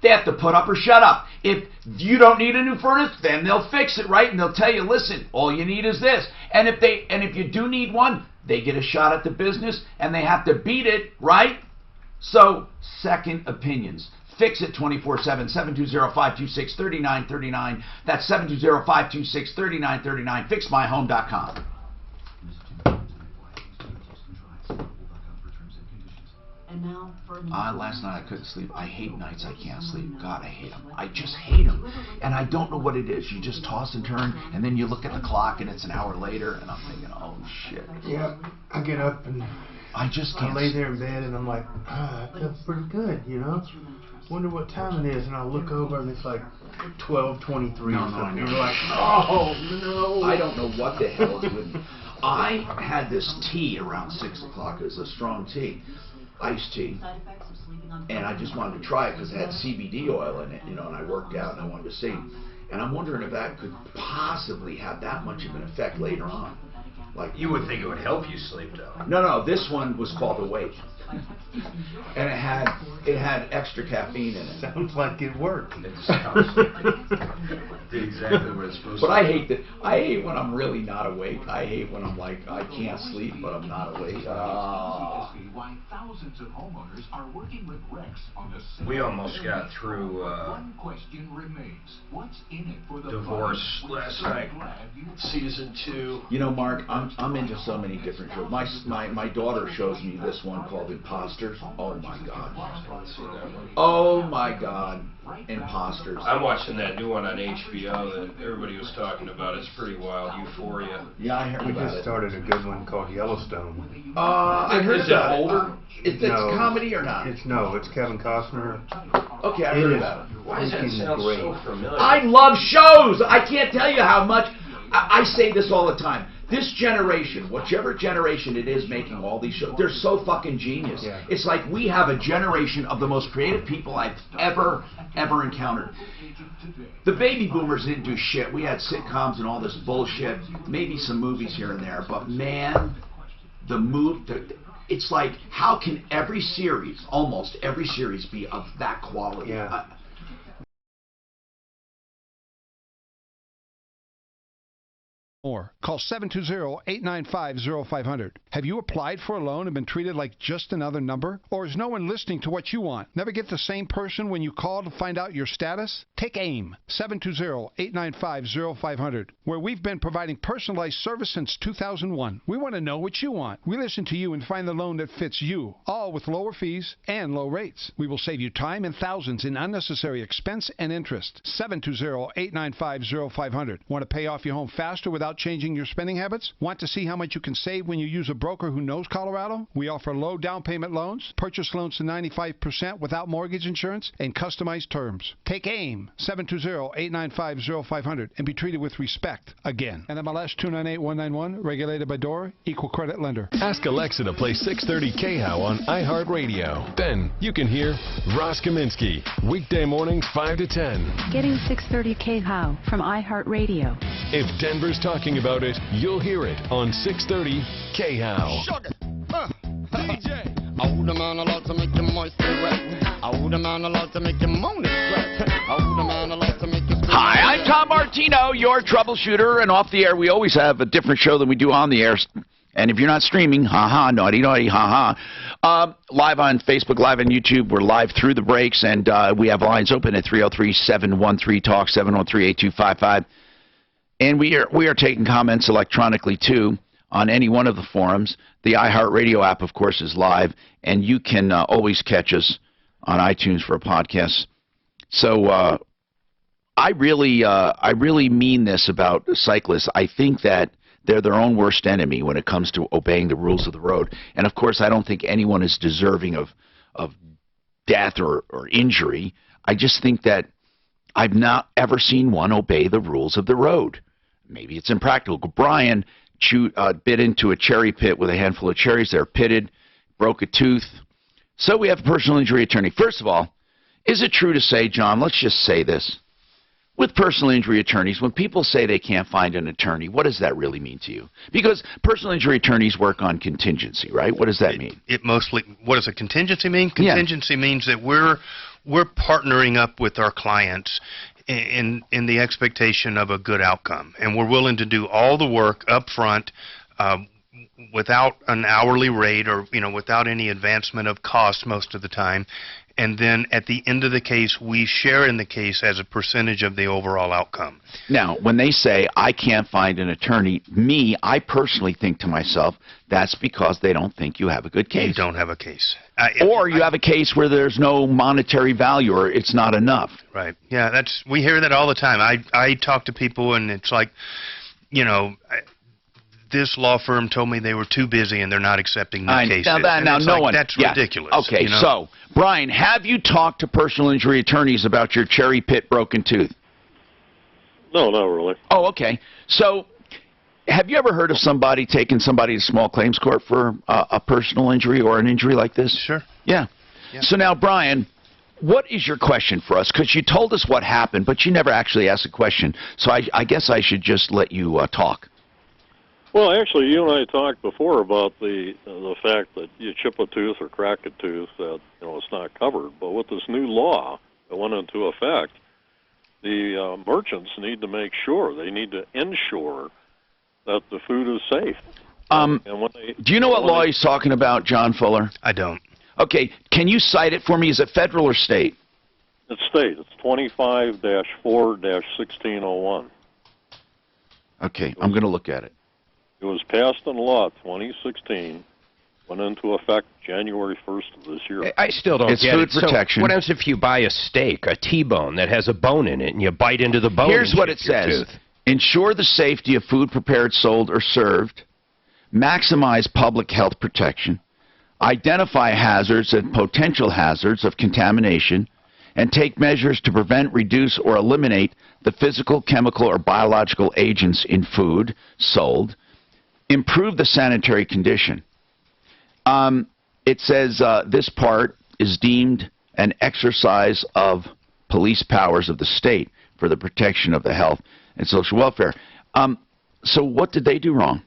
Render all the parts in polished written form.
They have to put up or shut up. If you don't need a new furnace, then they'll fix it, right? And they'll tell you, listen, all you need is this. And if you do need one, they get a shot at the business, and they have to beat it, right? So, second opinions. Fix it 24/7, 720-526-3939. That's 720-526-3939. FixMyHome.com. Last night I couldn't sleep. I hate nights I can't sleep. God, I hate them. I just hate them. And I don't know what it is. You just toss and turn, and then you look at the clock, and it's an hour later, and I'm thinking, oh, shit. Yeah, I get up, and I just can't. I lay there in bed, and I'm like, that feels pretty good, you know? Wonder what time it is, and I look over, and it's like 12:23 or something. You're like, oh, no. I don't know what the hell is with me. I had this tea around 6 o'clock. It was a strong tea. Iced tea, and I just wanted to try it because it had CBD oil in it, you know, and I worked out and I wanted to see. And I'm wondering if that could possibly have that much of an effect later on. Like, you would think it would help you sleep, though. No, this one was called Awake, and it had extra caffeine in it. Sounds like it worked. Did exactly what it's supposed to. But I hate that. I hate when I'm really not awake. I hate when I'm like, I can't sleep, but I'm not awake. Why thousands of homeowners are working with Rex on the same. We almost got through one question remains. What's in it for the Divorce last night. Season 2. You know, Mark, I'm into so many different shows. My daughter shows me this one called Imposters. Oh my God. Oh my God. Imposters. I'm watching that new one on HBO that everybody was talking about. It's pretty wild. Euphoria. Yeah, I heard We about just it. started a good one called Yellowstone. I heard Is it about older? Is it comedy or not? It's Kevin Costner. Okay, I heard about it. Why does that sound so familiar? I love shows. I can't tell you how much. I say this all the time. This generation, whichever generation it is making all these shows, they're so fucking genius. Yeah. It's like we have a generation of the most creative people I've ever encountered. The baby boomers didn't do shit. We had sitcoms and all this bullshit, maybe some movies here and there, but man, it's like, how can every series, almost every series, be of that quality? Yeah. More. Call 720-895-0500. Have you applied for a loan and been treated like just another number? Or is no one listening to what you want? Never get the same person when you call to find out your status? Take AIM, 720-895-0500, where we've been providing personalized service since 2001. We want to know what you want. We listen to you and find the loan that fits you, all with lower fees and low rates. We will save you time and thousands in unnecessary expense and interest. 720-895-0500. Want to pay off your home faster without changing your spending habits? Want to see how much you can save when you use a broker who knows Colorado? We offer low down payment loans, purchase loans to 95% without mortgage insurance, and customized terms. Take AIM, 720-895-0500, and be treated with respect again. NMLS 298191, regulated by DORA, equal credit lender. Ask Alexa to play 630 KHOW on iHeartRadio. Then you can hear Ross Kaminsky, weekday mornings 5 to 10. Getting 630 KHOW from iHeartRadio. If Denver's talking about it, you'll hear it on 630 KHOW. Sugar, DJ. Old man allowed to make you moist and wet. Old man allowed to make you moan and sweat. Old man allowed to make you. Hi, I'm Tom Martino, your troubleshooter, and off the air we always have a different show than we do on the air. And if you're not streaming, haha, naughty, haha. Live on Facebook, live on YouTube. We're live through the breaks, and we have lines open at 303-713-TALK, 713-8255. And we are taking comments electronically, too, on any one of the forums. The iHeartRadio app, of course, is live, and you can always catch us on iTunes for a podcast. So I really mean this about cyclists. I think that they're their own worst enemy when it comes to obeying the rules of the road. And, of course, I don't think anyone is deserving of death or injury. I just think that I've not ever seen one obey the rules of the road. Maybe it's impractical. Brian bit into a cherry pit with a handful of cherries. They're pitted, broke a tooth. So we have a personal injury attorney. First of all, is it true to say, John, let's just say this, with personal injury attorneys, when people say they can't find an attorney, what does that really mean to you? Because personal injury attorneys work on contingency, right? What does that mean? It mostly, what does a contingency mean? Contingency means that we're we're partnering up with our clients in the expectation of a good outcome, and we're willing to do all the work up front without an hourly rate or without any advancement of cost most of the time. And then at the end of the case, we share in the case as a percentage of the overall outcome. Now, when they say, I can't find an attorney, I personally think to myself, that's because they don't think you have a good case. You don't have a case. Or you have a case where there's no monetary value or it's not enough. Right. Yeah, we hear that all the time. I talk to people and it's like, this law firm told me they were too busy and they're not accepting new cases. That's ridiculous. Okay, so, Brian, have you talked to personal injury attorneys about your cherry pit broken tooth? No, not really. Oh, okay. So, have you ever heard of somebody taking somebody to small claims court for a personal injury or an injury like this? Sure. Yeah. So now, Brian, what is your question for us? Because you told us what happened, but you never actually asked a question. So I guess I should just let you talk. Well, actually, you and I talked before about the fact that you chip a tooth or crack a tooth, that it's not covered. But with this new law that went into effect, the merchants need to make sure, they need to ensure that the food is safe. Do you know what law he's talking about, John Fuller? I don't. Okay, can you cite it for me? Is it federal or state? It's state. It's 25-4-1601. Okay, I'm going to look at it. It was passed in law 2016, went into effect January 1st of this year. I still don't get it. It's food protection. So what happens if you buy a steak, a T-bone, that has a bone in it, and you bite into the bone? Here's what it says. Ensure the safety of food prepared, sold, or served. Maximize public health protection. Identify hazards and potential hazards of contamination. And take measures to prevent, reduce, or eliminate the physical, chemical, or biological agents in food sold. Improve the sanitary condition. It says this part is deemed an exercise of police powers of the state for the protection of the health and social welfare. So what did they do wrong?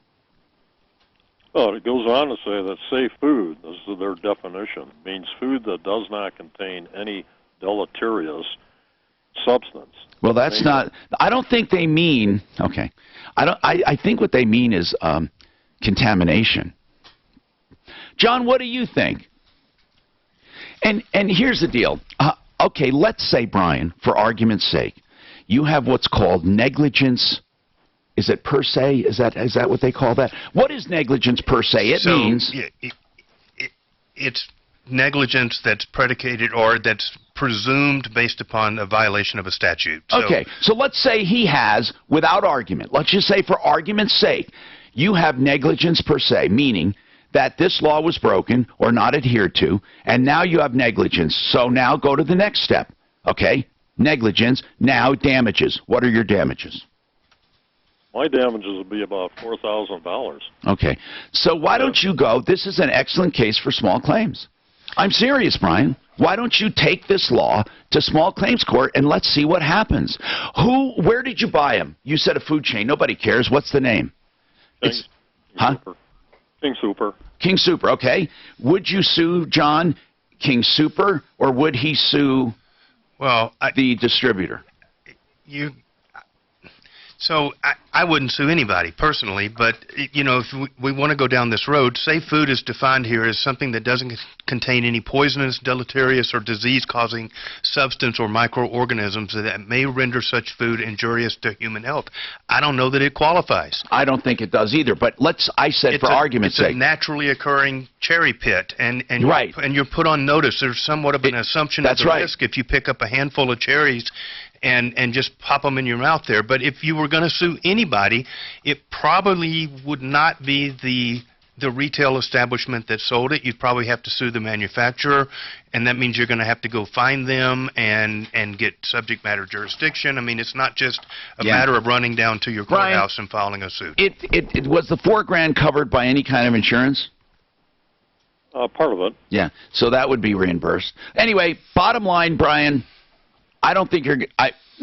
Well, it goes on to say that safe food, this is their definition, means food that does not contain any deleterious substance. Well, that's not. I don't think they mean. Okay, I think what they mean is contamination. John, what do you think? And here's the deal. Okay, let's say, Brian, for argument's sake, you have what's called negligence. Is it per se? Is that what they call that? What is negligence per se? It means it's negligence that's predicated or that's presumed based upon a violation of a statute. Okay, so let's say he has, without argument, let's just say for argument's sake, you have negligence per se, meaning that this law was broken or not adhered to, and now you have negligence. So now go to the next step, okay? Negligence, now damages. What are your damages? My damages would be about $4,000. Okay, so why don't you go, this is an excellent case for small claims. I'm serious, Brian. Why don't you take this law to small claims court and let's see what happens? Where did you buy them? You said a food chain. Nobody cares. What's the name? King Super. King Super, okay. Would you sue John King Super or would he sue the distributor? So I wouldn't sue anybody personally, but if we want to go down this road, safe food is defined here as something that doesn't contain any poisonous, deleterious, or disease-causing substance or microorganisms that may render such food injurious to human health. I don't know that it qualifies. I don't think it does either, but I said for argument's sake. It's a naturally occurring cherry pit, and you're put on notice. There's somewhat of an assumption of the risk if you pick up a handful of cherries and just pop them in your mouth there. But if you were going to sue anybody, it probably would not be the retail establishment that sold it. You'd probably have to sue the manufacturer, and that means you're going to have to go find them and get subject matter jurisdiction. I mean, it's not just a matter of running down to your courthouse and filing a suit. It was the $4,000 covered by any kind of insurance? Part of it. Yeah, so that would be reimbursed. Anyway, bottom line, Brian, I don't think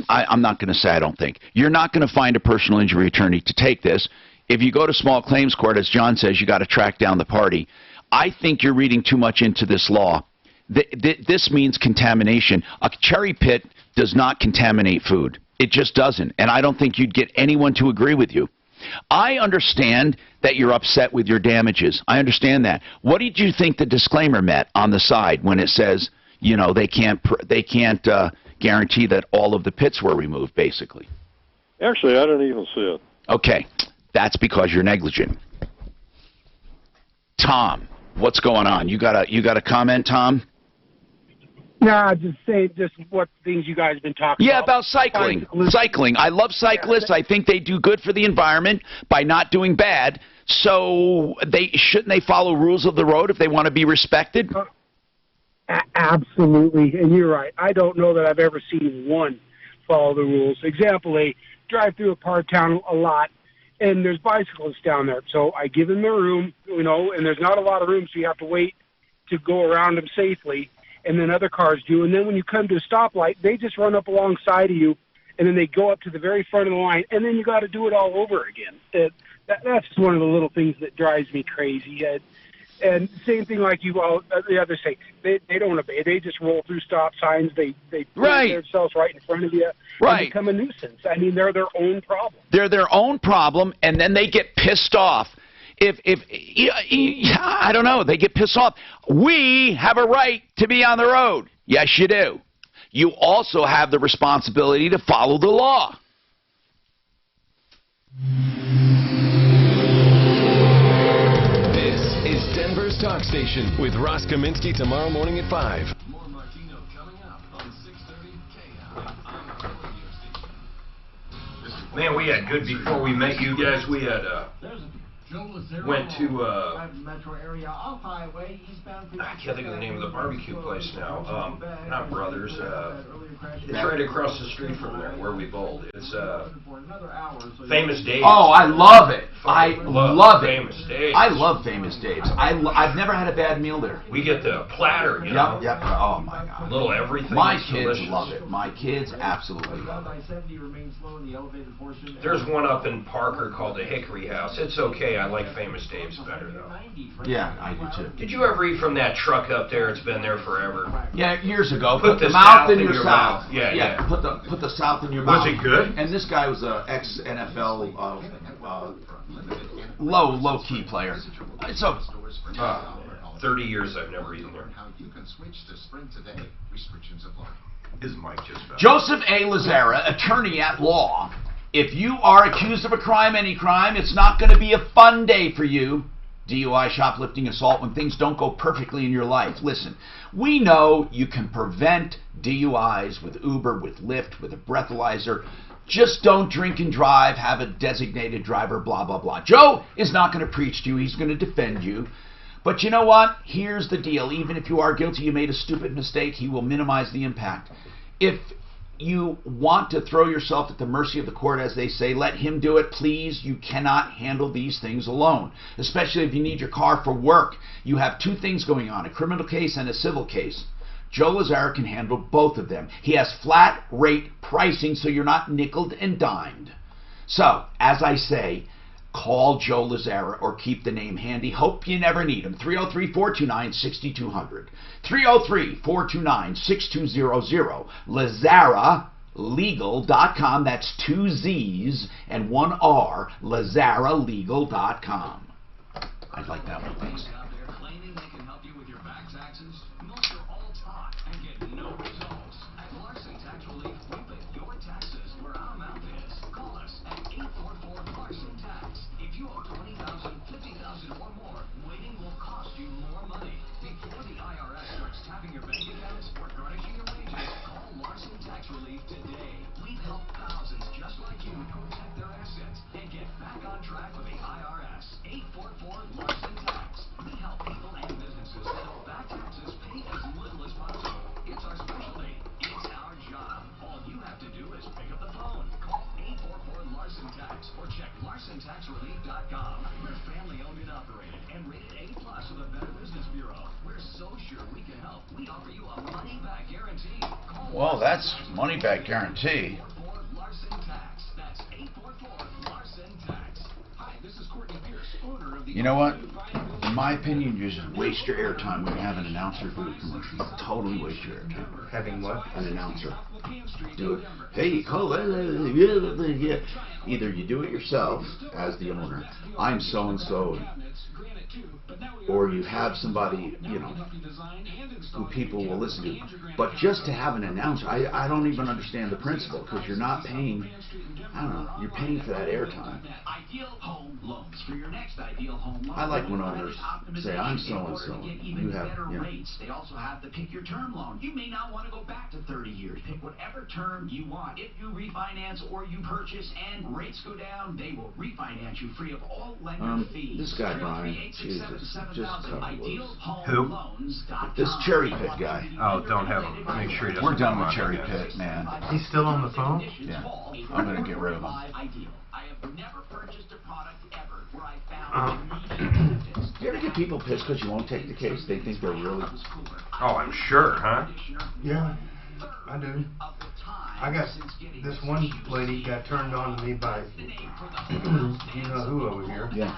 I'm not going to say I don't think. You're not going to find a personal injury attorney to take this. If you go to small claims court, as John says, you got to track down the party. I think you're reading too much into this law. This means contamination. A cherry pit does not contaminate food. It just doesn't. And I don't think you'd get anyone to agree with you. I understand that you're upset with your damages. I understand that. What did you think the disclaimer meant on the side when it says, you know, they can't guarantee that all of the pits were removed, basically? Actually, I didn't even see it. Okay. That's because you're negligent. Tom, what's going on? You got a comment, Tom? Nah, just what things you guys have been talking about. Yeah, about cycling. Cycling. I love cyclists. I think they do good for the environment by not doing bad. So shouldn't they follow rules of the road if they want to be respected? Absolutely, and you're right. I don't know that I've ever seen one follow the rules. Example, they drive through a part of town a lot, and there's bicyclists down there. So I give them their room, you know, and there's not a lot of room, so you have to wait to go around them safely. And then other cars do. And then when you come to a stoplight, they just run up alongside of you, and then they go up to the very front of the line, and then you got to do it all over again. That's just one of the little things that drives me crazy. And same thing like the others say, they don't obey. They just roll through stop signs. They put themselves right in front of you and become a nuisance. I mean, they're their own problem. They're their own problem, and then they get pissed off. If I don't know, they get pissed off. We have a right to be on the road. Yes, you do. You also have the responsibility to follow the law. This is Denver's Talk Station with Ross Kaminsky tomorrow morning at 5. More Martino coming up on 630 KHOW. Man, we had good before we met you guys. We had went to metro area off highway eastbound. I can't think of the name of the barbecue place now. Not Brothers. It's right across the street from there where we bowled. It's Famous Dave's. Oh, I love it. I love it. Famous Dave's. I love Famous Dave's. I've never had a bad meal there. We get the platter, you know. Yep. Oh my God. A little everything. My kids love it. My kids absolutely love it. There's one up in Parker called the Hickory House. It's okay. I like Famous Dave's better though. Yeah, I do too. Did you ever eat from that truck up there? It's been there forever. Yeah, years ago. Put the mouth in your mouth. Yeah. Put the south in your mouth. Was it good? And this guy was a ex-NFL low key player. So 30 years I've never eaten there. Is Mike just Joseph A. Lazzara, attorney at law. If you are accused of a crime, any crime, it's not going to be a fun day for you. DUI, shoplifting, assault, when things don't go perfectly in your life. Listen, we know you can prevent DUIs with Uber, with Lyft, with a breathalyzer. Just don't drink and drive, have a designated driver, blah, blah, blah. Joe is not going to preach to you. He's going to defend you. But you know what? Here's the deal. Even if you are guilty, you made a stupid mistake, he will minimize the impact. If you want to throw yourself at the mercy of the court, as they say, let him do it, please. You cannot handle these things alone, especially if you need your car for work. You have two things going on, a criminal case and a civil case. Joe Lazzara can handle both of them. He has flat rate pricing, so you're not nickeled and dimed. So, as I say, call Joe Lazzara or keep the name handy. Hope you never need him. 303-429-6200. 303-429-6200. LazzaraLegal.com. That's 2 Z's and 1 R. LazzaraLegal.com. I'd like that one, thanks. TaxRelief.com. We're family owned and operated and rated A+ with the Better Business Bureau. We're so sure we can help. We offer you a money back guarantee. Well, that's money back guarantee. That's 844 Larson Tax. Hi, this is Courtney Pierce, owner of the You know what? my opinion, you just waste your airtime when you have an announcer do a commercial. Totally waste your airtime. Having what? An announcer. Do it. Hey, call yeah. Either you do it yourself as the owner. I'm so and so. Or you have somebody, you know, who people will listen to. But just to have an announcer, I don't even understand the principle, because you're not paying, I don't know, you're paying for that airtime. I like when owners say, I'm so-and-so. You have, you know. They also have the pick your term loan. You may not want to go back to 30 years. Pick whatever term you want. If you refinance or you purchase and rates go down, they will refinance you free of all lender fees. This guy, Brian, Jesus, just cut him loose. Who? This Cherry Pit guy. Oh, don't have him. Make sure he doesn't. We're done with Cherry Pit, man. He's still on the phone? Yeah. I'm going to get rid of him. I have never purchased a product ever where I found You ever get people pissed because you won't take the case? They think they're really... Oh, I'm sure, huh? Yeah, I do. I got this one lady got turned on to me by you know who over here. Yeah.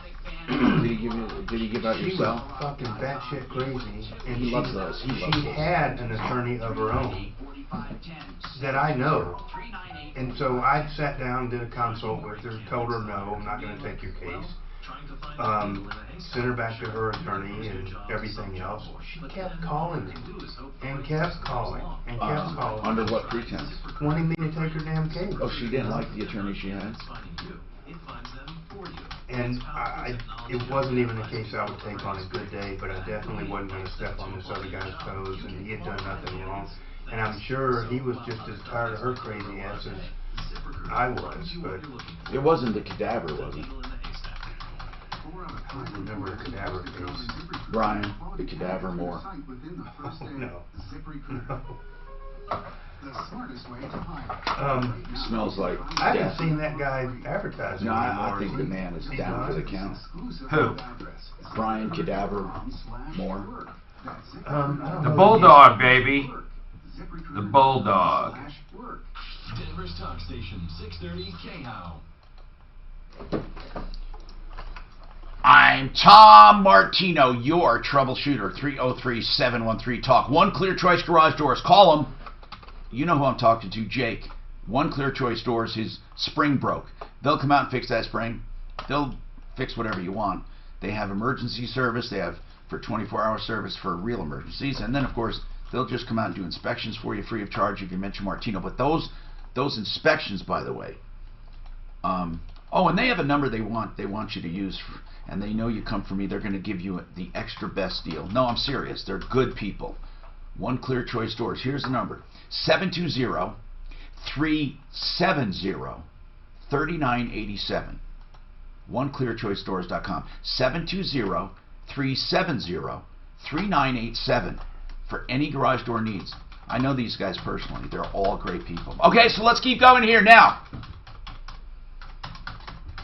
Did he give out your cell? She was fucking batshit crazy, and he loves those. He had an attorney of her own that I know, and so I sat down, did a consult with her, told her no, I'm not going to take your case. Sent her back to her attorney and everything else. She kept calling me and kept calling and kept calling. Under what pretense? Wanting me to take her damn case. Oh, she didn't like the attorney she had? And it wasn't even a case I would take on a good day, but I definitely wasn't going to step on this other guy's toes, and he had done nothing wrong. And I'm sure he was just as tired of her crazy ass as I was, but... It wasn't the cadaver, was it? I don't remember the cadaver case. Brian, the cadaver more. Oh, no. Smells like I haven't death. seen that guy advertising No, anymore. I think the man is down for the count. Who? Brian Cadaver Moore. The Bulldog, baby. The Bulldog. Denver's Talk Station, 630 KHOW. I'm Tom Martino, your troubleshooter. 303-713-TALK. One Clear Choice Garage Doors. Call them. You know who I'm talking to, Jake. One Clear Choice Doors. His spring broke. They'll come out and fix that spring. They'll fix whatever you want. They have emergency service. They have for 24-hour service for real emergencies. And then, of course, they'll just come out and do inspections for you free of charge if you mention Martino. But those inspections, by the way, oh, and they have a number they want you to use, and they know you come from me. They're going to give you the extra best deal. No, I'm serious. They're good people. One Clear Choice Doors. Here's the number: 720-370-3987. OneClearChoiceDoors.com. 720-370-3987 for any garage door needs. I know these guys personally. They're all great people. Okay, so let's keep going here now.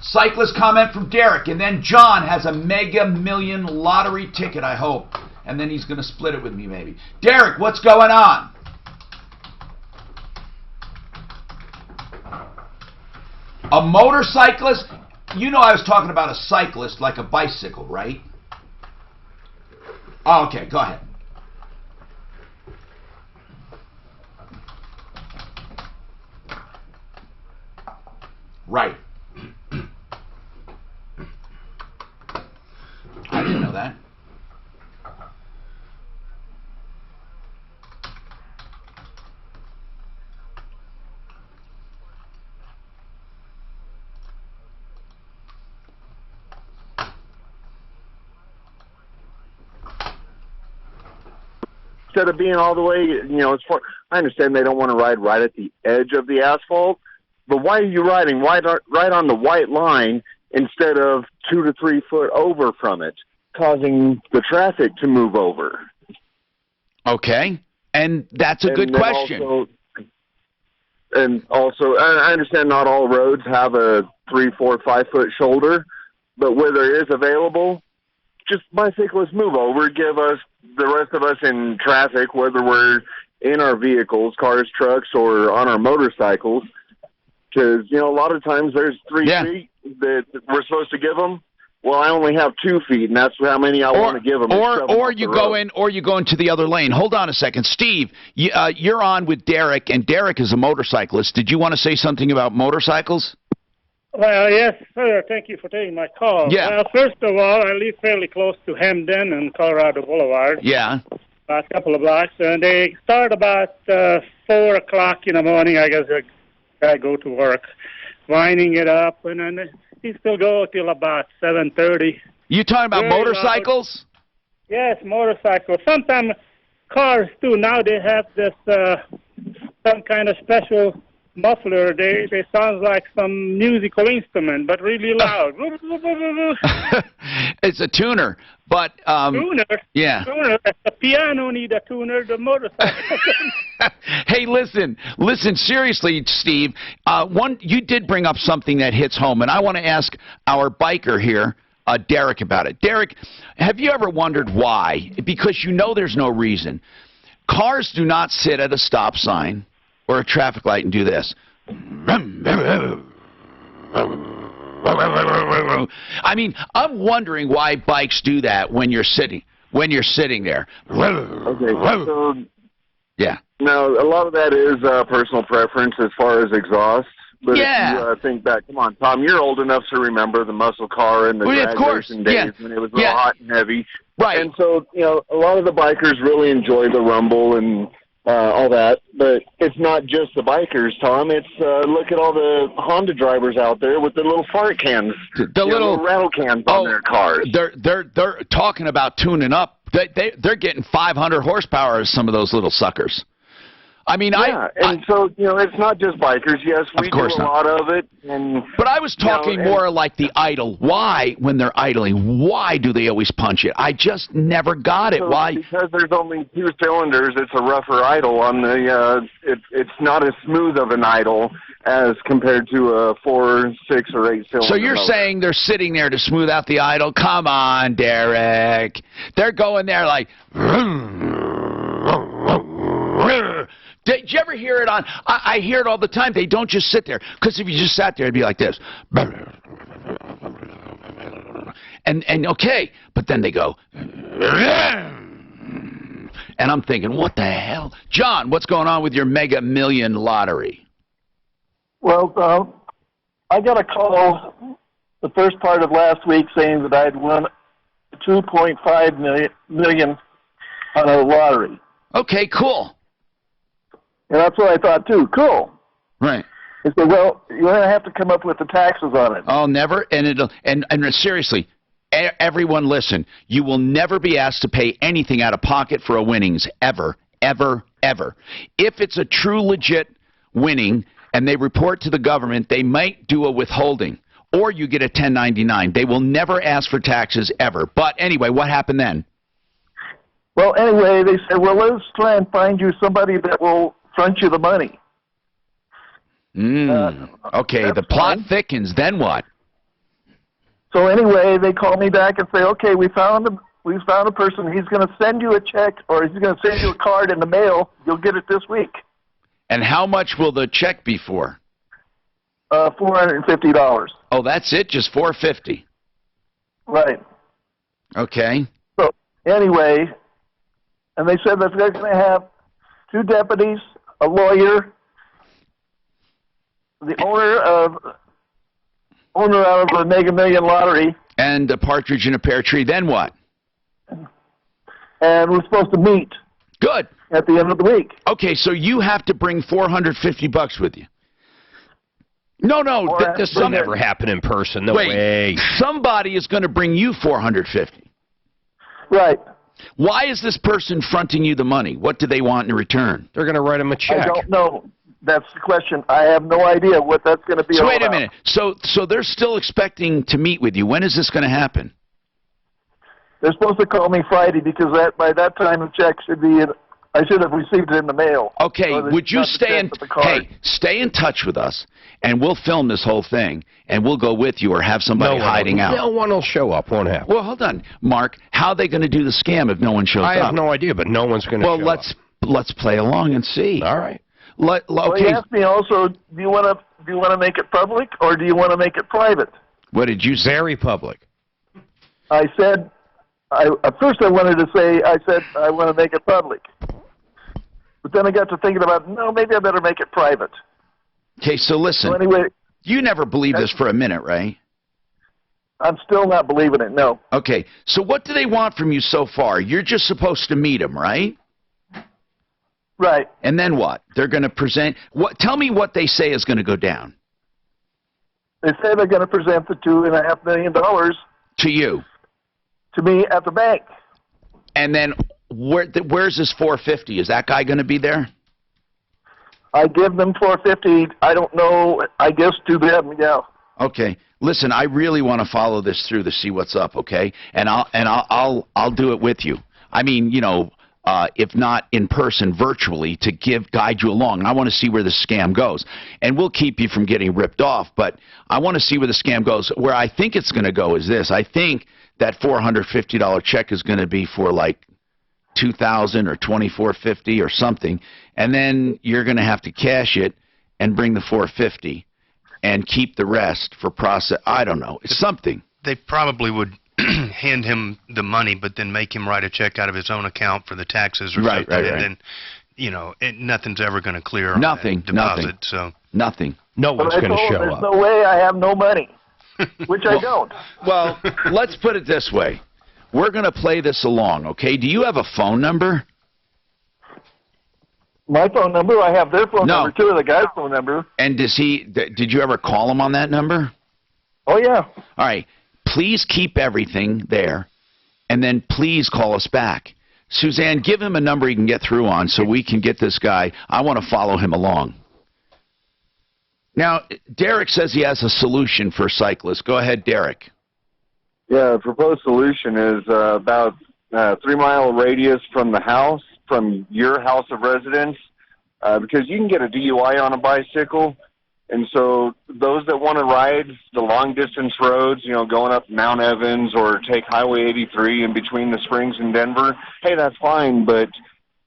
Cyclist comment from Derek, and then John has a Mega Million lottery ticket, I hope. And then he's going to split it with me, maybe. Derek, what's going on? A motorcyclist? You know I was talking about a cyclist like a bicycle, right? Oh, okay, go ahead. Right. I didn't know that. Instead of being all the way, I understand they don't want to ride right at the edge of the asphalt, but why are you riding right on the white line instead of 2 to 3 foot over from it, causing the traffic to move over? Okay, and that's a good question. Also, I understand not all roads have a 3, 4, 5 foot shoulder, but where there is available, just bicyclists move over, give us, the rest of us in traffic, whether we're in our vehicles, cars, trucks, or on our motorcycles, because, a lot of times there's 3 feet that we're supposed to give them, well, I only have 2 feet, and that's how many I want to give them. Or you go into the other lane. Hold on a second. Steve, you're on with Derek, and Derek is a motorcyclist. Did you want to say something about motorcycles? Well, yes, sir. Thank you for taking my call. Yeah. Well, first of all, I live fairly close to Hamden and Colorado Boulevard. Yeah. About a couple of blocks. And they start about 4 o'clock in the morning. I guess I go to work, winding it up, and then they still go till about 7:30. You talking about motorcycles? Loud. Yes, motorcycles. Sometimes cars, too. Now they have this some kind of special muffler. They sound like some musical instrument, but really loud. It's a tuner, but tuner. Yeah. Tuner. The piano need a tuner. The motorcycle. Hey, listen. Seriously, Steve. You did bring up something that hits home, and I want to ask our biker here, Derek, about it. Derek, have you ever wondered why? Because you know there's no reason. Cars do not sit at a stop sign or a traffic light and do this. I mean, I'm wondering why bikes do that when you're sitting there. Okay. So, yeah. Now, a lot of that is personal preference as far as exhaust. But yeah. if you think back, come on, Tom, you're old enough to remember the muscle car and the drag racing days when it was real hot and heavy. Right. And so, a lot of the bikers really enjoy the rumble and all that, but it's not just the bikers, Tom. It's look at all the Honda drivers out there with the little fart cans, the little rattle cans on their cars. They're talking about tuning up. They're getting 500 horsepower as some of those little suckers. I mean, so it's not just bikers. Yes, we do a lot of it. But I was talking more like the idle. Why, when they're idling, why do they always punch it? I just never got it. Why? Because there's only 2 cylinders. It's a rougher idle on the. It's not as smooth of an idle as compared to a 4, 6, or 8 cylinder. So you're saying they're sitting there to smooth out the idle? Come on, Derek. They're going there like. Did you ever hear it on? I hear it all the time. They don't just sit there. Because if you just sat there, it'd be like this. And okay, but then they go. And I'm thinking, what the hell? John, what's going on with your Mega Million lottery? Well, I got a call the first part of last week saying that I'd won $2.5 million on a lottery. Okay, cool. And that's what I thought, too. Cool. Right. I said, well, you're going to have to come up with the taxes on it. Oh, never. And seriously, everyone listen. You will never be asked to pay anything out of pocket for a winnings, ever, ever, ever. If it's a true, legit winning and they report to the government, they might do a withholding. Or you get a 1099. They will never ask for taxes, ever. But anyway, what happened then? Well, anyway, they said, well, let's try and find you somebody that will front you the money. Okay, the plot thickens. Then what? So anyway, they call me back and say, okay, we found a person. He's going to send you a check, or he's going to send you a card in the mail. You'll get it this week. And how much will the check be for? $450. Oh, that's it? Just $450? Right. Okay. So anyway, and they said that they're going to have 2 deputies, a lawyer, the owner of the Mega Million lottery, and a partridge in a pear tree. Then what? And we're supposed to meet. Good. At the end of the week. Okay, so you have to bring $450 with you. No, this will never happen in person. No way. Somebody is going to bring you $450. Right. Why is this person fronting you the money? What do they want in return? They're going to write them a check. I don't know. That's the question. I have no idea what that's going to be. So wait a minute. So they're still expecting to meet with you. When is this going to happen? They're supposed to call me Friday because by that time the check should be in. I should have received it in the mail. Okay, would you stay in touch with us, and we'll film this whole thing, and we'll go with you or have somebody hiding out. No one will show up. Won't happen. Well, hold on, Mark. How are they going to do the scam if no one shows up? I have no idea, but no one's going to show up. Well, let's play along and see. All right. Well, he asked me also, do you want to make it public or do you want to make it private? What did you say? Very public. I said, at first I wanted to say, I said I want to make it public. But then I got to thinking about, no, maybe I better make it private. Okay, so listen. So anyway, you never believed this for a minute, right? I'm still not believing it, no. Okay, so what do they want from you so far? You're just supposed to meet them, right? Right. And then what? They're going to present. Tell me what they say is going to go down. They say they're going to present the $2.5 million to you, to me at the bank. And then where's this 450? Is that guy going to be there? I give them 450. I don't know. I guess to them, yeah. Okay. Listen, I really want to follow this through to see what's up. Okay, and I'll do it with you. I mean, you know. If not in person, virtually, to guide you along. And I want to see where the scam goes. And we'll keep you from getting ripped off, but I want to see where the scam goes. Where I think it's going to go is this. I think that $450 check is going to be for like $2,000 or $2,450 or something, and then you're going to have to cash it and bring the $450 and keep the rest for process. I don't know. It's something. They probably would hand him the money, but then make him write a check out of his own account for the taxes or something. Right. And then, you know, nothing's ever going to clear on that deposit. So nothing. No one's going to show there's up. No way. I have no money, which I don't. Well, let's put it this way. We're going to play this along, okay? Do you have a phone number? My phone number? I have their phone number, too, the guy's phone number. And did you ever call him on that number? Oh, yeah. All right. Please keep everything there, and then please call us back. Suzanne, give him a number he can get through on so we can get this guy. I want to follow him along. Now, Derek says he has a solution for cyclists. Go ahead, Derek. Yeah, the proposed solution is about a 3-mile radius from the house, from your house of residence, because you can get a DUI on a bicycle. And so those that want to ride the long-distance roads, you know, going up Mount Evans or take Highway 83 in between the Springs and Denver, hey, that's fine, but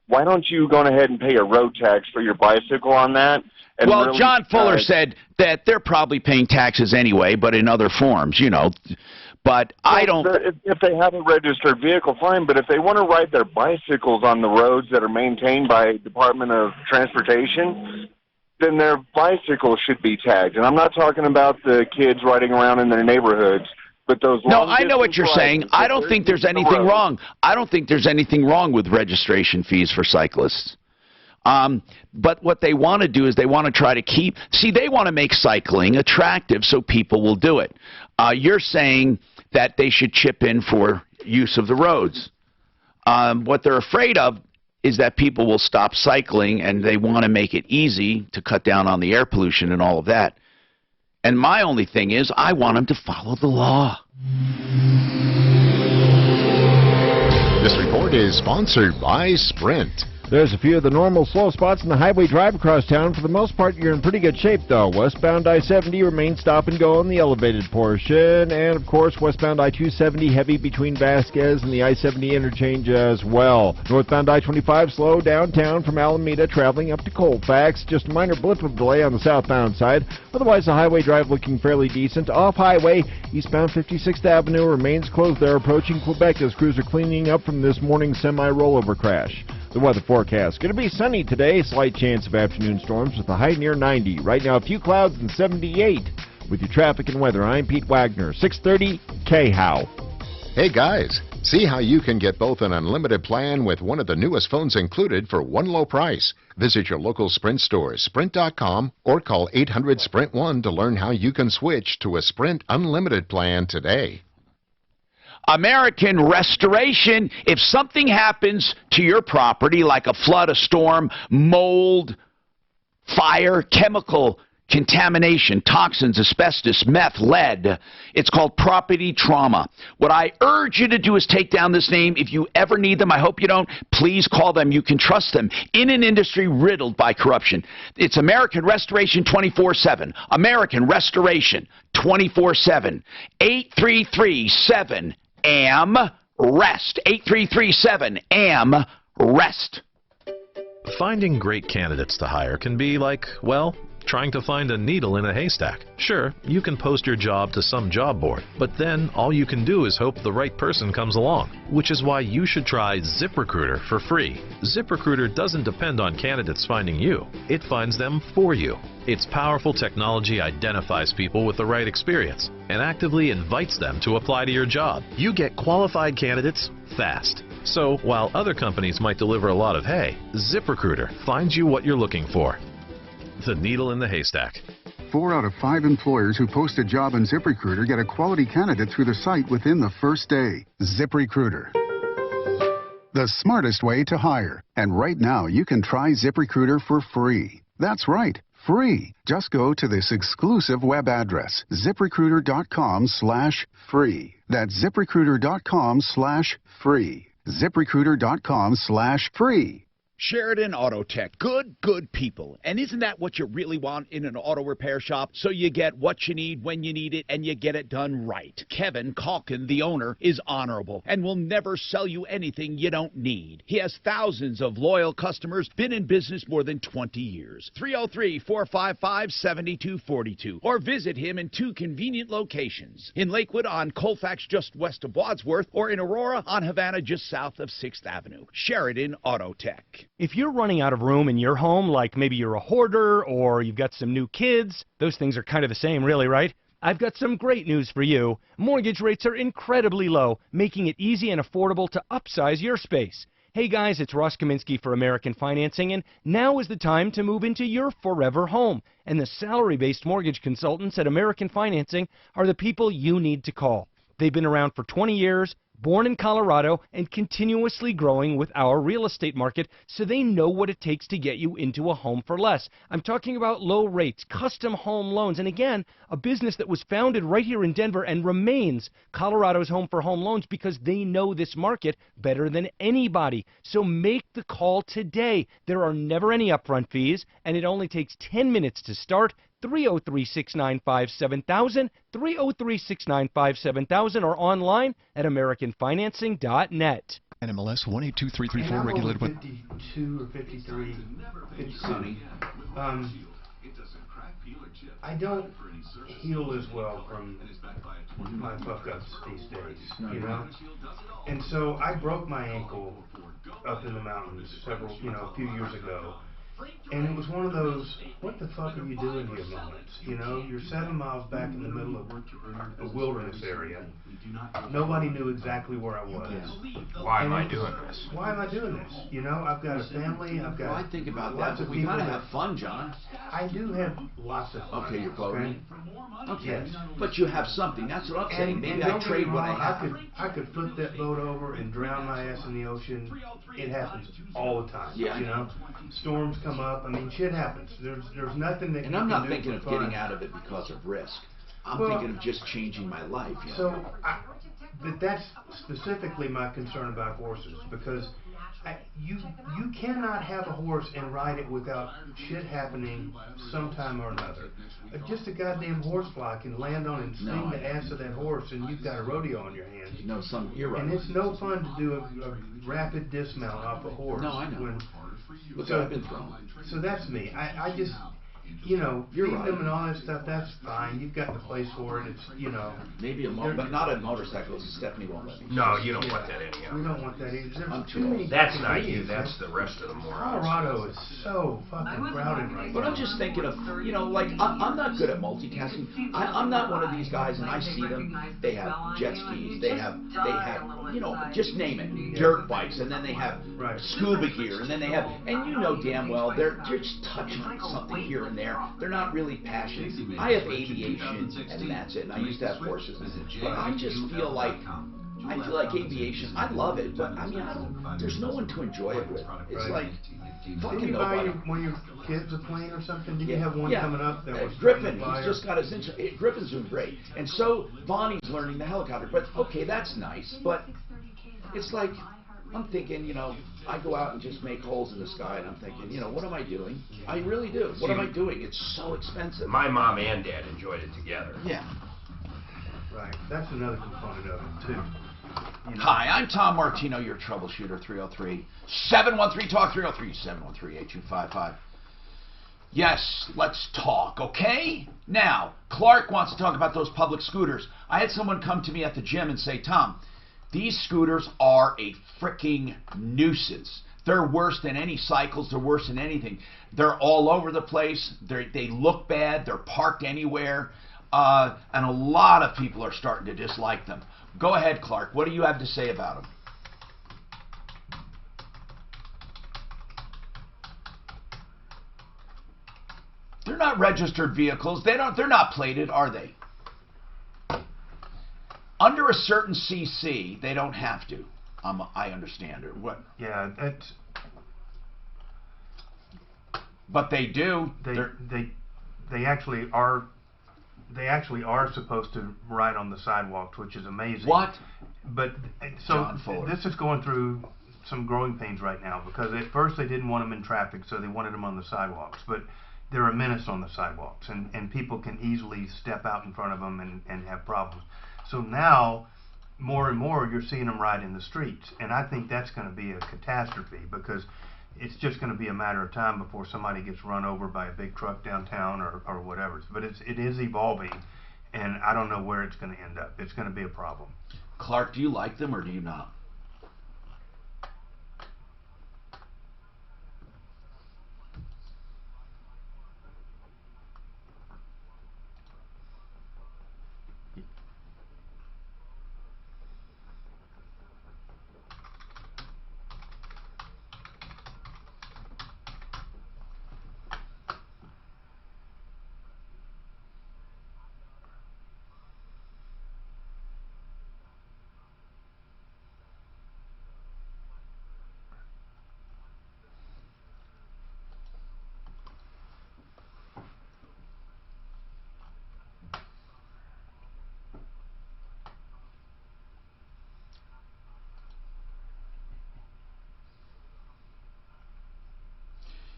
why don't you go ahead and pay a road tax for your bicycle on that? And well, really, John Fuller said that they're probably paying taxes anyway, but in other forms, you know. But I don't... If they have a registered vehicle, fine, but if they want to ride their bicycles on the roads that are maintained by Department of Transportation, then their bicycles should be tagged. And I'm not talking about the kids riding around in their neighborhoods, but those No, I know what you're saying. I don't think there's anything wrong. I don't think there's anything wrong with registration fees for cyclists. But what they want to do is they want to try to they want to make cycling attractive so people will do it. You're saying that they should chip in for use of the roads. What they're afraid of is that people will stop cycling, and they want to make it easy to cut down on the air pollution and all of that. And my only thing is I want them to follow the law. This report is sponsored by Sprint. There's a few of the normal slow spots in the highway drive across town. For the most part, you're in pretty good shape, though. Westbound I-70 remains stop and go on the elevated portion. And, of course, westbound I-270 heavy between Vasquez and the I-70 interchange as well. Northbound I-25 slow downtown from Alameda traveling up to Colfax. Just a minor blip of delay on the southbound side. Otherwise, the highway drive looking fairly decent. Off-highway, eastbound 56th Avenue remains closed there approaching Quebec as crews are cleaning up from this morning's semi-rollover crash. The weather forecast. Going to be sunny today. Slight chance of afternoon storms with a high near 90. Right now, a few clouds and 78. With your traffic and weather, I'm Pete Wagner, 630 KHOW. Hey guys, see how you can get both an unlimited plan with one of the newest phones included for one low price. Visit your local Sprint store, sprint.com, or call 800-SPRINT-1 to learn how you can switch to a Sprint unlimited plan today. American Restoration. If something happens to your property, like a flood, a storm, mold, fire, chemical contamination, toxins, asbestos, meth, lead, it's called property trauma. What I urge you to do is take down this name. If you ever need them, I hope you don't, please call them. You can trust them in an industry riddled by corruption. It's American Restoration 24/7. American Restoration 24/7. 833-7 AM-REST. 833-7 AM-REST. Finding great candidates to hire can be like, well, trying to find a needle in a haystack. Sure, you can post your job to some job board, but then all you can do is hope the right person comes along, which is why you should try ZipRecruiter for free. ZipRecruiter doesn't depend on candidates finding you. It finds them for you. Its powerful technology identifies people with the right experience and actively invites them to apply to your job. You get qualified candidates fast. So, while other companies might deliver a lot of hay, ZipRecruiter finds you what you're looking for. The needle in the haystack. 4 out of 5 employers who post a job on ZipRecruiter get a quality candidate through the site within the first day. ZipRecruiter, the smartest way to hire. And right now, you can try ZipRecruiter for free. That's right, free. Just go to this exclusive web address, ZipRecruiter.com/free. That's ZipRecruiter.com/free. ZipRecruiter.com/free. Sheridan Auto Tech. Good people. And isn't that what you really want in an auto repair shop? So you get what you need when you need it, and you get it done right. Kevin Calkin, the owner, is honorable and will never sell you anything you don't need. He has thousands of loyal customers, been in business more than 20 years. 303-455-7242. Or visit him in 2 convenient locations. In Lakewood on Colfax just west of Wadsworth, or in Aurora on Havana just south of 6th Avenue. Sheridan Auto Tech. If you're running out of room in your home, like maybe you're a hoarder or you've got some new kids, those things are kind of the same, really, right? I've got some great news for you. Mortgage rates are incredibly low, making it easy and affordable to upsize your space. Hey guys, it's Ross Kaminsky for American Financing, and now is the time to move into your forever home. And the salary-based mortgage consultants at American Financing are the people you need to call. They've been around for 20 years, born in Colorado, and continuously growing with our real estate market, so they know what it takes to get you into a home for less. I'm talking about low rates, custom home loans, and again, a business that was founded right here in Denver and remains Colorado's home for home loans because they know this market better than anybody. So make the call today. There are never any upfront fees, and it only takes 10 minutes to start. 303-695-7000, 303-695-7000, or online at AmericanFinancing.net. NMLS 182334 regulated by 52 or 53. It's sunny. I don't heal as well from my fuck-ups these days, you know? And so I broke my ankle up in the mountains a few years ago. And it was one of those, what the fuck are you doing here moments? You know, you're 7 miles back in the middle of a wilderness area. Nobody knew exactly where I was. Why am I doing this? Why am I doing this? You know, I've got a family, I've got I think about lots that, of but we people gotta that- have fun, John. I do have lots of fun. Okay, you're voting. Okay, Yes. but you have something. That's what I'm saying. Maybe I don't get me trade what I wrong, have. I could flip that boat over and drown my ass in the ocean. It happens all the time. Yeah. You know, storms come up. I mean, shit happens. There's nothing that. And you I'm can not do thinking for of fun. getting out of it because of risk. I'm Well, thinking of just changing my life. You know? So, but that's specifically my concern about horses, because you cannot have a horse and ride it without shit happening sometime or another. Just a goddamn horsefly can land on and sting the ass of that horse, and you've got a rodeo on your hands. You're right. And it's no fun to do a rapid dismount off a horse. No, I know. Look, So, I've been thrown. so that's me. I just, you know, You're feeding right. them and all that stuff, that's fine. You've got the place for it. It's, you know. Maybe but not a motorcycle. Stephanie won't let me. No, you don't want that anyhow. We don't want that either. There's I'm too many. That's fucking not you, idiots. that's the rest of the morons. Colorado is so fucking crowded right But now. I'm just thinking of, you know, like, I'm not good at multitasking. I'm not one of these guys, and I see them, they have jet skis, they have, you know, just name it, dirt bikes, and then they have scuba gear, and then they have, and you know damn well, they're just touching on something here and there. They're not really passionate. I have aviation, and that's it, and I used to have horses, but I just feel like aviation, I love it, but I mean, there's no one to enjoy it with. It's like, Did fucking you buy nobody. one of your kids a plane or something? Did you have one coming up that was Griffin, fire? he's just got his Griffin's doing great. And so Bonnie's learning the helicopter. But okay, that's nice. But it's like, I'm thinking, you know, I go out and just make holes in the sky, and I'm thinking, you know, what am I doing? I really do. What am I doing? It's so expensive. My mom and dad enjoyed it together. Yeah. Right. That's another component of it, too. You know. Hi, I'm Tom Martino, your troubleshooter, 303-713-TALK, 303-713-8255. Yes, let's talk, okay? Now, Clark wants to talk about those public scooters. I had someone come to me at the gym and say, Tom, these scooters are a freaking nuisance. They're worse than any cycles. They're worse than anything. They're all over the place. They look bad. They're parked anywhere. And a lot of people are starting to dislike them. Go ahead, Clark. What do you have to say about them? They're not registered vehicles. They're not plated, are they? Under a certain CC, they don't have to. I understand it. What? Yeah, that's. But they do. They actually are. They actually are supposed to ride on the sidewalks, which is amazing. What? But so this is going through some growing pains right now, because at first they didn't want them in traffic, so they wanted them on the sidewalks. But they're a menace on the sidewalks, and people can easily step out in front of them and have problems. So now, more and more, you're seeing them ride in the streets, and I think that's going to be a catastrophe, because it's just going to be a matter of time before somebody gets run over by a big truck downtown or whatever. But it is evolving, and I don't know where it's going to end up. It's going to be a problem. Clark, do you like them or do you not?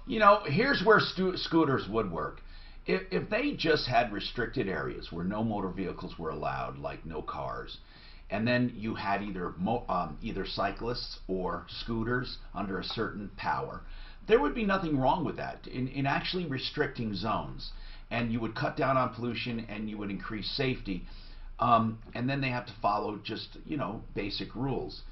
You know, here's where scooters would work. If they just had restricted areas where no motor vehicles were allowed, like no cars, and then you had either cyclists or scooters under a certain power, there would be nothing wrong with that in actually restricting zones. And you would cut down on pollution and you would increase safety. And then they have to follow just, basic rules.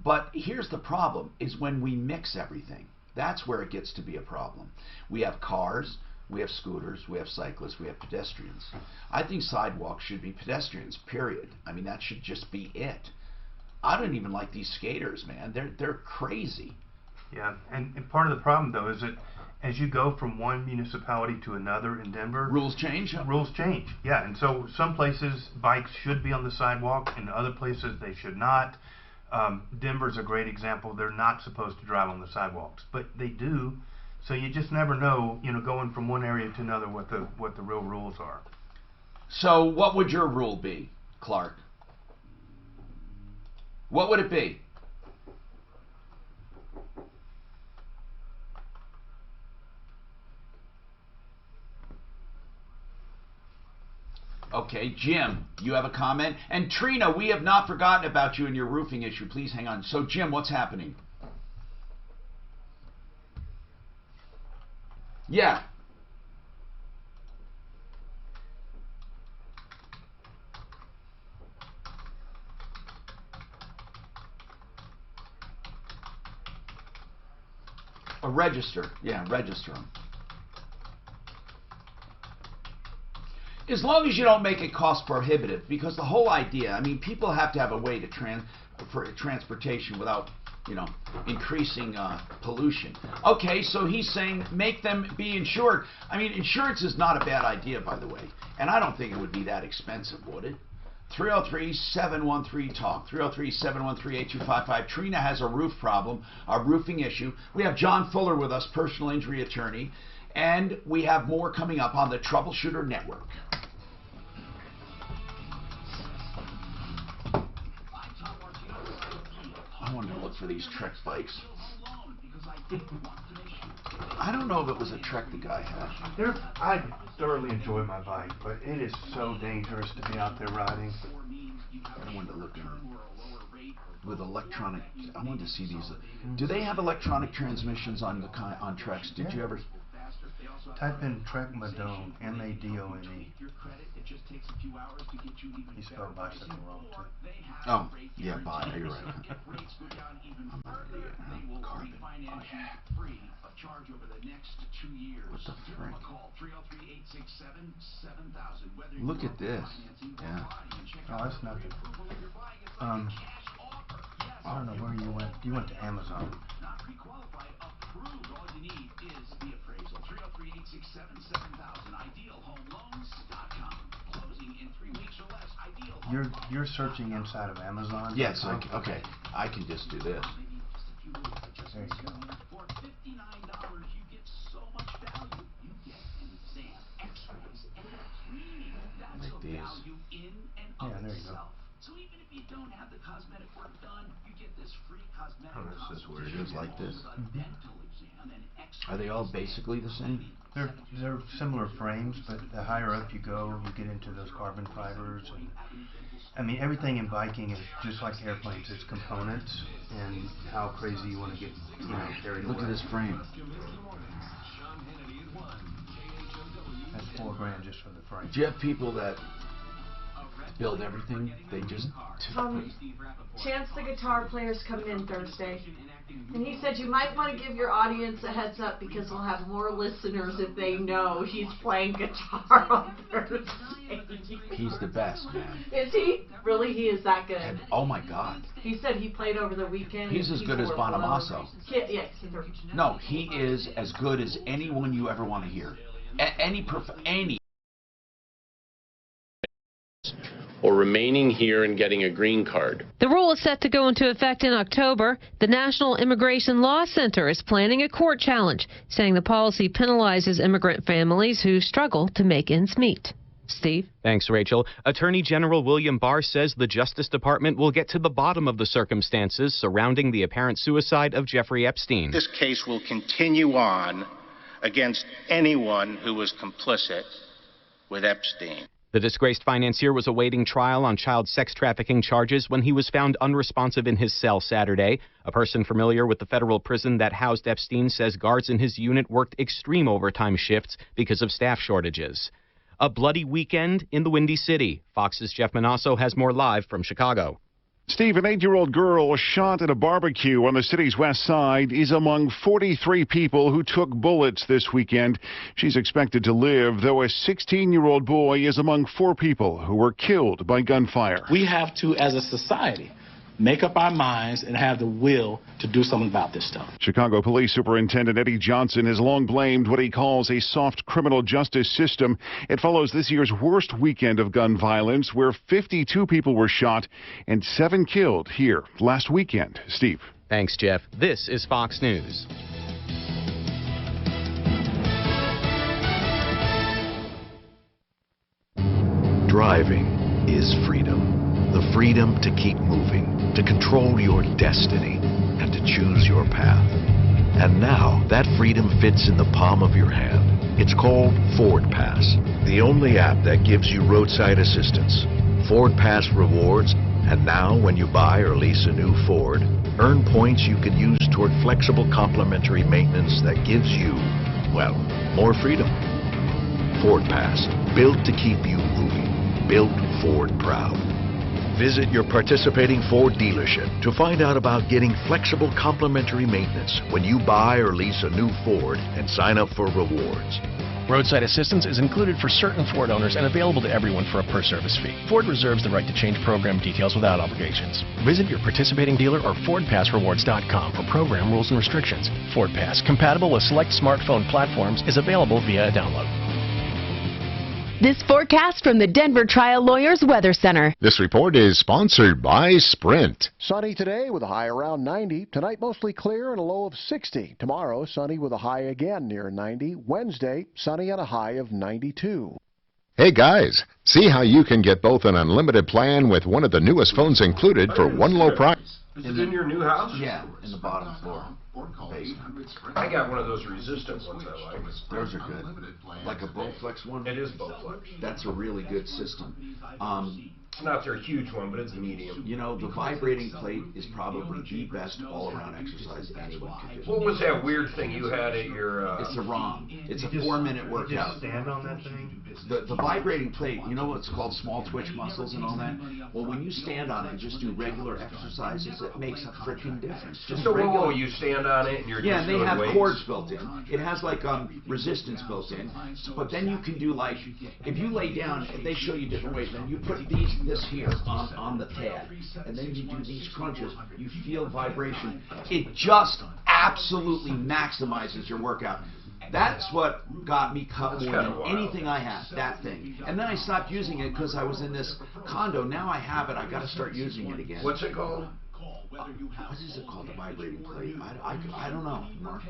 But here's the problem, is when we mix everything. That's where it gets to be a problem. We have cars, we have scooters, we have cyclists, we have pedestrians. I think sidewalks should be pedestrians, period. I mean, that should just be it. I don't even like these skaters, man. They're crazy. Yeah, and part of the problem, though, is that as you go from one municipality to another in Denver, rules change? Rules change, yeah. And so some places bikes should be on the sidewalk, and other places they should not. Denver's a great example. They're not supposed to drive on the sidewalks, but they do. So you just never know, going from one area to another what the real rules are. So what would your rule be, Clark? What would it be? Okay, Jim, you have a comment? And Trina, we have not forgotten about you and your roofing issue. Please hang on. So, Jim, what's happening? Yeah. A register. Yeah, register them. As long as you don't make it cost prohibitive, because the whole idea, I mean, people have to have a way to for transportation without, increasing pollution. Okay, so he's saying make them be insured. I mean, insurance is not a bad idea, by the way, and I don't think it would be that expensive, would it? 303-713-TALK, 303-713-8255. Trina has a roof problem, a roofing issue. We have John Fuller with us, personal injury attorney, and we have more coming up on the Troubleshooter Network. I wanted to look for these Trek bikes. I don't know if it was a Trek the guy had. I thoroughly enjoy my bike, but it is so dangerous to be out there riding. I wanted to look with electronic. I wanted to see these. Do they have electronic transmissions on Treks? Did you ever? Type in Trecmadone, M-A-D-O-N-E. You spelled bicycle wrong, too. Oh, yeah, bye. You're right. I'm an idiot. Carbon. Oh, yeah. What the frick? Look at this. Yeah. Oh, that's nothing. I don't know where you went. You went to Amazon. You're searching inside of Amazon? Yes, okay. I can just do this. There you go. Like these. Yeah, there you go. Oh, this is where it is like this. Are they all basically the same? They're similar frames, but the higher up you go, you get into those carbon fibers. And I mean, everything in biking is just like airplanes. It's components and how crazy you want to get, carried away. Look at this frame. That's $4,000 just for the frame. Do you have people that build everything? They just... Chance the guitar player's coming in Thursday. And he said you might want to give your audience a heads up because we'll have more listeners if they know he's playing guitar on Thursday. He's the best, man. Is he? Really? He is that good? And, oh my God. He said he played over the weekend. He's as good as Bonamasso. Yeah, no, he is as good as anyone you ever want to hear. Any or remaining here and getting a green card. The rule is set to go into effect in October. The National Immigration Law Center is planning a court challenge, saying the policy penalizes immigrant families who struggle to make ends meet. Steve? Thanks, Rachel. Attorney General William Barr says the Justice Department will get to the bottom of the circumstances surrounding the apparent suicide of Jeffrey Epstein. This case will continue on against anyone who was complicit with Epstein. The disgraced financier was awaiting trial on child sex trafficking charges when he was found unresponsive in his cell Saturday. A person familiar with the federal prison that housed Epstein says guards in his unit worked extreme overtime shifts because of staff shortages. A bloody weekend in the Windy City. Fox's Jeff Manasso has more live from Chicago. Steve, an 8-year-old girl shot at a barbecue on the city's west side is among 43 people who took bullets this weekend. She's expected to live, though a 16-year-old boy is among 4 people who were killed by gunfire. We have to, as a society, make up our minds and have the will to do something about this stuff. Chicago Police Superintendent Eddie Johnson has long blamed what he calls a soft criminal justice system. It follows this year's worst weekend of gun violence, where 52 people were shot and 7 killed here last weekend. Steve. Thanks, Jeff. This is Fox News. Driving is freedom. The freedom to keep moving, to control your destiny, and to choose your path. And now, that freedom fits in the palm of your hand. It's called Ford Pass, the only app that gives you roadside assistance, Ford Pass rewards, and now when you buy or lease a new Ford, earn points you can use toward flexible complimentary maintenance that gives you, well, more freedom. Ford Pass, built to keep you moving, built Ford proud. Visit your participating Ford dealership to find out about getting flexible complimentary maintenance when you buy or lease a new Ford and sign up for rewards. Roadside assistance is included for certain Ford owners and available to everyone for a per-service fee. Ford reserves the right to change program details without obligations. Visit your participating dealer or FordPassRewards.com for program rules and restrictions. Ford Pass, compatible with select smartphone platforms, is available via a download. This forecast from the Denver Trial Lawyers Weather Center. This report is sponsored by Sprint. Sunny today with a high around 90. Tonight mostly clear and a low of 60. Tomorrow sunny with a high again near 90. Wednesday sunny and a high of 92. Hey guys, see how you can get both an unlimited plan with one of the newest phones included for one low price. Is it in your new house? Yeah, in the bottom floor. I got one of those resistant ones I like. Those are good. Like a Bowflex one? It is Bowflex. That's a really good system. It's not their huge one, but it's a medium. You know, the vibrating plate is probably the best all-around exercise anyone can do. What was that weird thing you had at your... It's a ROM. It's a 4-minute workout. You just stand on that thing? The vibrating plate, you know what's called small twitch muscles and all that? Well, when you stand on it and just do regular exercises, it makes a freaking difference. Just So regular. you stand on it and you're Yeah, just and they doing have weights? cords built in. It has like resistance built in. But then you can do like, if you lay down, if they show you different ways, then you put this here on the pad, and then you do these crunches. You feel vibration. It just absolutely maximizes your workout. That's what got me cut more than anything I have, that thing. And then I stopped using it because I was in this condo. Now I have it. I got to start using it again. What's it called? What is it called? The vibrating plate? I don't know, Mark.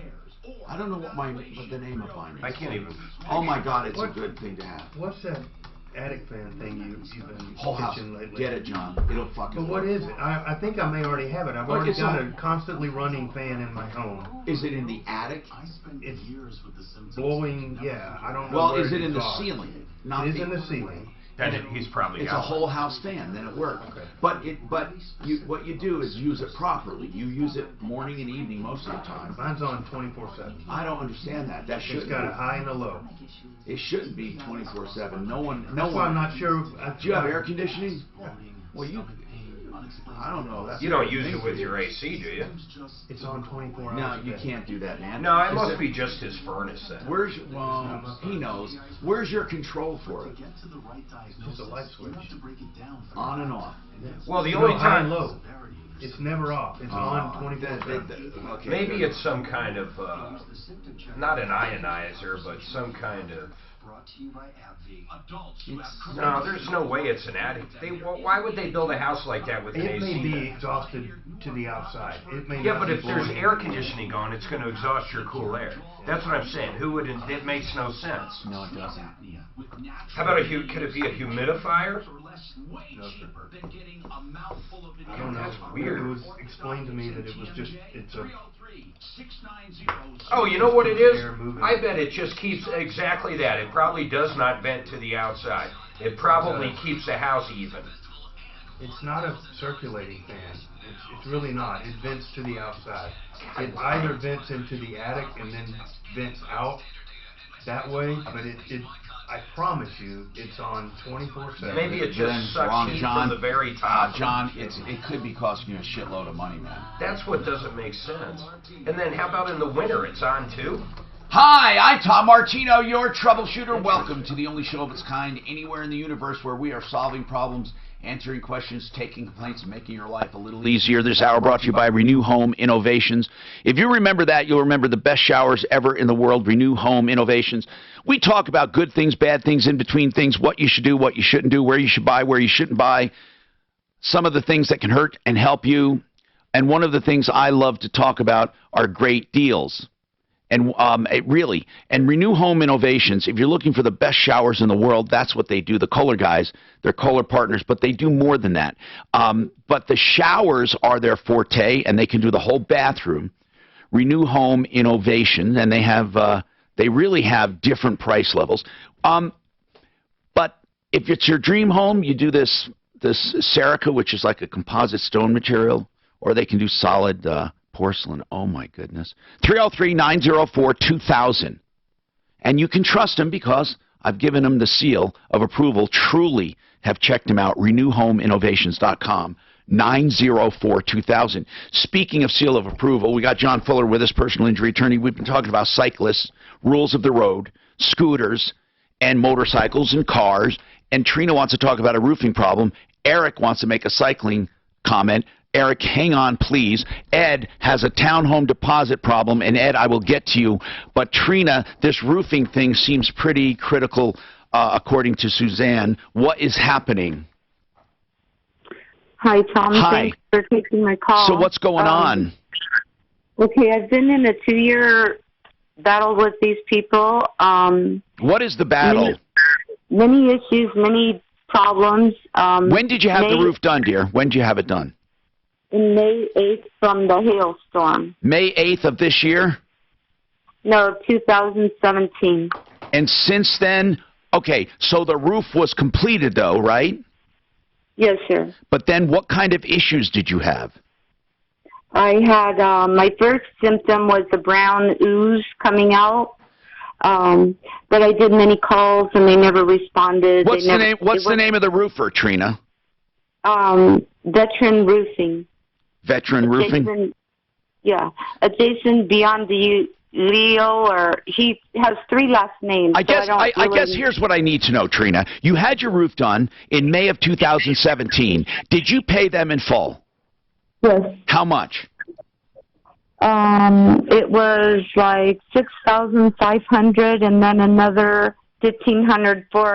I don't know what the name of mine is. I can't even. Oh my God, it's a good thing to have. What's that attic fan thing you've been Whole house. pitching lately? Get it, John. It'll fucking But what work. is it? I think I may already have it. I've already got a constantly running fan in my home. Is it in the attic? It's blowing, yeah. I don't know. Well, where is it in the exhausts. ceiling? It is in the ceiling. He's probably It's a whole house fan, then it works. Okay. But what you do is use it properly. You use it morning and evening most of the time. Mine's on 24/7. I don't understand that. That shouldn't It's got a be. high and a low. It shouldn't be 24/7. No one. That's why I'm not sure. Do you have air conditioning? Well, I don't know. That's You don't use it with your AC, do you? It's on 24 hours. No, a you day. can't do that, man. No, it must be just his furnace then. He knows. Where's your control for it? Just a light switch. On and off. Well, the No, only high and time... low. It's never off. It's on 24/7. Okay, Maybe good. it's some kind of, not an ionizer, but some kind of... No, there's no way it's an attic. Why would they build a house like that with an It AC? may be exhausted to the outside. It may Yeah, not but be if there's blowing air in. conditioning going, it's going to exhaust your cool air. That's what I'm saying. It makes no sense. No, it doesn't. How about could it be a humidifier? I don't know. That's weird. It was explained to me that it was just, it's a... Oh, you know what it is? Air moving. I bet it just keeps exactly that. It probably does not vent to the outside. It probably keeps the house even. It's not a circulating fan. It's really not. It vents to the outside. It either vents into the attic and then vents out that way, but I promise you, it's on 24/7. Maybe it Then just sucks wrong, in John. from the very top. John, it could be costing you a shitload of money, man. That's what doesn't make sense. And then how about in the winter? It's on too? Hi, I'm Tom Martino, your troubleshooter. Welcome to the only show of its kind anywhere in the universe where we are solving problems, answering questions, taking complaints, and making your life a little easier. This hour brought to you by Renew Home Innovations. If you remember that, you'll remember the best showers ever in the world, Renew Home Innovations. We talk about good things, bad things, in between things, what you should do, what you shouldn't do, where you should buy, where you shouldn't buy, some of the things that can hurt and help you. And one of the things I love to talk about are great deals. And Renew Home Innovations, if you're looking for the best showers in the world, that's what they do. The Kohler guys, they're Kohler partners, but they do more than that. But the showers are their forte, and they can do the whole bathroom. Renew Home Innovations, and they really have different price levels. But if it's your dream home, you do this Serica, which is like a composite stone material, or they can do solid porcelain. Oh, my goodness. 303-904-2000. And you can trust them because I've given them the seal of approval. Truly have checked them out. RenewHomeInnovations.com. 904-2000. Speaking of seal of approval, we got John Fuller with us, personal injury attorney. We've been talking about cyclists, rules of the road, scooters, and motorcycles and cars. And Trina wants to talk about a roofing problem. Eric wants to make a cycling comment. Eric, hang on, please. Ed has a townhome deposit problem, and Ed, I will get to you. But Trina, this roofing thing seems pretty critical, according to Suzanne. What is happening? Hi, Tom. Hi. Thanks for taking my call. So what's going on? Okay, I've been in a 2-year battle with these people. What is the battle? Many issues, many problems. When did you have the roof done, dear? When did you have it done? In May 8th from the hailstorm. May 8th of this year? No, 2017. And since then, okay, so the roof was completed though, right? Yes, sir. But then what kind of issues did you have? I had, my first symptom was the brown ooze coming out. But I did many calls and they never responded. What's the name of the roofer, Trina? Veteran Roofing. Veteran Roofing? Jason Beyond the Leo, or he has 3 last names. I guess here's what I need to know, Trina. You had your roof done in May of 2017. Did you pay them in full? Yes. How much? It was like $6,500 and then another $1,500 for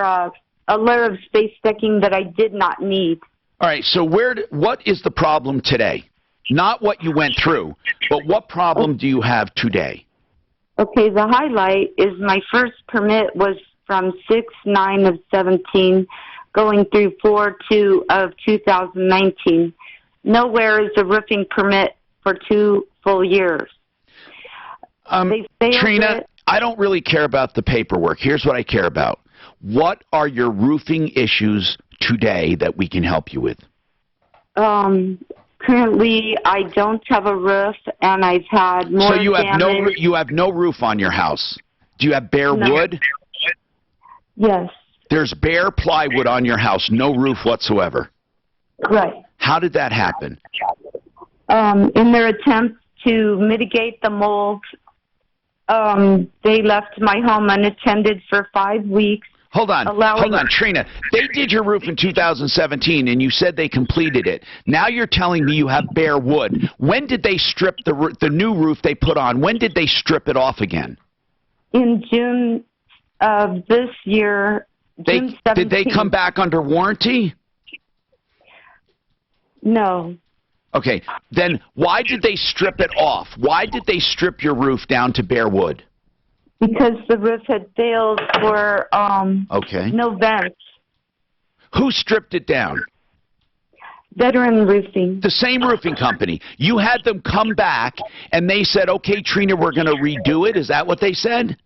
a layer of space decking that I did not need. All right, so what is the problem today? Not what you went through, but what problem do you have today? Okay, the highlight is my first permit was from 6/9 of 17 going through 4/2 of 2019. Nowhere is a roofing permit for 2 full years. Trina, I don't really care about the paperwork. Here's what I care about. What are your roofing issues today that we can help you with? Currently, I don't have a roof, and I've had more So you have damage. you have no roof on your house. Do you have bare wood? Yes. There's bare plywood on your house, no roof whatsoever. Right. How did that happen? In their attempt to mitigate the mold, they left my home unattended for 5 weeks. Hold on, Trina. They did your roof in 2017, and you said they completed it. Now you're telling me you have bare wood. When did they strip the new roof they put on? When did they strip it off again? In June of this year, June 17th. Did they come back under warranty? No. Okay, then why did they strip it off? Why did they strip your roof down to bare wood? Because the roof had failed for no vents. Who stripped it down? Veteran Roofing. The same roofing company. You had them come back, and they said, okay, Trina, we're going to redo it. Is that what they said?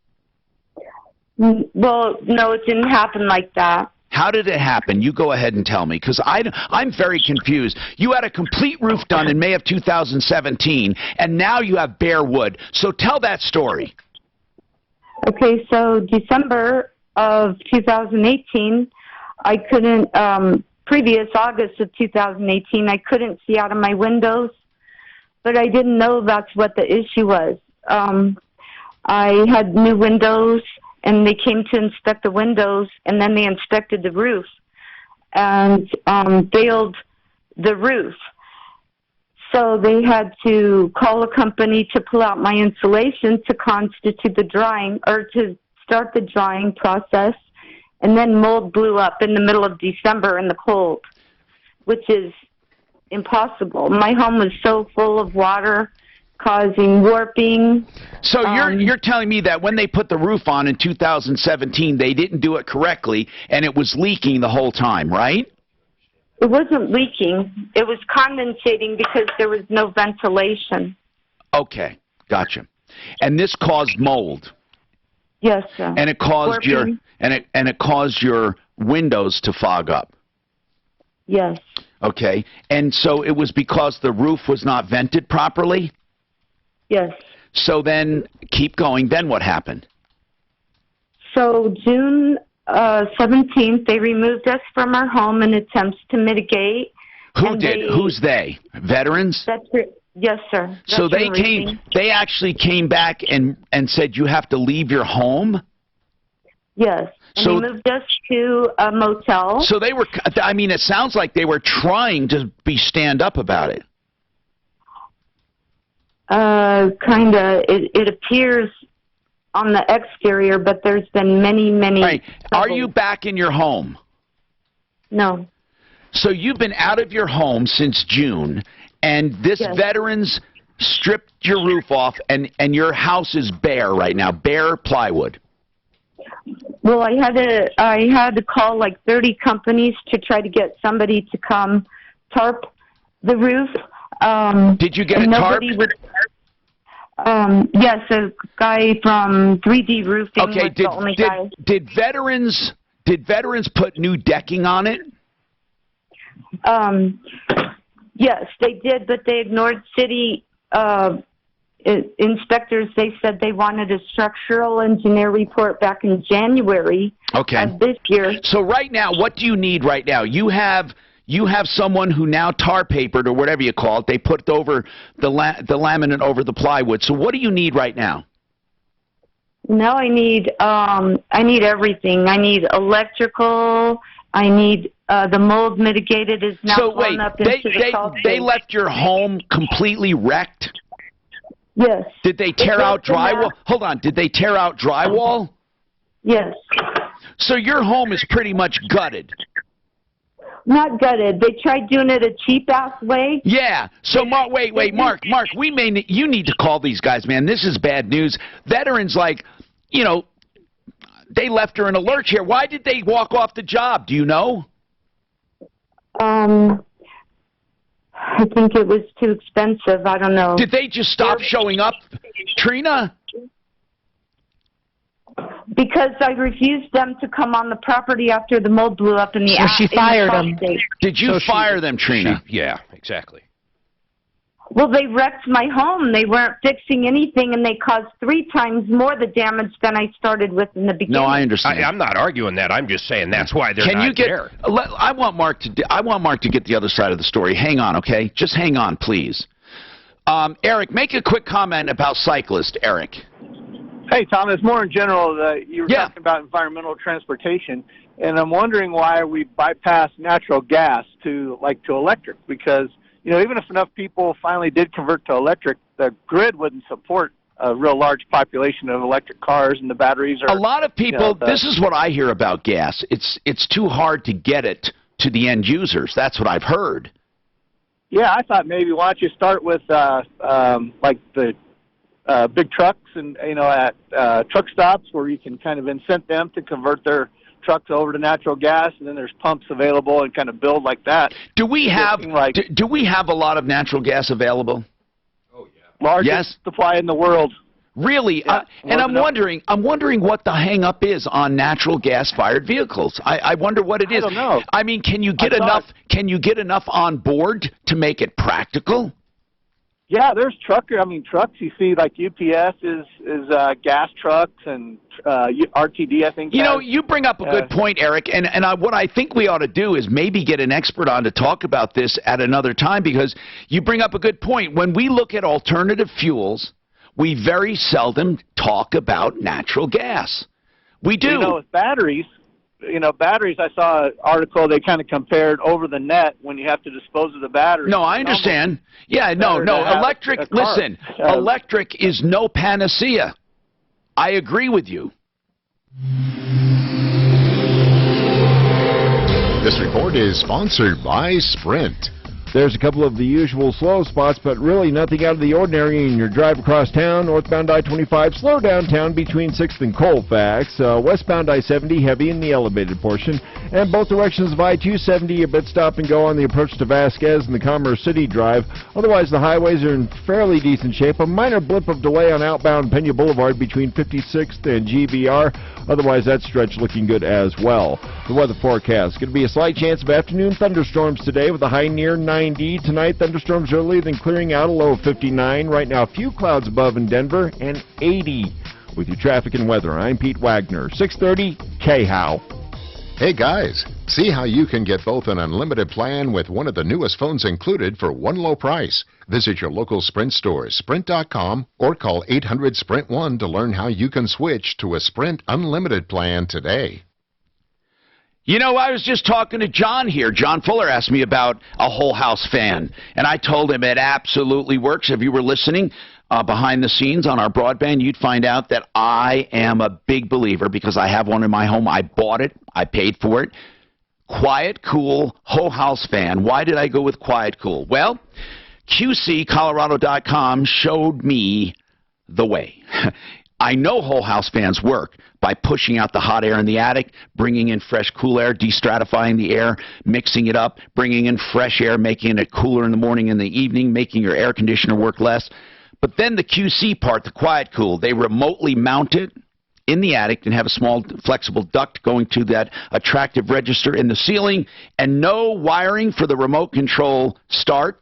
Well, no, it didn't happen like that. How did it happen? You go ahead and tell me, because I'm very confused. You had a complete roof done in May of 2017, and now you have bare wood. So tell that story. Okay, so December of 2018, I couldn't, previous August of 2018, I couldn't see out of my windows, but I didn't know that's what the issue was. I had new windows, and they came to inspect the windows, and then they inspected the roof and failed the roof. So they had to call a company to pull out my insulation to constitute the drying, or to start the drying process, and then mold blew up in the middle of December in the cold, which is impossible. My home was so full of water, causing warping. So you're telling me that when they put the roof on in 2017, they didn't do it correctly, and it was leaking the whole time, right? It wasn't leaking. It was condensating because there was no ventilation. Okay, gotcha. And this caused mold. Yes, sir. And it caused warping. it caused your windows to fog up. Yes. Okay. And so it was because the roof was not vented properly? Yes. So then, keep going. Then what happened? So June 17th, they removed us from our home in attempts to mitigate. Who did? Who's they? Veterans? Yes, sir. So they came. They actually came back and said you have to leave your home. Yes. And So they moved us to a motel. So they were. I mean, it sounds like they were trying to be stand up about it. Kinda. It appears on the exterior, but there's been many. Right. Are you back in your home? No. So you've been out of your home since June, and this veterans stripped your roof off, and your house is bare right now, bare plywood. Well, I had to call like 30 companies to try to get somebody to come tarp the roof. Did you get a tarp? Yes, a guy from 3D Roofing was the only guy. Did veterans put new decking on it? Yes, they did, but they ignored city inspectors. They said they wanted a structural engineer report back in January of this year. So right now, what do you need right now? You have someone who now tar papered or whatever you call it. They put over the laminate over the plywood. So what do you need right now? No, I need everything. I need electrical. I need the mold mitigated is now blown up into the salt they sink. left your home completely wrecked? Yes. Did they tear out drywall? Hold on. Did they tear out drywall? Yes. So your home is pretty much gutted. Not gutted. They tried doing it a cheap-ass way. Yeah. So, Mark, Mark, you need to call these guys, man. This is bad news. Veterans, they left her in a lurch here. Why did they walk off the job? Do you know? I think it was too expensive. I don't know. Did they just stop showing up, Trina? Because I refused them to come on the property after the mold blew up in the So she fired them. Did you fire them, Trina? Yeah, exactly. Well, they wrecked my home. They weren't fixing anything, and they caused 3 times more the damage than I started with in the beginning. No, I understand. I'm not arguing that. I'm just saying that's why they're Can not you get? there. I want Mark to get the other side of the story. Hang on, okay? Just hang on, please. Eric, make a quick comment about cyclists, Eric. Hey, Tom, it's more in general that you were talking about environmental transportation, and I'm wondering why we bypass natural gas to electric, because, even if enough people finally did convert to electric, the grid wouldn't support a real large population of electric cars, and the batteries are... A lot of people, this is what I hear about gas. It's too hard to get it to the end users. That's what I've heard. Yeah, I thought maybe why don't you start with the big trucks and at truck stops where you can kind of incent them to convert their trucks over to natural gas, and then there's pumps available and kind of build like that. Do we have do we have a lot of natural gas available? Oh yeah, largest supply in the world. Really? Yeah, and I'm wondering what the hang up is on natural gas fired vehicles. I wonder what it is. I don't know. I mean, can you get enough on board to make it practical? Yeah, there's trucks you see, like UPS is gas trucks, and RTD, I think. You bring up a good point, Eric, and what I think we ought to do is maybe get an expert on to talk about this at another time, because you bring up a good point. When we look at alternative fuels, we very seldom talk about natural gas. We do. With batteries, I saw an article, they kind of compared over the net when you have to dispose of the battery. No, I understand. Yeah, no. Electric, listen, electric is no panacea. I agree with you. This report is sponsored by Sprint. There's a couple of the usual slow spots, but really nothing out of the ordinary in your drive across town. Northbound I-25, slow downtown between 6th and Colfax. Westbound I-70, heavy in the elevated portion. And both directions of I-270, a bit stop and go on the approach to Vasquez and the Commerce City Drive. Otherwise, the highways are in fairly decent shape. A minor blip of delay on outbound Pena Boulevard between 56th and GVR. Otherwise, that stretch looking good as well. The weather forecast. Going to be a slight chance of afternoon thunderstorms today with a high near 90. Tonight, thunderstorms early, then clearing out, a low of 59. Right now, a few clouds above in Denver, and 80. With your traffic and weather, I'm Pete Wagner, 630 KHOW. Hey guys, see how you can get both an unlimited plan with one of the newest phones included for one low price. Visit your local Sprint store, Sprint.com, or call 800-SPRINT-1 to learn how you can switch to a Sprint unlimited plan today. I was just talking to John here. John Fuller asked me about a Whole House fan, and I told him it absolutely works. If you were listening behind the scenes on our broadband, you'd find out that I am a big believer, because I have one in my home. I bought it. I paid for it. Quiet Cool Whole House fan. Why did I go with Quiet Cool? Well, QCColorado.com showed me the way. I know Whole House fans work by pushing out the hot air in the attic, bringing in fresh, cool air, destratifying the air, mixing it up, bringing in fresh air, making it cooler in the morning and the evening, making your air conditioner work less. But then the QC part, the Quiet Cool, they remotely mount it. in the attic and have a small flexible duct going to that attractive register in the ceiling, and no wiring for the remote control start.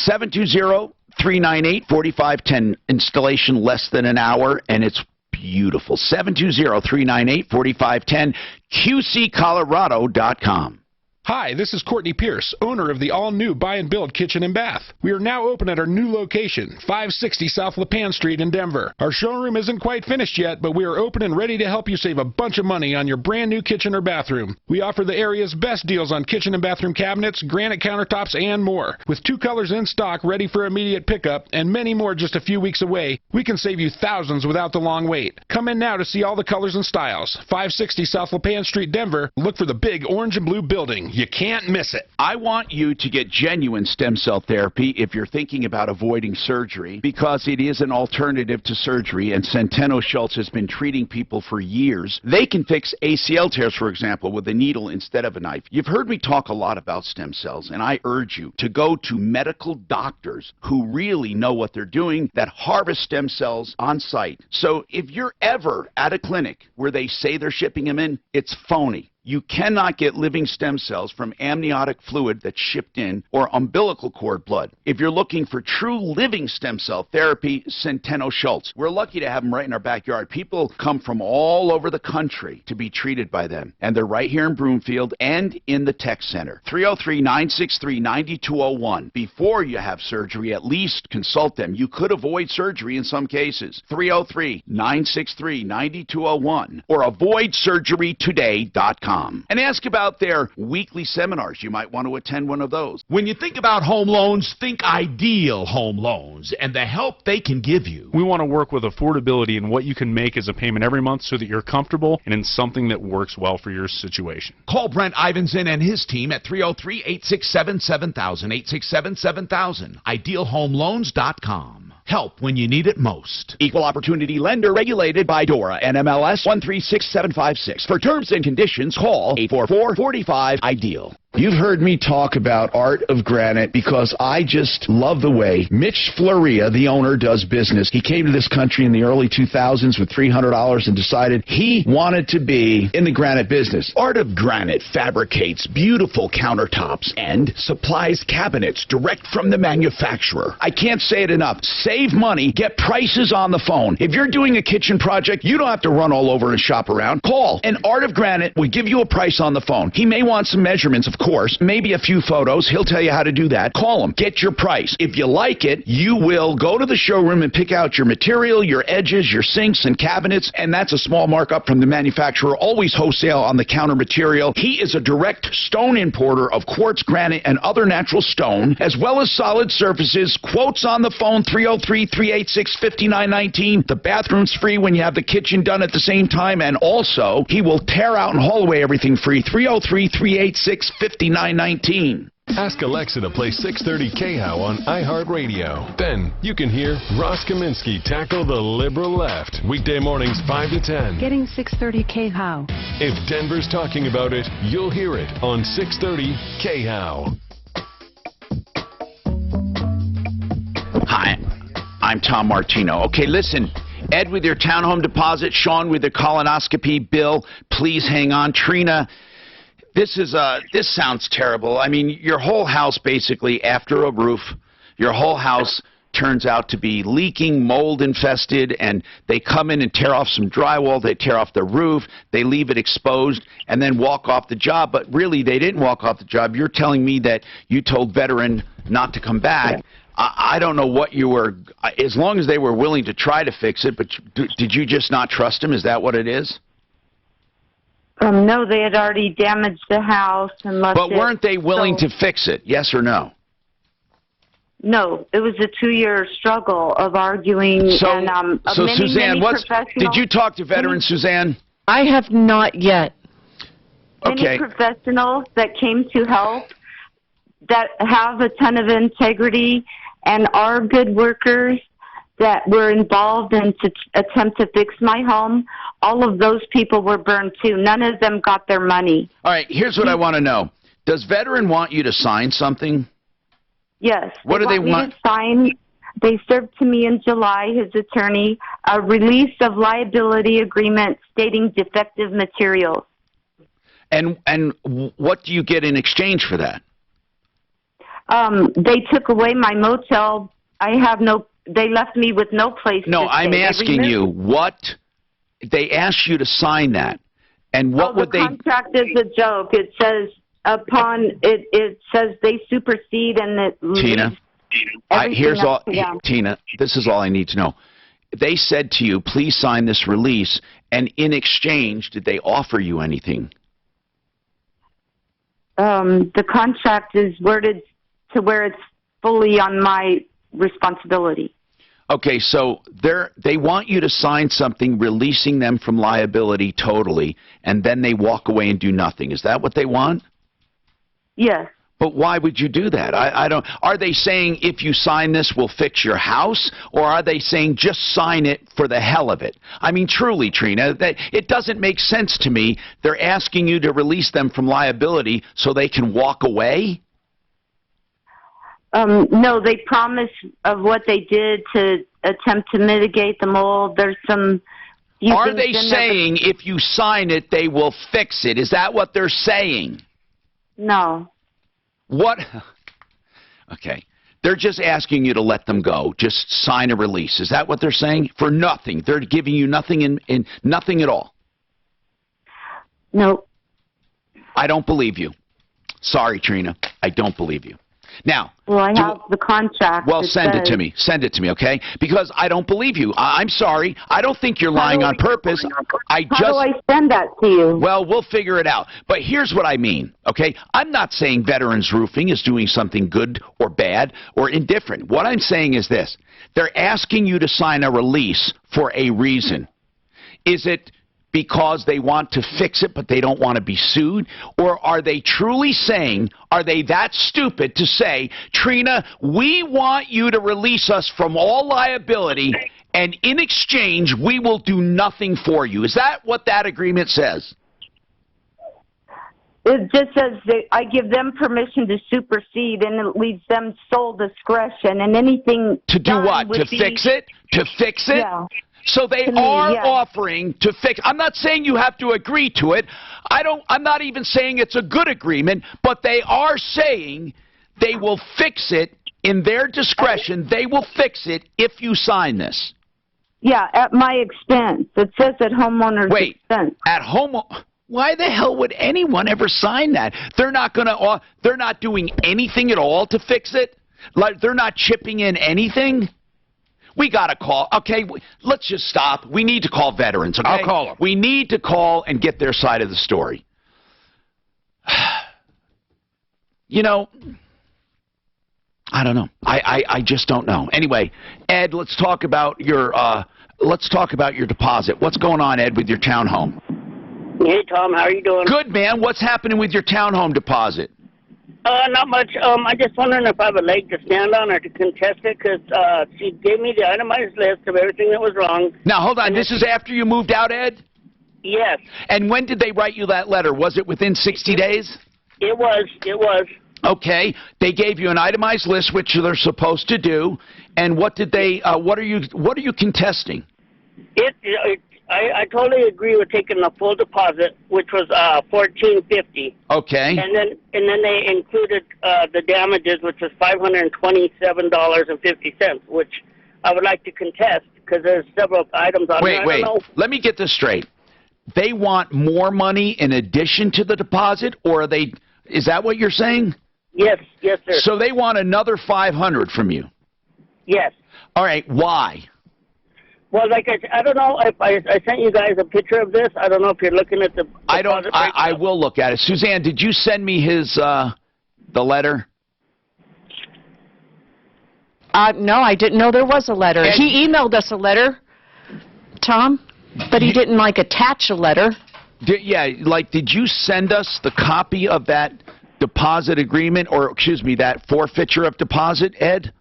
720-398-4510. Installation less than an hour, and it's beautiful. 720-398-4510. QCColorado.com. Hi, this is Courtney Pierce, owner of the all-new Buy and Build Kitchen and Bath. We are now open at our new location, 560 South Lipan Street in Denver. Our showroom isn't quite finished yet, but we are open and ready to help you save a bunch of money on your brand new kitchen or bathroom. We offer the area's best deals on kitchen and bathroom cabinets, granite countertops, and more. With 2 colors in stock ready for immediate pickup and many more just a few weeks away, we can save you thousands without the long wait. Come in now to see all the colors and styles. 560 South Lipan Street, Denver. Look for the big orange and blue building. You can't miss it. I want you to get genuine stem cell therapy if you're thinking about avoiding surgery, because it is an alternative to surgery, and Centeno Schultz has been treating people for years. They can fix ACL tears, for example, with a needle instead of a knife. You've heard me talk a lot about stem cells, and I urge you to go to medical doctors who really know what they're doing, that harvest stem cells on site. So if you're ever at a clinic where they say they're shipping them in, it's phony. You cannot get living stem cells from amniotic fluid that's shipped in or umbilical cord blood. If you're looking for true living stem cell therapy, Centeno Schultz. We're lucky to have them right in our backyard. People come from all over the country to be treated by them, and they're right here in Broomfield and in the Tech Center. 303-963-9201. Before you have surgery, at least consult them. You could avoid surgery in some cases. 303-963-9201 or avoidsurgerytoday.com. And ask about their weekly seminars. You might want to attend one of those. When you think about home loans, think Ideal Home Loans and the help they can give you. We want to work with affordability and what you can make as a payment every month so that you're comfortable and in something that works well for your situation. Call Brent Ivanson and his team at 303-867-7000, 867-7000, idealhomeloans.com. Help when you need it most. Equal opportunity lender, regulated by DORA, NMLS 136756. For terms and conditions, call 844-45-IDEAL. You've heard me talk about Art of Granite because I just love the way Mitch Floria, the owner, does business. He came to this country in the early 2000s with $300 and decided he wanted to be in the granite business. Art of Granite fabricates beautiful countertops and supplies cabinets direct from the manufacturer. I can't say it enough. Save money. Get prices on the phone. If you're doing a kitchen project, you don't have to run all over and shop around. Call, and Art of Granite will give you a price on the phone. He may want some measurements, of course, maybe a few photos. He'll tell you how to do that. Call him. Get your price. If you like it, you will go to the showroom and pick out your material, your edges, your sinks and cabinets, and that's a small markup from the manufacturer, always wholesale on the counter material. He is a direct stone importer of quartz, granite, and other natural stone, as well as solid surfaces. Quotes on the phone, 303-386-5919. The bathroom's free when you have the kitchen done at the same time, and also, he will tear out and haul away everything free. 303-386-5919. Ask Alexa to play 630 KHOW on iHeartRadio. Then you can hear Ross Kaminsky tackle the liberal left. Weekday mornings 5 to 10. Getting 630 KHOW. If Denver's talking about it, you'll hear it on 630 KHOW. Hi, I'm Tom Martino. Okay, listen. Ed with your townhome deposit, Sean with the colonoscopy bill. Please hang on. Trina, this sounds terrible. I mean, your whole house basically, after a roof, your whole house turns out to be leaking, mold infested, and they come in and tear off some drywall, they tear off the roof, they leave it exposed, and then walk off the job. But really, they didn't walk off the job. You're telling me that you told Veteran not to come back. I don't know what you were, as long as they were willing to try to fix it, but did you just not trust him? Is that what it is? No, they had already damaged the house and left it. But weren't they willing to fix it, yes or no? No, it was a 2-year struggle of arguing. So, and, so Suzanne, did you talk to Veteran Suzanne? I have not yet. Many professionals that came to help that have a ton of integrity and are good workers that were involved in to attempt to fix my home, all of those people were burned too. None of them got their money. All right, here's what I want to know. Does Veteran want you to sign something? Yes. What do they want? Me to sign They served to me in July, his attorney, a release of liability agreement stating defective materials. And what do you get in exchange for that? They took away my motel. They left me with no place No, to stay. I'm asking you, what, they asked you to sign that, and what would they... The contract is a joke. It says it says they supersede and it Tina, Tina, this is all I need to know. They said to you, please sign this release, and in exchange, did they offer you anything? The contract is worded to where it's fully on my responsibility. Okay, so they want you to sign something releasing them from liability totally, and then they walk away and do nothing. Is that what they want? Yes. But why would you do that? I don't. Are they saying if you sign this, we'll fix your house, or are they saying just sign it for the hell of it? I mean, truly, Trina, it doesn't make sense to me. They're asking you to release them from liability so they can walk away. No, they promise of what they did to attempt to mitigate the mold. There's some... Are they saying if you sign it, they will fix it? Is that what they're saying? No. What? Okay. They're just asking you to let them go. Just sign a release. Is that what they're saying? For nothing. They're giving you nothing in nothing at all. No. I don't believe you. Sorry, Trina. I don't believe you. Now, well, I have the contract. Well, send it to me. Send it to me, okay? Because I don't believe you. I'm sorry. I don't think you're lying on purpose. How do I send that to you? Well, we'll figure it out. But here's what I mean, okay? I'm not saying Veterans Roofing is doing something good or bad or indifferent. What I'm saying is this. They're asking you to sign a release for a reason. Is it because they want to fix it but they don't want to be sued? Or are they truly saying, are they that stupid to say, Trina, we want you to release us from all liability, and in exchange we will do nothing for you? Is that what that agreement says? It just says that I give them permission to supersede, and it leaves them sole discretion, and anything to do what? To fix it? To fix it? Yeah. So they are offering to fix. I'm not saying you have to agree to it. I'm not even saying it's a good agreement, but they are saying they will fix it in their discretion. They will fix it if you sign this. Yeah, at my expense. It says at homeowner's expense. At home. Why the hell would anyone ever sign that? They're not going to. They're not doing anything at all to fix it. Like they're not chipping in anything. We got to call. Okay, let's just stop. We need to call veterans, okay? I'll call them. We need to call and get their side of the story. You know, I don't know. I just don't know. Anyway, Ed, let's talk about your deposit. What's going on, Ed, with your townhome? Hey, Tom, how are you doing? Good, man. What's happening with your townhome deposit? Not much. I just wondering if I have a leg to stand on or to contest it, because she gave me the itemized list of everything that was wrong. Now, hold on. This is after you moved out, Ed? Yes. And when did they write you that letter? Was it within 60 days? It was. It was. Okay. They gave you an itemized list, which they're supposed to do. And what did they? What are you contesting? I totally agree with taking the full deposit, which was $1,450. Okay. And then they included the damages, which was $527.50, which I would like to contest because there's several items on there. Wait. Let me get this straight. They want more money in addition to the deposit, or are they? Is that what you're saying? Yes, sir. So they want another $500 from you. Yes. All right. Why? Well, like I don't know if I sent you guys a picture of this. I don't know if you're looking at the. I will look at it. Suzanne, did you send me his the letter? No, I didn't know there was a letter. He emailed us a letter, Tom, but he didn't attach a letter. Did you send us the copy of that deposit agreement, or excuse me, that forfeiture of deposit, Ed?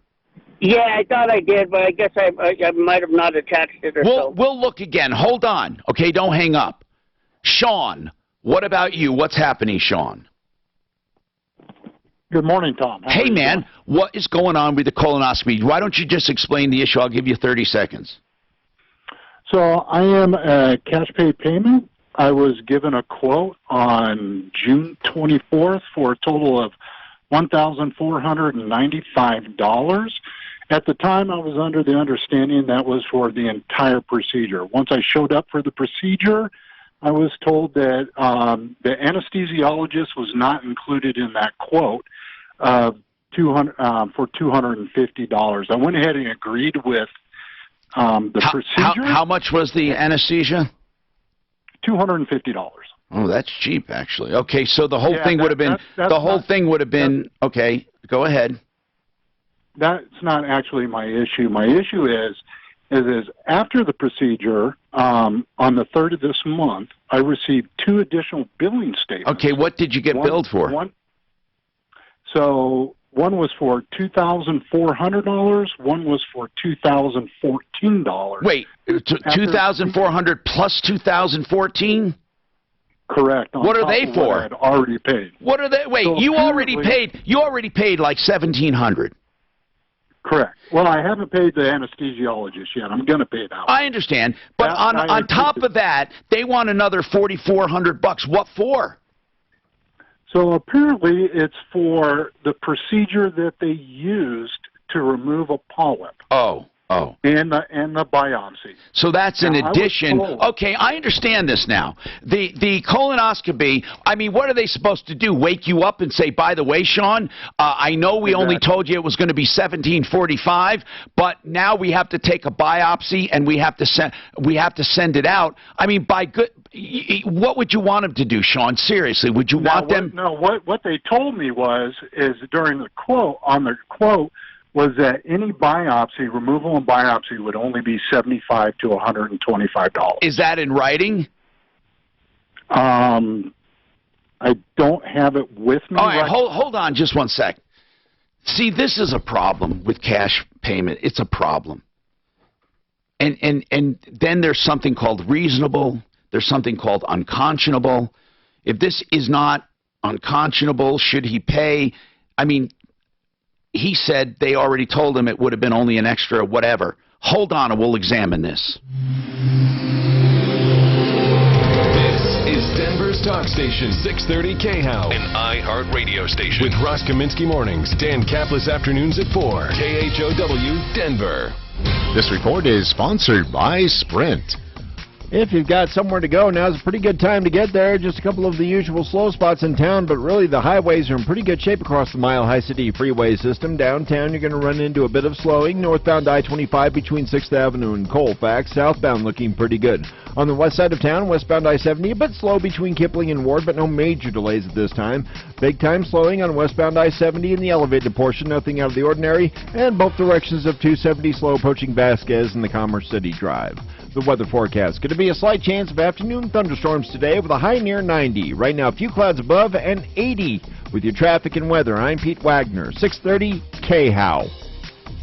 Yeah, I thought I did, but I guess I might have not attached it or so. We'll look again. Hold on. Okay, don't hang up. Sean, what about you? What's happening, Sean? Good morning, Tom. Hey, man, what is going on with the colonoscopy? Why don't you just explain the issue? I'll give you 30 seconds. So I am a cash pay payment. I was given a quote on June 24th for a total of $1,495. At the time, I was under the understanding that was for the entire procedure. Once I showed up for the procedure, I was told that the anesthesiologist was not included in that quote for $250. I went ahead and agreed with the procedure. How much was the anesthesia? $250. Oh, that's cheap, actually. Okay, so the whole thing would have been okay. Go ahead. That's not actually my issue. My issue is after the procedure, on the 3rd of this month, I received 2 additional billing statements. Okay, what did you get billed for? So one was for $2,400. One was for $2,014. Wait, 2,400 plus 2,014? Correct. What are they for? I had already paid. What are they? Wait, So you already paid like 1,700. Correct. Well, I haven't paid the anesthesiologist yet. I'm going to pay that. I understand, but on top of that, they want another $4,400. What for? So apparently, it's for the procedure that they used to remove a polyp. Oh. And the biopsy. So that's in addition. Okay, I understand this now. The colonoscopy, I mean, what are they supposed to do? Wake you up and say, by the way, Sean, I know we only told you it was going to be $1,745, but now we have to take a biopsy and we have to send it out. I mean, what would you want them to do, Sean? Seriously, would you want them? No, what they told me is during the quote, was that any removal and biopsy would only be $75 to $125. Is that in writing? I don't have it with me. All right, hold on just one sec. See, this is a problem with cash payment. It's a problem. And then there's something called reasonable. There's something called unconscionable. If this is not unconscionable, should he pay? I mean, he said they already told him it would have been only an extra whatever. Hold on and we'll examine this. This is Denver's talk station, 630 KHOW, an iHeart radio station. With Ross Kaminsky mornings, Dan Kaplis afternoons at 4, KHOW, Denver. This report is sponsored by Sprint. If you've got somewhere to go, now's a pretty good time to get there. Just a couple of the usual slow spots in town, but really the highways are in pretty good shape across the Mile High City freeway system. Downtown, you're going to run into a bit of slowing. Northbound I-25 between 6th Avenue and Colfax. Southbound looking pretty good. On the west side of town, westbound I-70, a bit slow between Kipling and Ward, but no major delays at this time. Big time slowing on westbound I-70 in the elevated portion, nothing out of the ordinary. And both directions of 270 slow approaching Vasquez and the Commerce City Drive. The weather forecast. Going to be a slight chance of afternoon thunderstorms today with a high near 90. Right now, a few clouds above and 80. With your traffic and weather, I'm Pete Wagner, 630 KHOW.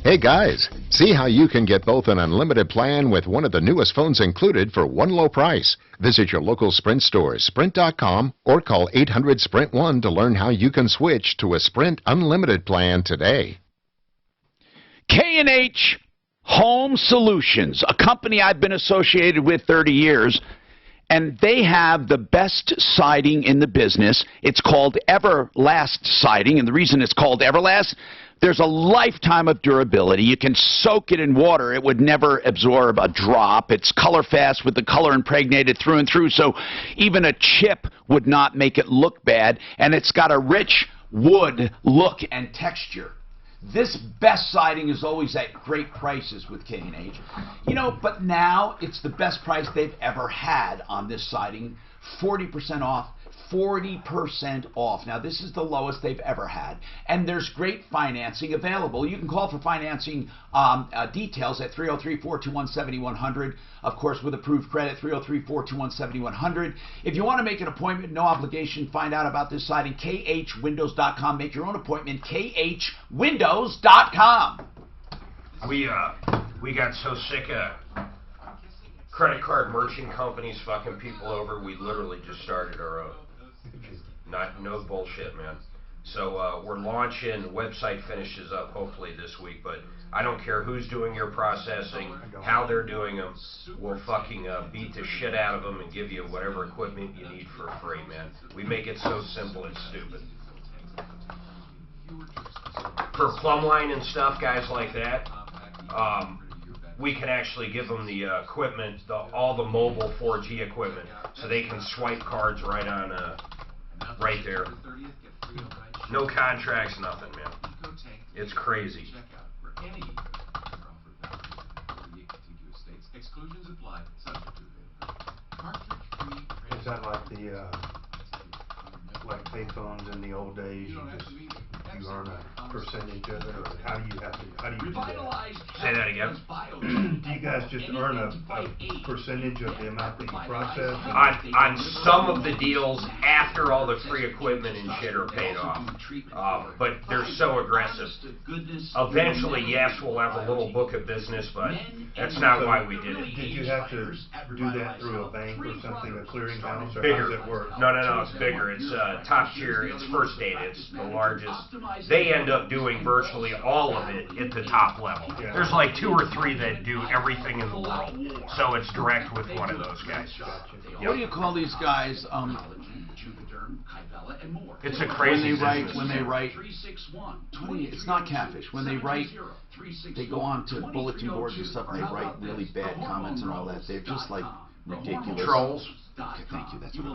Hey guys, see how you can get both an unlimited plan with one of the newest phones included for one low price. Visit your local Sprint store, Sprint.com, or call 800-SPRINT-1 to learn how you can switch to a Sprint unlimited plan today. K&H Home Solutions, a company I've been associated with 30 years, and they have the best siding in the business. It's called Everlast Siding, and the reason it's called Everlast, there's a lifetime of durability. You can soak it in water. It would never absorb a drop. It's color fast with the color impregnated through and through, so even a chip would not make it look bad, and it's got a rich wood look and texture. This best siding is always at great prices with K&H. You know, but now it's the best price they've ever had on this siding. 40% off. 40% off. Now, this is the lowest they've ever had. And there's great financing available. You can call for financing details at 303-421-7100. Of course, with approved credit, 303-421-7100. If you want to make an appointment, no obligation, find out about this siding, khwindows.com. Make your own appointment, khwindows.com. We got so sick of credit card merchant companies fucking people over, we literally just started our own. No bullshit, man. So we're launching. The website finishes up hopefully this week, but I don't care who's doing your processing, how they're doing them. We'll fucking beat the shit out of them and give you whatever equipment you need for free, man. We make it so simple it's stupid. For plumb line and stuff, guys like that, we can actually give them the equipment, all the mobile 4G equipment, so they can swipe cards right on, right there. No contracts, nothing, man. It's crazy. Is that like the like payphones in the old days? You earn a percentage of it, or how do you do that? Say that again. Do you guys just earn a percentage of the amount that you process? On some of the deals after all the free equipment and shit are paid off, but they're so aggressive. Eventually, yes, we'll have a little book of business, but that's not why we did it. Did you have to do that through a bank or something, a clearinghouse, or Bigger. how does it work? No, it's bigger. It's top tier. It's First Aid. It's the largest. They end up doing virtually all of it at the top level. Yeah. There's like 2 or 3 that do everything in the world. So it's direct with one of those guys. What do you call these guys? It's a crazy when they write, it's not catfish. When they write, they go on to bulletin boards and stuff, and they write really bad comments and all that. They're just like ridiculous. Trolls. Okay, thank you. That's what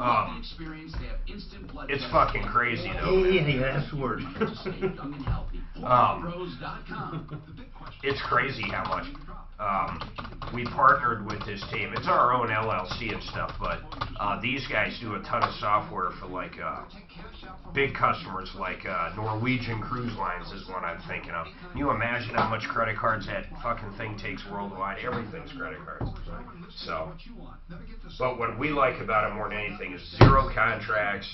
it's fucking crazy though. Yeah, that's the word. It's crazy how much we partnered with this team. It's our own LLC and stuff, but these guys do a ton of software for like big customers like Norwegian Cruise Lines is one I'm thinking of. Can you imagine how much credit cards that fucking thing takes worldwide? Everything's credit cards. So, but what we like about it more than anything is 0 contracts.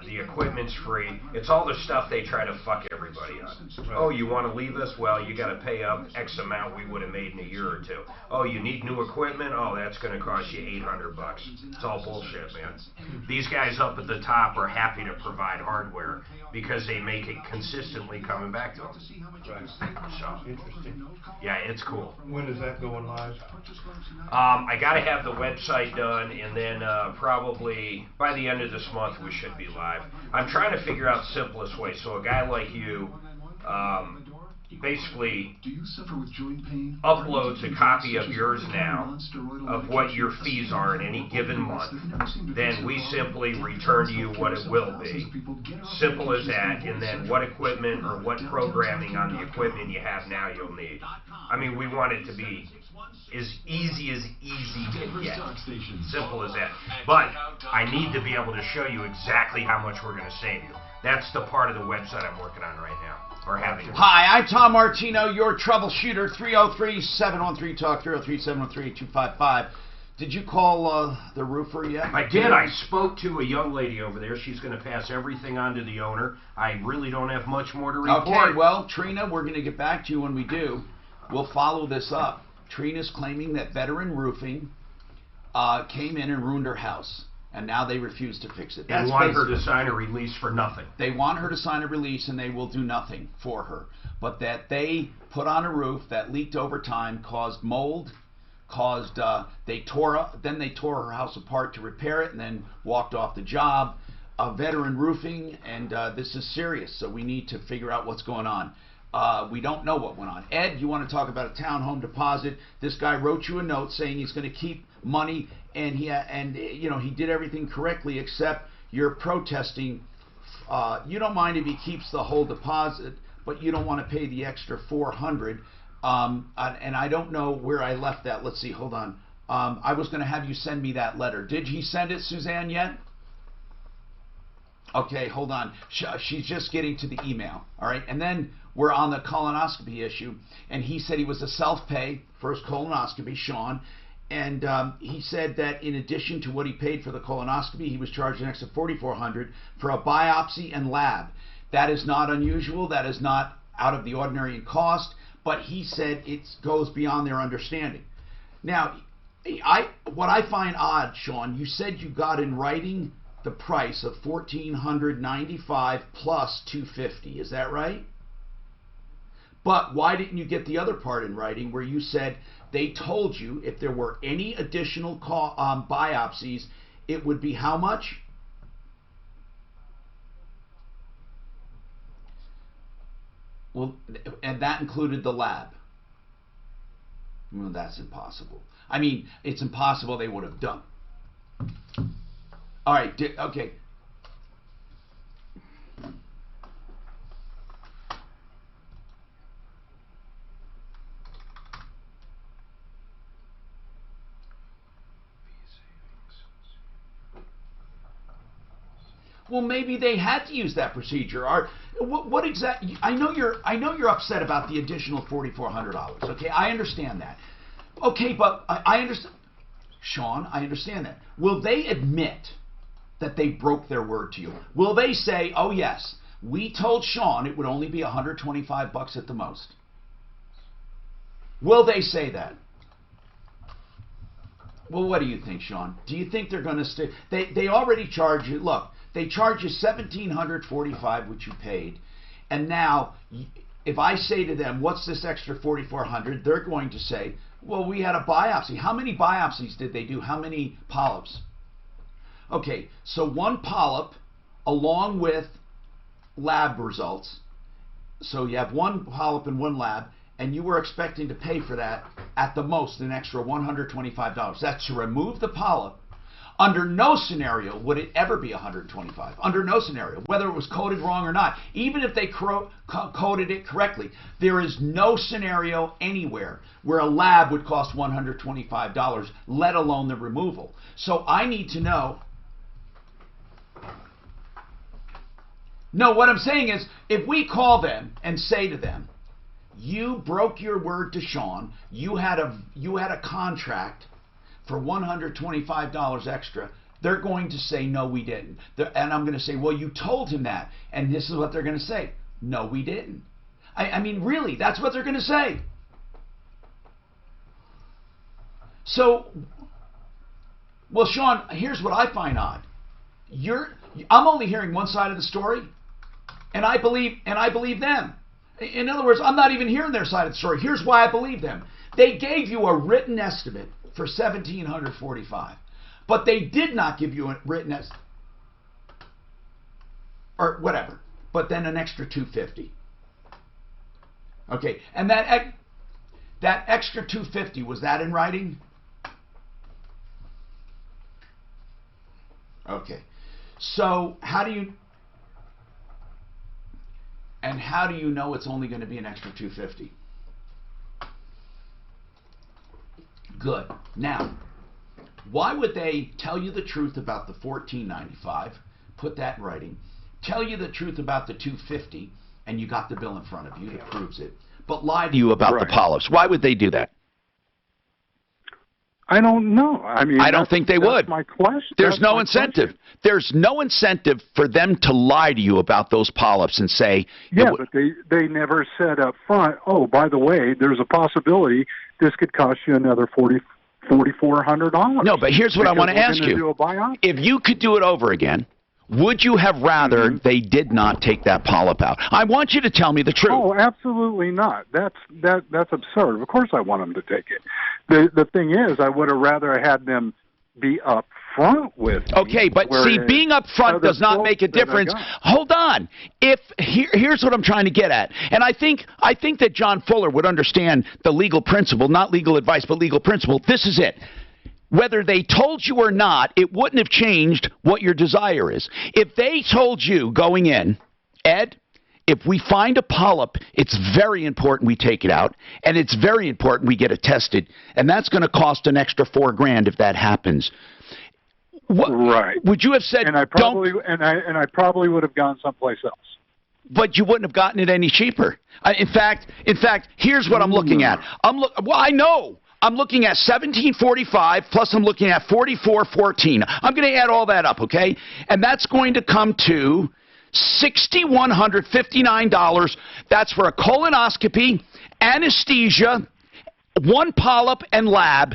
The equipment's free. It's all the stuff they try to fuck everybody on. Oh, you want to leave us? Well, you got to pay up X amount we would have made in a year or 2. Oh, you need new equipment? Oh, that's going to cost you $800. It's all bullshit, man. These guys up at the top are happy to provide hardware because they make it consistently coming back to them. So, interesting. Yeah, it's cool. When is that going live? I got to have the website done, and then probably by the end of this month we should be live. I'm trying to figure out the simplest way. So a guy like you basically uploads a copy of yours now of what your fees are in any given month. Then we simply return to you what it will be. Simple as that. And then what equipment or what programming on the equipment you have now you'll need. I mean, we want it to be as easy can get. Simple as that. But I need to be able to show you exactly how much we're going to save you. That's the part of the website I'm working on right now. Or having. Hi, I'm Tom Martino, your troubleshooter. 303-713-TALK, 303-713-8255. Did you call the roofer yet? I did. I spoke to a young lady over there. She's going to pass everything on to the owner. I really don't have much more to report. Okay, well, Trina, we're going to get back to you when we do. We'll follow this up. Trina's claiming that Veteran Roofing came in and ruined her house, and now they refuse to fix it. They want her to sign a release for nothing. They want her to sign a release, and they will do nothing for her. But that they put on a roof that leaked over time, caused mold, they tore her house apart to repair it, and then walked off the job. Veteran Roofing, and this is serious, so we need to figure out what's going on. We don't know what went on. Ed, you want to talk about a townhome deposit? This guy wrote you a note saying he's going to keep money, and he did everything correctly, except you're protesting. You don't mind if he keeps the whole deposit, but you don't want to pay the extra $400. And I don't know where I left that. Let's see. Hold on. I was going to have you send me that letter. Did he send it, Suzanne, yet? Okay, hold on. She's just getting to the email. All right, and then we're on the colonoscopy issue, and he said he was a self-pay first colonoscopy, Sean, and he said that in addition to what he paid for the colonoscopy, he was charged an extra $4,400 for a biopsy and lab. That is not unusual. That is not out of the ordinary in cost, but he said it goes beyond their understanding. Now, what I find odd, Sean, you said you got in writing the price of $1,495 plus $250. Is that right? But why didn't you get the other part in writing where you said they told you if there were any additional biopsies, it would be how much? Well, and that included the lab. Well, that's impossible. I mean, it's impossible they would have done. All right, okay. Well, maybe they had to use that procedure. Or what exactly? I know you're upset about the additional $4,400. Okay, I understand that. Okay, but I understand, Sean. I understand that. Will they admit that they broke their word to you? Will they say, "Oh yes, we told Sean it would only be $125 at the most"? Will they say that? Well, what do you think, Sean? Do you think they're going to stay? They already charge you. Look. They charge you $1,745, which you paid, and now if I say to them, "What's this extra $4,400?" they're going to say, "Well, we had a biopsy." How many biopsies did they do? How many polyps? Okay, so one polyp along with lab results. So you have one polyp in one lab, and you were expecting to pay for that at the most an extra $125. That's to remove the polyp. Under no scenario would it ever be $125. Under no scenario, whether it was coded wrong or not. Even if they coded it correctly, there is no scenario anywhere where a lab would cost $125, let alone the removal. So I need to know. No, what I'm saying is, if we call them and say to them, "You broke your word to Sean. You had a contract for $125 extra," they're going to say, "No, we didn't." And I'm going to say, "Well, you told him that." And this is what they're going to say. "No, we didn't." I mean, really, that's what they're going to say. So, well, Sean, here's what I find odd. I'm only hearing one side of the story, and I believe them. In other words, I'm not even hearing their side of the story. Here's why I believe them. They gave you a written estimate for $1,745, but they did not give you a written estimate, or whatever, but then an extra $250. Okay, and that extra $250, was that in writing? Okay, so how do you know it's only going to be an extra $250? Good. Now, why would they tell you the truth about the $1,495, put that in writing, tell you the truth about the $250, and you got the bill in front of you that proves it, but lie to you about the polyps? Why would they do that? I don't know. I mean, I don't think they would. My question. There's no incentive. There's no incentive for them to lie to you about those polyps and say. Yeah, but they never said up front, "Oh, by the way, there's a possibility this could cost you another $4,400. No, but here's what I want to ask you. If you could do it over again, would you have rather they did not take that polyp out? I want you to tell me the truth. Oh, absolutely not. That's absurd. Of course I want them to take it. The thing is, I would have rather had them be up front with me. Okay, but see, being up front does not make a difference. Hold on. Here's what I'm trying to get at. And I think that John Fuller would understand the legal principle, not legal advice, but legal principle. This is it. Whether they told you or not, it wouldn't have changed what your desire is. If they told you going in, "Ed, if we find a polyp, it's very important we take it out, and it's very important we get it tested, and that's going to cost an extra $4,000 if that happens." Right. Would you have said, and I probably would have gone someplace else. But you wouldn't have gotten it any cheaper. In fact, here's what I'm looking at. Well, I know. I'm looking at $1,745 plus I'm looking at $4,414. I'm going to add all that up, okay? And that's going to come to $6,159. That's for a colonoscopy, anesthesia, one polyp, and lab.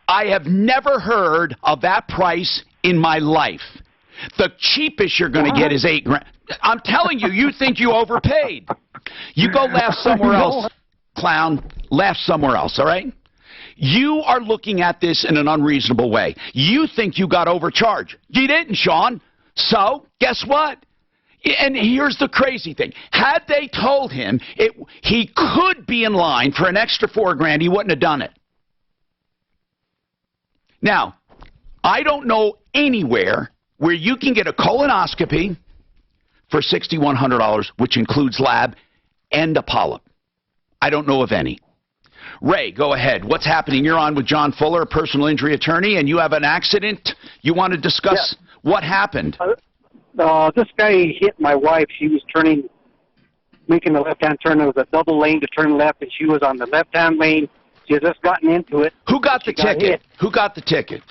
I have never heard of that price in my life. The cheapest you're going to get is $8,000. I'm telling you, you think you overpaid. You go laugh somewhere else, clown. Laugh somewhere else, all right? You are looking at this in an unreasonable way. You think you got overcharged. You didn't, Sean. So, guess what? And here's the crazy thing. Had they told him he could be in line for an extra $4,000, he wouldn't have done it. Now, I don't know anywhere where you can get a colonoscopy for $6,100, which includes lab and a polyp. I don't know of any. Ray, go ahead. What's happening? You're on with John Fuller, a personal injury attorney, and you have an accident. You want to discuss what happened? This guy hit my wife. She was making a left-hand turn. There was a double lane to turn left, and she was on the left-hand lane. She had just gotten into it. Who got the ticket? Who got the ticket?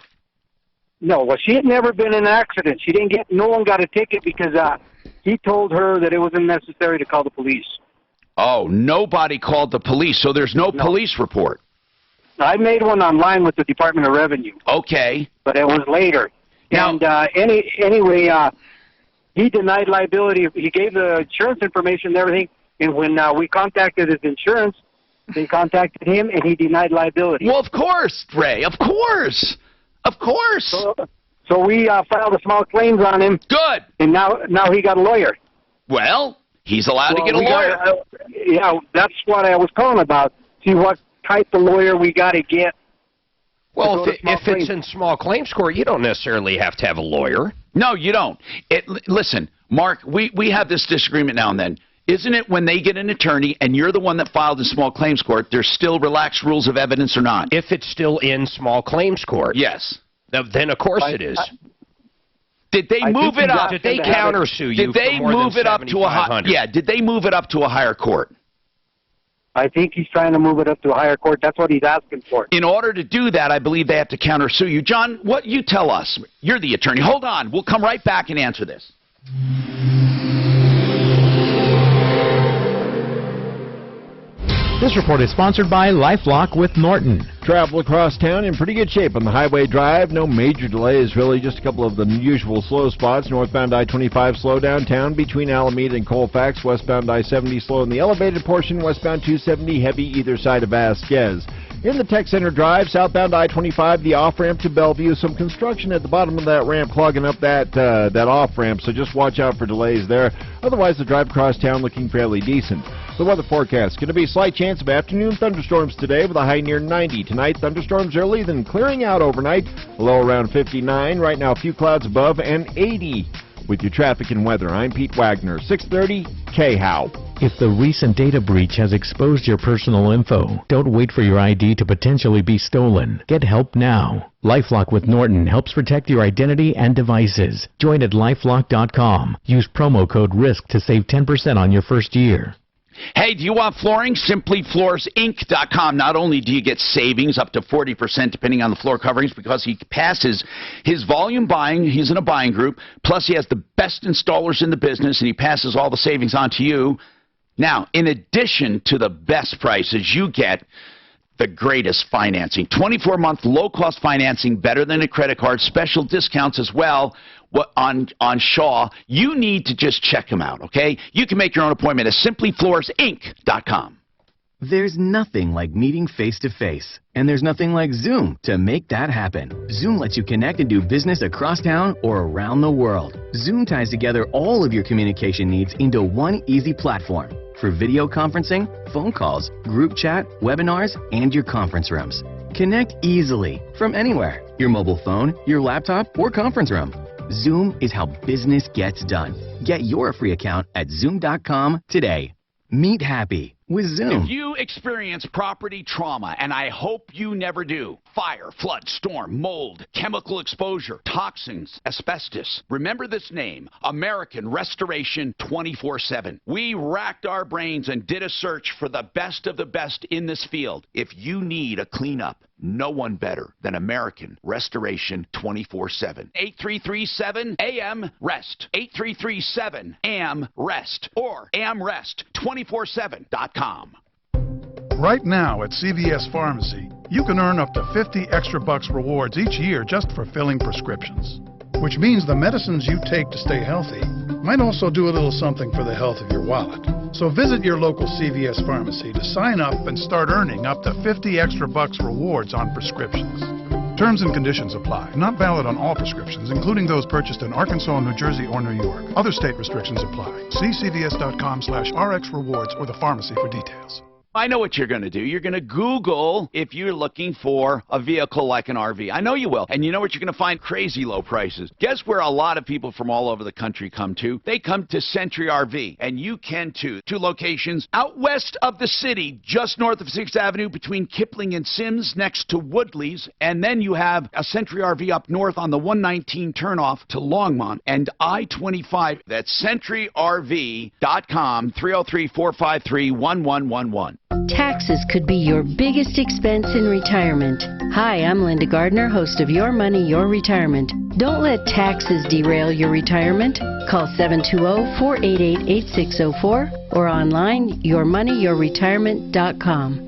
No, well, she had never been in an accident. No one got a ticket because he told her that it wasn't necessary to call the police. Oh, nobody called the police, so there's no police report. I made one online with the Department of Revenue. Okay. But it was later. Now, and anyway, he denied liability. He gave the insurance information and everything, and when we contacted his insurance, they contacted him, and he denied liability. Well, of course, Ray, of course. Of course. So we filed a small claims on him. Good. And now he got a lawyer. Well, he's allowed to get a lawyer. Yeah, that's what I was calling about. See what type of lawyer we got to get. Well, if it's in small claims court, you don't necessarily have to have a lawyer. No, you don't. Listen, Mark, we have this disagreement now and then. Isn't it when they get an attorney and you're the one that filed in small claims court, there's still relaxed rules of evidence or not? If it's still in small claims court. Yes. Then of course it is. Did they move it up? Did they countersue you? Did they move it up to a higher? Yeah. Did they move it up to a higher court? I think he's trying to move it up to a higher court. That's what he's asking for. In order to do that, I believe they have to countersue you. John, what you tell us? You're the attorney. Hold on. We'll come right back and answer this. This report is sponsored by LifeLock with Norton. Travel across town in pretty good shape on the highway drive. No major delays, really. Just a couple of the usual slow spots. Northbound I-25 slow downtown between Alameda and Colfax. Westbound I-70 slow in the elevated portion. Westbound 270 heavy either side of Vasquez. In the Tech Center Drive, southbound I-25, the off-ramp to Bellevue. Some construction at the bottom of that ramp clogging up that off-ramp, so just watch out for delays there. Otherwise, the drive across town looking fairly decent. The weather forecast, going to be a slight chance of afternoon thunderstorms today with a high near 90. Tonight, thunderstorms early, then clearing out overnight. A low around 59. Right now, a few clouds above and 80. With your traffic and weather, I'm Pete Wagner, 630 KHOW. If the recent data breach has exposed your personal info, don't wait for your ID to potentially be stolen. Get help now. LifeLock with Norton helps protect your identity and devices. Join at lifelock.com. Use promo code RISK to save 10% on your first year. Hey, do you want flooring? SimplyFloorsInc.com. Not only do you get savings up to 40% depending on the floor coverings because he passes his volume buying, he's in a buying group, plus he has the best installers in the business and he passes all the savings on to you. Now, in addition to the best prices, you get the greatest financing. 24-month low-cost financing, better than a credit card, special discounts as well. On Shaw, you need to just check him out, okay? You can make your own appointment at SimplyFloorsInc.com. There's nothing like meeting face-to-face, and there's nothing like Zoom to make that happen. Zoom lets you connect and do business across town or around the world. Zoom ties together all of your communication needs into one easy platform for video conferencing, phone calls, group chat, webinars, and your conference rooms. Connect easily from anywhere, your mobile phone, your laptop, or conference room. Zoom is how business gets done. Get your free account at Zoom.com today. Meet happy with Zoom. If you experience property trauma, and I hope you never do, fire, flood, storm, mold, chemical exposure, toxins, asbestos, remember this name, American Restoration 24/7. We racked our brains and did a search for the best of the best in this field. If you need a cleanup, no one better than American Restoration 24/7. 8337-AM-REST. 8337-AM-REST. Or AMREST247.com. Right now at CVS Pharmacy, you can earn up to 50 extra bucks rewards each year just for filling prescriptions. which means the medicines you take to stay healthy might also do a little something for the health of your wallet. So visit your local CVS pharmacy to sign up and start earning up to 50 extra bucks rewards on prescriptions. Terms and conditions apply. Not valid on all prescriptions, including those purchased in Arkansas, New Jersey, or New York. Other state restrictions apply. See cvs.com/rxrewards or the pharmacy for details. I know what you're going to do. You're going to Google if you're looking for a vehicle like an RV. I know you will. And you know what you're going to find? Crazy low prices. Guess where a lot of people from all over the country come to? They come to Century RV. And you can too. 2 locations out west of the city, just north of 6th Avenue between Kipling and Sims next to Woodley's. And then you have a Century RV up north on the 119 turnoff to Longmont and I-25. That's CenturyRV.com, 303-453-1111. Taxes could be your biggest expense in retirement. Hi, I'm Linda Gardner, host of Your Money, Your Retirement. Don't let taxes derail your retirement. Call 720-488-8604 or online, yourmoneyyourretirement.com.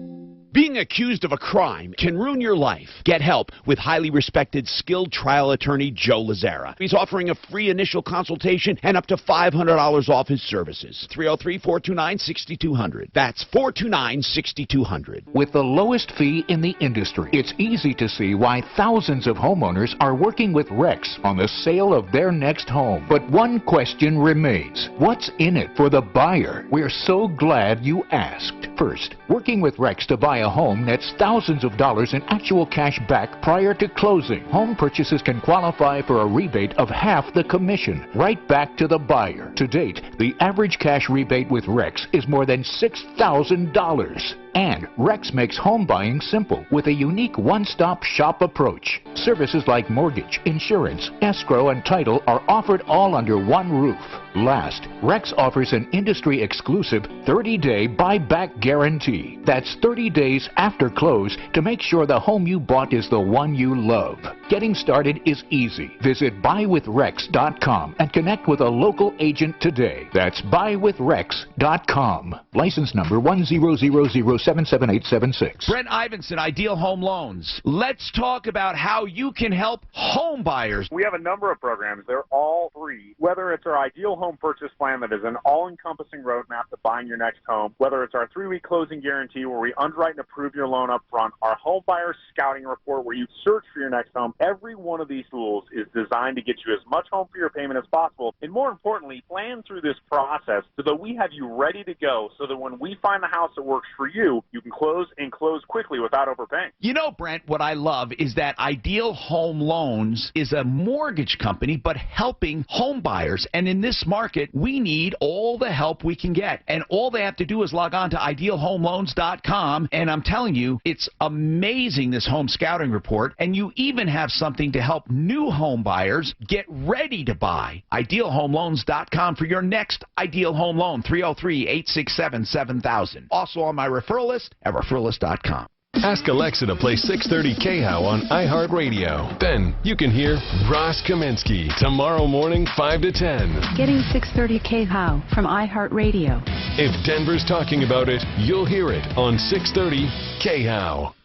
Being accused of a crime can ruin your life. Get help with highly respected, skilled trial attorney Joe Lazzara. He's offering a free initial consultation and up to $500 off his services. 303-429-6200. That's 429-6200. With the lowest fee in the industry, it's easy to see why thousands of homeowners are working with Rex on the sale of their next home. But one question remains. What's in it for the buyer? We're so glad you asked. First, working with Rex to buy a home nets thousands of dollars in actual cash back prior to closing. Home purchases can qualify for a rebate of half the commission, right back to the buyer. To date, the average cash rebate with Rex is more than $6,000. And Rex makes home buying simple with a unique one-stop shop approach. Services like mortgage, insurance, escrow, and title are offered all under one roof. Last, Rex offers an industry-exclusive 30-day buyback guarantee. That's 30 days after close to make sure the home you bought is the one you love. Getting started is easy. Visit buywithrex.com and connect with a local agent today. That's buywithrex.com. License number 100077876. Brent Ivinson, Ideal Home Loans. Let's talk about how you can help home buyers. We have a number of programs. They're all free. Whether it's our Ideal Home Purchase Plan that is an all-encompassing roadmap to buying your next home, whether it's our 3-week closing guarantee where we underwrite and approve your loan up front, our home buyer scouting report where you search for your next home, every one of these tools is designed to get you as much home for your payment as possible, and more importantly, plan through this process so that we have you ready to go so that when we find the house that works for you, you can close and close quickly without overpaying. You know, Brent, what I love is that Ideal Home Loans is a mortgage company, but helping home buyers. And in this market, we need all the help we can get. And all they have to do is log on to idealhomeloans.com. And I'm telling you, it's amazing, this home scouting report. And you even have something to help new home buyers get ready to buy. Idealhomeloans.com for your next Ideal Home Loan, 303-867-7000. Also on my referral list at referralist.com. Ask Alexa to play 630 KHOW on iHeartRadio. Then you can hear Ross Kaminsky tomorrow morning 5 to 10. Getting 630 KHOW from iHeartRadio. If Denver's talking about it, you'll hear it on 630 KHOW.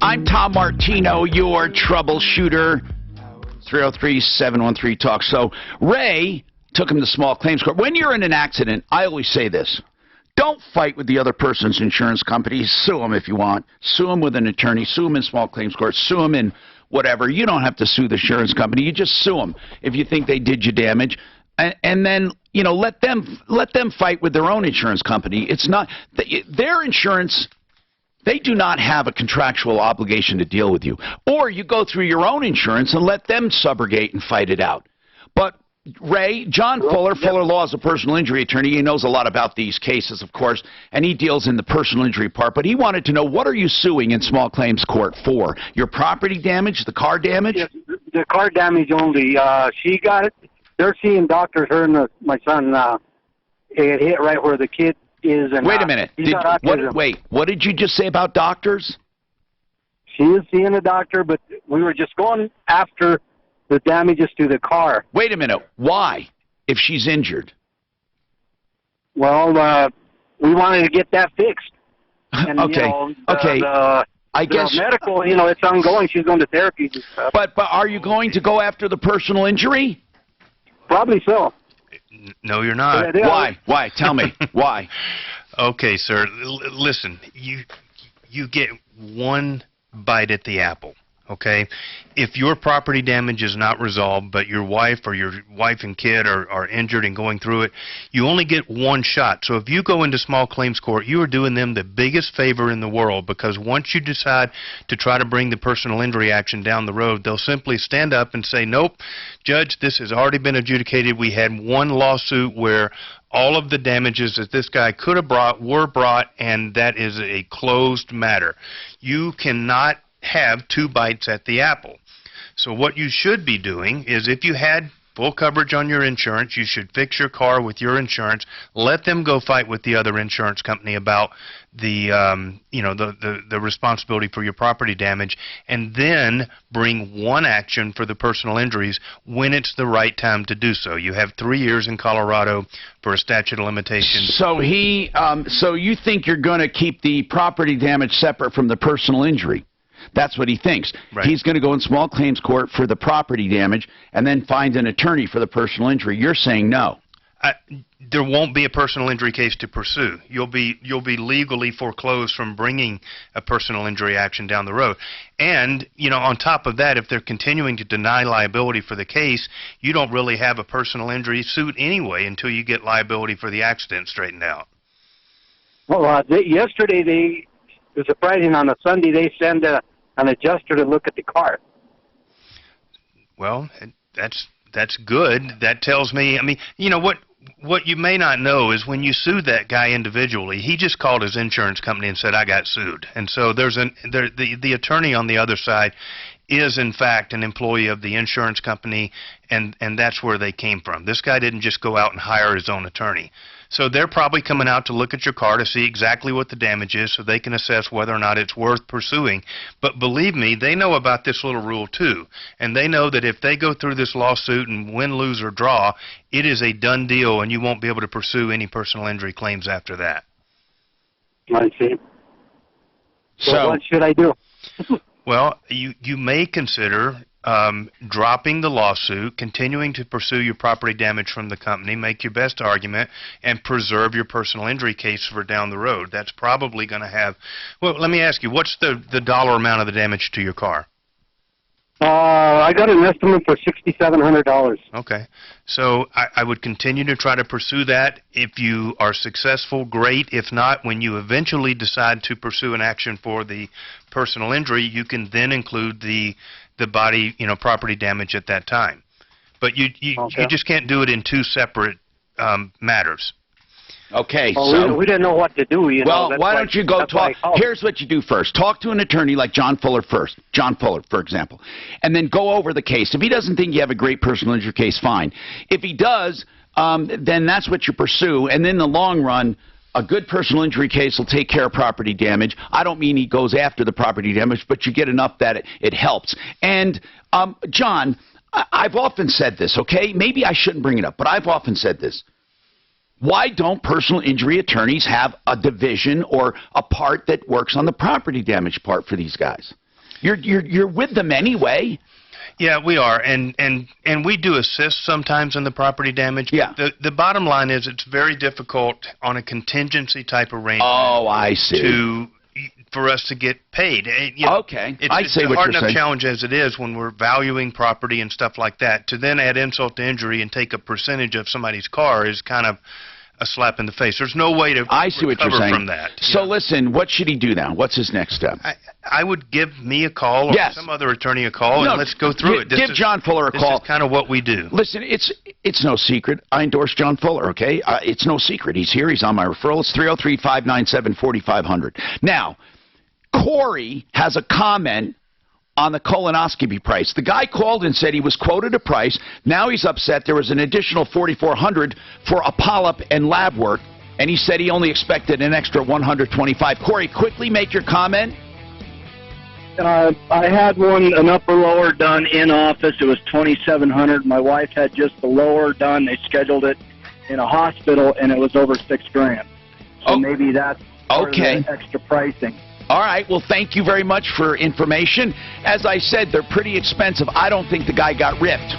I'm Tom Martino, your troubleshooter. 303-713-TALK. So Ray took him to small claims court. When you're in an accident, I always say this. Don't fight with the other person's insurance company. Sue them if you want. Sue them with an attorney. Sue them in small claims court. Sue them in whatever. You don't have to sue the insurance company. You just sue them if you think they did you damage. And then, you know, let them fight with their own insurance company. It's not their insurance. They do not have a contractual obligation to deal with you. Or you go through your own insurance and let them subrogate and fight it out. But Ray, John Fuller, Fuller Law is a personal injury attorney. He knows a lot about these cases, of course, and he deals in the personal injury part. But he wanted to know, what are you suing in small claims court for? Your property damage, the car damage? Yes, the car damage only. She got it. They're seeing doctors. Her and my son it hit right where the kid is. And, wait a minute. What did you just say about doctors? She is seeing a doctor, but we were just going after the damages to the car. Wait a minute. Why? If she's injured? Well, we wanted to get that fixed. And, okay. I guess medical, it's ongoing. She's going to therapy and stuff. But are you going to go after the personal injury? Probably so. No, you're not. Why? Why? Tell me. Why? Okay, sir. Listen, you get one bite at the apple. Okay, if your property damage is not resolved, but your wife or your wife and kid are injured and going through it, you only get one shot. So if you go into small claims court, you are doing them the biggest favor in the world, because once you decide to try to bring the personal injury action down the road, they'll simply stand up and say, nope, Judge, this has already been adjudicated. We had one lawsuit where all of the damages that this guy could have brought were brought, and that is a closed matter. You cannot have two bites at the apple. So what you should be doing is, if you had full coverage on your insurance, you should fix your car with your insurance. Let them go fight with the other insurance company about the the responsibility for your property damage, and then bring one action for the personal injuries when it's the right time to do so. You have 3 years in Colorado for a statute of limitations. So so you think you're going to keep the property damage separate from the personal injury? That's what he thinks. Right. He's going to go in small claims court for the property damage and then find an attorney for the personal injury. You're saying no. There won't be a personal injury case to pursue. You'll be legally foreclosed from bringing a personal injury action down the road. And, on top of that, if they're continuing to deny liability for the case, you don't really have a personal injury suit anyway until you get liability for the accident straightened out. Well, yesterday it was surprising. On a Sunday, they send an adjuster to look at the car. Well, that's good. That tells me, what you may not know is, when you sued that guy individually, he just called his insurance company and said, I got sued. And so the attorney on the other side is in fact an employee of the insurance company, and that's where they came from. This guy didn't just go out and hire his own attorney. So they're probably coming out to look at your car to see exactly what the damage is, so they can assess whether or not it's worth pursuing. But believe me, they know about this little rule too, and they know that if they go through this lawsuit and win, lose, or draw, it is a done deal, and you won't be able to pursue any personal injury claims after that. I see. So what should I do? Well, you may consider dropping the lawsuit, continuing to pursue your property damage from the company, make your best argument, and preserve your personal injury case for down the road. That's probably going to have... Well, let me ask you, what's the dollar amount of the damage to your car? I got an estimate for $6,700. Okay. So I would continue to try to pursue that. If you are successful, great. If not, when you eventually decide to pursue an action for the personal injury, you can then include the body, property damage at that time. But you just can't do it in two separate matters. Okay, so we didn't know what to do. Well, why don't you go talk? Here's what you do first. Talk to an attorney like John Fuller first. John Fuller, for example. And then go over the case. If he doesn't think you have a great personal injury case, fine. If he does, then that's what you pursue. And in the long run, a good personal injury case will take care of property damage. I don't mean he goes after the property damage, but you get enough that it helps. And, John, I've often said this, okay? Maybe I shouldn't bring it up, but I've often said this. Why don't personal injury attorneys have a division or a part that works on the property damage part for these guys? You're with them anyway. Yeah, we are, and we do assist sometimes in the property damage. Yeah. The bottom line is, it's very difficult on a contingency type arrangement. Oh, I see. For us to get paid. Okay, I see what you're saying. It's a hard enough challenge as it is when we're valuing property and stuff like that. To then add insult to injury and take a percentage of somebody's car is kind of a slap in the face. There's no way to recover from that. So listen, what should he do now? What's his next step? I would give me a call or some other attorney a call, and let's go through it. Give John Fuller a call. This is kind of what we do. Listen, it's no secret. I endorse John Fuller, okay? It's no secret. He's here. He's on my referral. It's 303-597-4500. Now, Corey has a comment on the colonoscopy price. The guy called and said he was quoted a price. Now he's upset there was an additional $4,400 for a polyp and lab work, and he said he only expected an extra $125. Corey, quickly make your comment. I had an upper-lower done in office. It was $2,700. My wife had just the lower done. They scheduled it in a hospital, and it was over $6,000. So maybe that's part of the extra pricing. All right. Well, thank you very much for information. As I said, they're pretty expensive. I don't think the guy got ripped.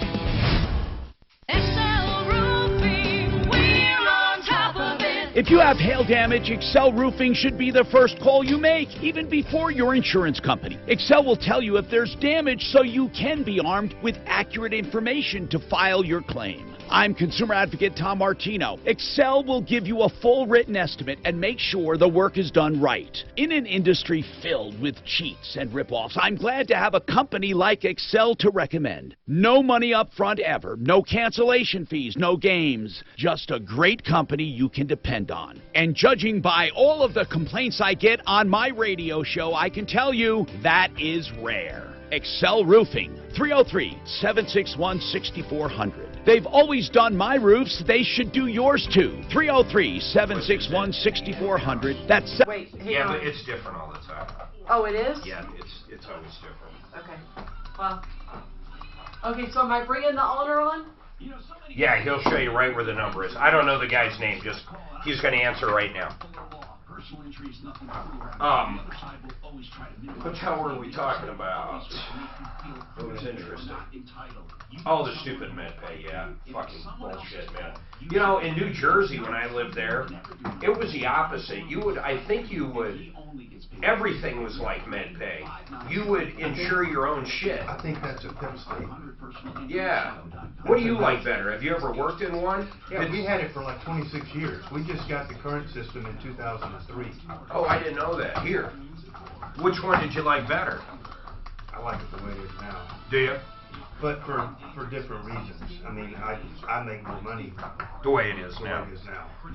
If you have hail damage, Excel Roofing should be the first call you make, even before your insurance company. Excel will tell you if there's damage so you can be armed with accurate information to file your claim. I'm consumer advocate Tom Martino. Excel will give you a full written estimate and make sure the work is done right. In an industry filled with cheats and ripoffs, I'm glad to have a company like Excel to recommend. No money up front ever, no cancellation fees, no games. Just a great company you can depend on. And judging by all of the complaints I get on my radio show, I can tell you that is rare. Excel Roofing, 303-761-6400. They've always done my roofs. They should do yours too. 303-761-6400. That's Wait, yeah, but it's different all the time. Oh, it is? Yeah, it's always different. Okay. Well. Okay, so am I bringing the owner on? Yeah, he'll show you right where the number is. I don't know the guy's name. Just he's going to answer right now. What the hell were we talking about? It was interesting. Oh, the stupid MedPay, yeah. Fucking bullshit, man. You know, in New Jersey when I lived there, it was the opposite. Everything was like MedPay. You would insure your own shit. I think that's a Penn State. Yeah. What do you like better? Have you ever worked in one? Yeah, we had it for like 26 years. We just got the current system in 2003. Oh, I didn't know that. Here. Which one did you like better? I like it the way it is now. Do you? But for different reasons. I mean, I make more money the way it is now.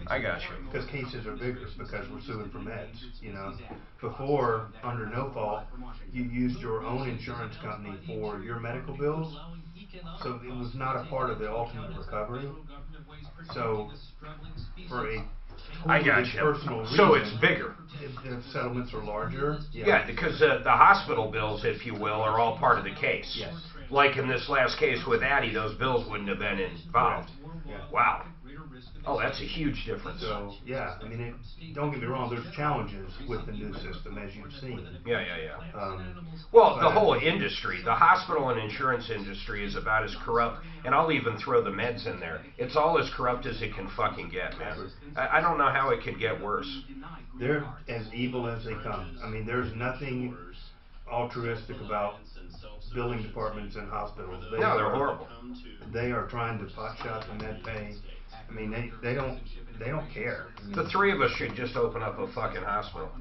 I got you. Because cases are bigger because we're suing for meds, you know. Before, under no fault, you used your own insurance company for your medical bills, so it was not a part of the ultimate recovery. So, for a I got you. personal reason, so it's bigger. The settlements are larger. Yeah, because the hospital bills, if you will, are all part of the case. Yes. Like in this last case with Addie, those bills wouldn't have been involved. Yeah. Wow. Oh, that's a huge difference. So, yeah, I mean, don't get me wrong, there's challenges with the new system, as you've seen. Yeah. Well, the whole industry, the hospital and insurance industry is about as corrupt, and I'll even throw the meds in there. It's all as corrupt as it can fucking get, man. I don't know how it could get worse. They're as evil as they come. I mean, there's nothing altruistic about billing departments in hospitals. No, they're horrible. They are trying to potshot the MedPay. I mean, they don't care. I mean, the three of us should just open up a fucking hospital.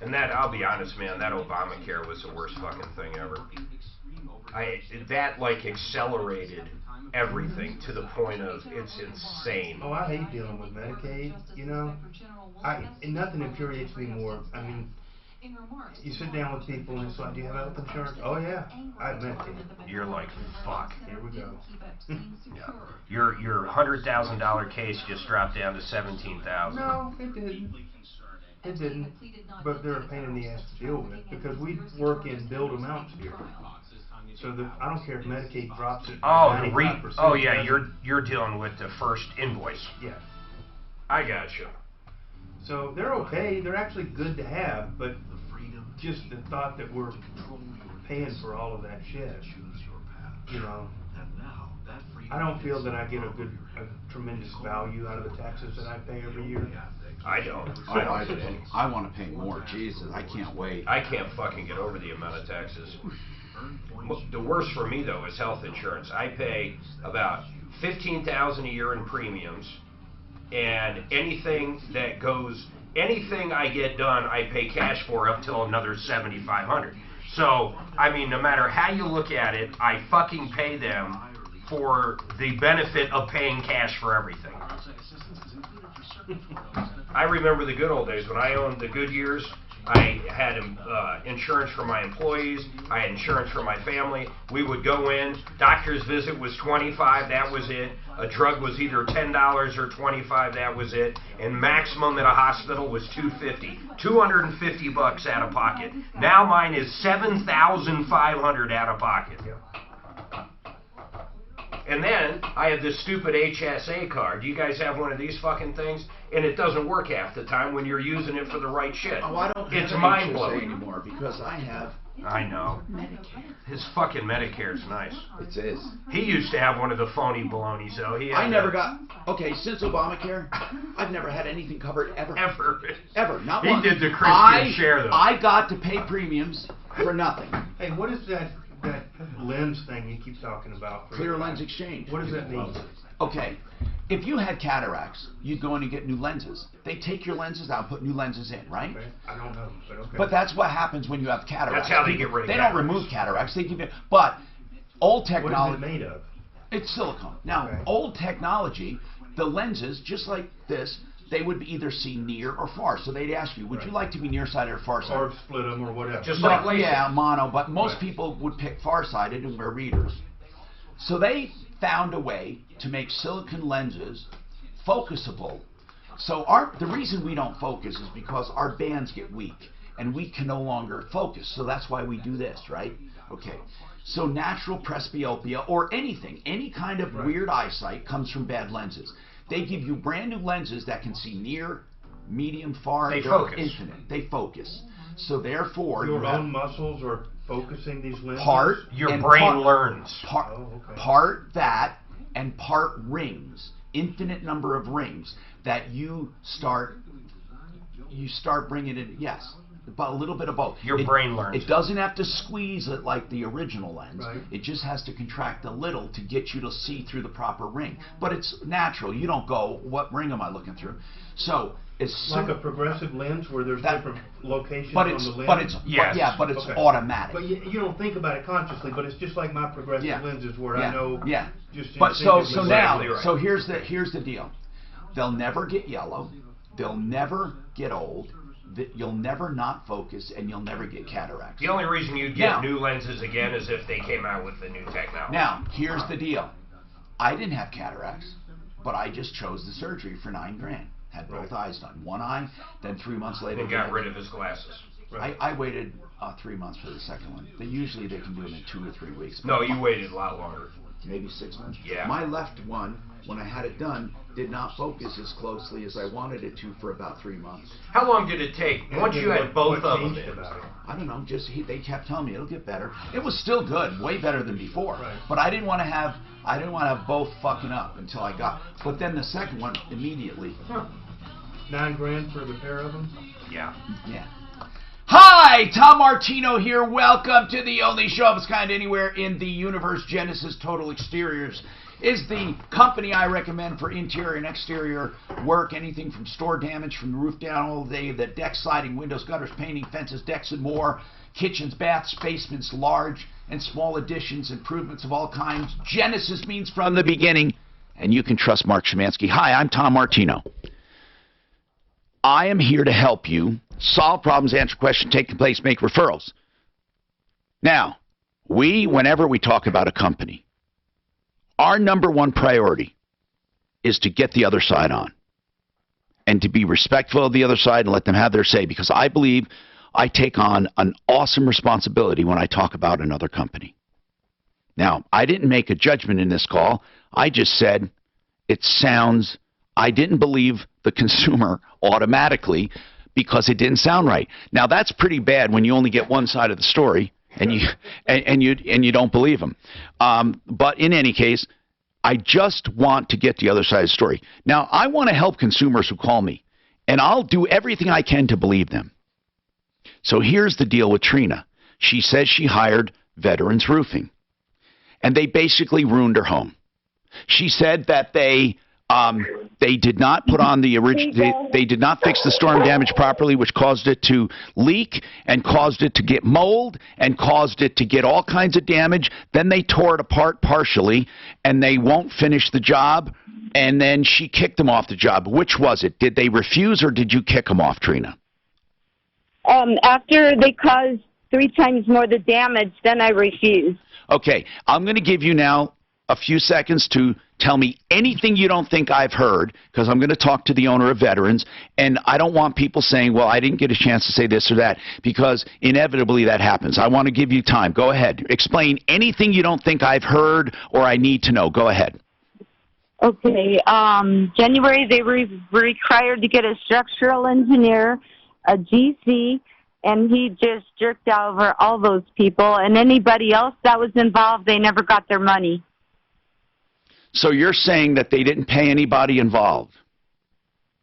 And that, I'll be honest, man, that Obamacare was the worst fucking thing ever. That like accelerated everything to the point of it's insane. Oh, I hate dealing with Medicaid, you know. And nothing infuriates me more. I mean, you sit down with people and it's like, do you have health insurance? Oh yeah, I have Medicaid. You're like, fuck. Here we go. Yeah. Your $100,000 case just dropped down to $17,000. No, it didn't. It didn't. But they're a pain in the ass to deal with because we work in billed amounts here. So I don't care if Medicaid drops it. Oh yeah, you're dealing with the first invoice. Yeah. I got you. So they're okay. They're actually good to have, but just the thought that we're paying for all of that shit, you know, I don't feel that I get a tremendous value out of the taxes that I pay every year. I don't. I want to pay more. Jesus, I can't wait. I can't fucking get over the amount of taxes. The worst for me though is health insurance. I pay about $15,000 a year in premiums, and anything I get done, I pay cash for up till another $7,500. So I mean, no matter how you look at it, I fucking pay them for the benefit of paying cash for everything. I remember the good old days when I owned the good years. I had insurance for my employees. I had insurance for my family. We would go in. Doctor's visit was $25. That was it. A drug was either $10 or $25. That was it. And maximum at a hospital was $250. $250 out of pocket. Now mine is $7,500 out of pocket. And then I have this stupid HSA card. Do you guys have one of these fucking things? And it doesn't work half the time when you're using it for the right shit. Oh, I don't It's have mind HSA blowing anymore because I have. I know. His fucking Medicare's nice. It is. He used to have one of the phony balonies, though. He had I never got. Okay, since Obamacare, I've never had anything covered ever. Ever. Not He once. did the Christian share, though. I got to pay premiums for nothing. Hey, what is that lens thing you keep talking about? Clear lens exchange. What does that mean? Okay, if you had cataracts, you'd go in and get new lenses. They take your lenses out, put new lenses in, right? Okay. I don't know, but okay. But that's what happens when you have cataracts. That's how they get rid of They cataracts. don't remove cataracts. They give it. But old technology. What is it made of? It's silicone. Now, Okay. old technology, the lenses, just like this, they would either see near or far. So they'd ask you, would you like to be nearsighted or farsighted? Or split them or whatever. Just Well, like LASIK. yeah, mono, but most people would pick farsighted and wear readers. So they found a way to make silicone lenses focusable. So the reason we don't focus is because our bands get weak and we can no longer focus. So that's why we do this, right? Okay. So natural presbyopia or anything, any kind of weird eyesight comes from bad lenses. They give you brand new lenses that can see near, medium, far, They they're focus. infinite. They focus. So therefore, Your you have own muscles are focusing these lenses? Your and brain learns. Part that and part rings, infinite number of rings that you start bringing in. Yes, but a little bit of both. Your brain learns. It doesn't have to squeeze it like the original lens. Right. It just has to contract a little to get you to see through the proper ring. But it's natural. You don't go, what ring am I looking through? So it's Like a progressive lens where there's different locations but on it's the lens? but it's but it's automatic. But you don't think about it consciously, but it's just like my progressive lenses where I know just But so instinctively now what- so here's the deal. They'll never get yellow. They'll never get old. You'll never not focus, and you'll never get cataracts. The only reason you'd get new lenses again is if they came out with the new technology. Now, here's the deal. I didn't have cataracts, but I just chose the surgery for $9 grand. Had both eyes done. One eye, then 3 months later. And got rid of his glasses. I waited 3 months for the second one. Usually they can do them in 2 or 3 weeks. No, you waited a lot longer. Maybe 6 months. Yeah. My left one, when I had it done, did not focus as closely as I wanted it to for about 3 months. How long did it take once you had both of them in? I don't know. They kept telling me it'll get better. It was still good, way better than before. But I didn't want to have both fucking up until I got. But then the second one immediately. $9 grand for the pair of them? Yeah. Yeah. Hi, Tom Martino here. Welcome to the only show of its kind anywhere in the universe. Genesis Total Exteriors is the company I recommend for interior and exterior work. Anything from store damage, from the roof down all day, the deck, siding, windows, gutters, painting, fences, decks, and more. Kitchens, baths, basements, large and small additions, improvements of all kinds. Genesis means from the beginning, and you can trust Mark Szymanski. Hi, I'm Tom Martino. I am here to help you solve problems, answer questions, take complaints, make referrals. Now, whenever we talk about a company, our number one priority is to get the other side on and to be respectful of the other side and let them have their say, because I believe I take on an awesome responsibility when I talk about another company. Now, I didn't make a judgment in this call. I just said I didn't believe the consumer automatically because it didn't sound right. Now, that's pretty bad when you only get one side of the story and you don't believe them. But in any case, I just want to get the other side of the story. Now, I want to help consumers who call me, and I'll do everything I can to believe them. So here's the deal with Trina. She says she hired Veterans Roofing, and they basically ruined her home. She said that they did not put on the original. They did not fix the storm damage properly, which caused it to leak and caused it to get mold and caused it to get all kinds of damage. Then they tore it apart partially, and they won't finish the job. And then she kicked them off the job. Which was it? Did they refuse, or did you kick them off, Trina? After they caused 3 times more the damage, then I refused. Okay, I'm going to give you now a few seconds to Tell me anything you don't think I've heard, because I'm going to talk to the owner of Veterans, and I don't want people saying, well, I didn't get a chance to say this or that, because inevitably that happens. I want to give you time. Go ahead. Explain anything you don't think I've heard or I need to know. Go ahead. Okay, January they were required to get a structural engineer, a GC, and he just jerked over all those people, and anybody else that was involved, they never got their money. So you're saying that they didn't pay anybody involved?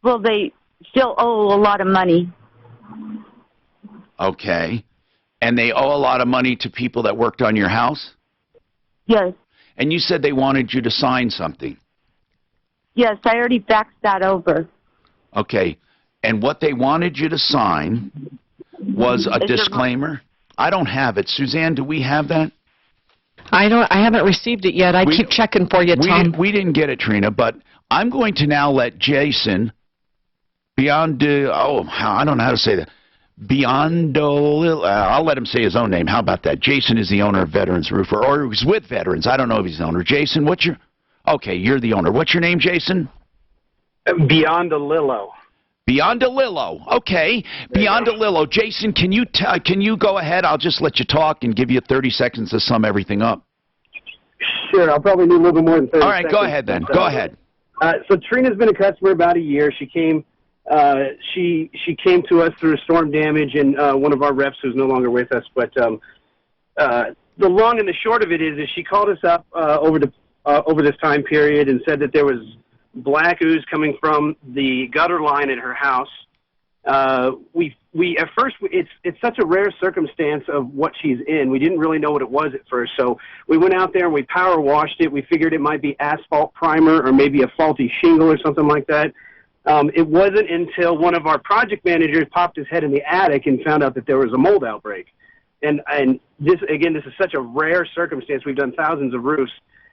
Well, they still owe a lot of money. Okay. And they owe a lot of money to people that worked on your house? Yes. And you said they wanted you to sign something? Yes, I already faxed that over. Okay. And what they wanted you to sign was a disclaimer? I don't have it. Suzanne, do we have that? I haven't received it yet. I keep checking for you, Tom. We didn't get it, Trina, but I'm going to now let Jason, I don't know how to say that. I'll let him say his own name. How about that? Jason is the owner of Veterans Roofer, or he's with Veterans. I don't know if he's the owner. Jason, okay, you're the owner. What's your name, Jason? Beyond a Lillo. Beyond a Lillo. Okay. Beyond a Lillo. Jason, can you go ahead? I'll just let you talk and give you 30 seconds to sum everything up. Sure. I'll probably need a little bit more than 30 All right, seconds. go ahead then. Go ahead. So Trina's been a customer about a year. She came she came to us through storm damage, and one of our reps who's no longer with us. But the long and the short of it is she called us up over this time period and said that there was black ooze coming from the gutter line in her house. We at first, it's such a rare circumstance of what she's in. We didn't really know what it was at first, so we went out there and we power washed it. We figured it might be asphalt primer or maybe a faulty shingle or something like that. It wasn't until one of our project managers popped his head in the attic and found out that there was a mold outbreak. And this is such a rare circumstance. We've done thousands of roofs,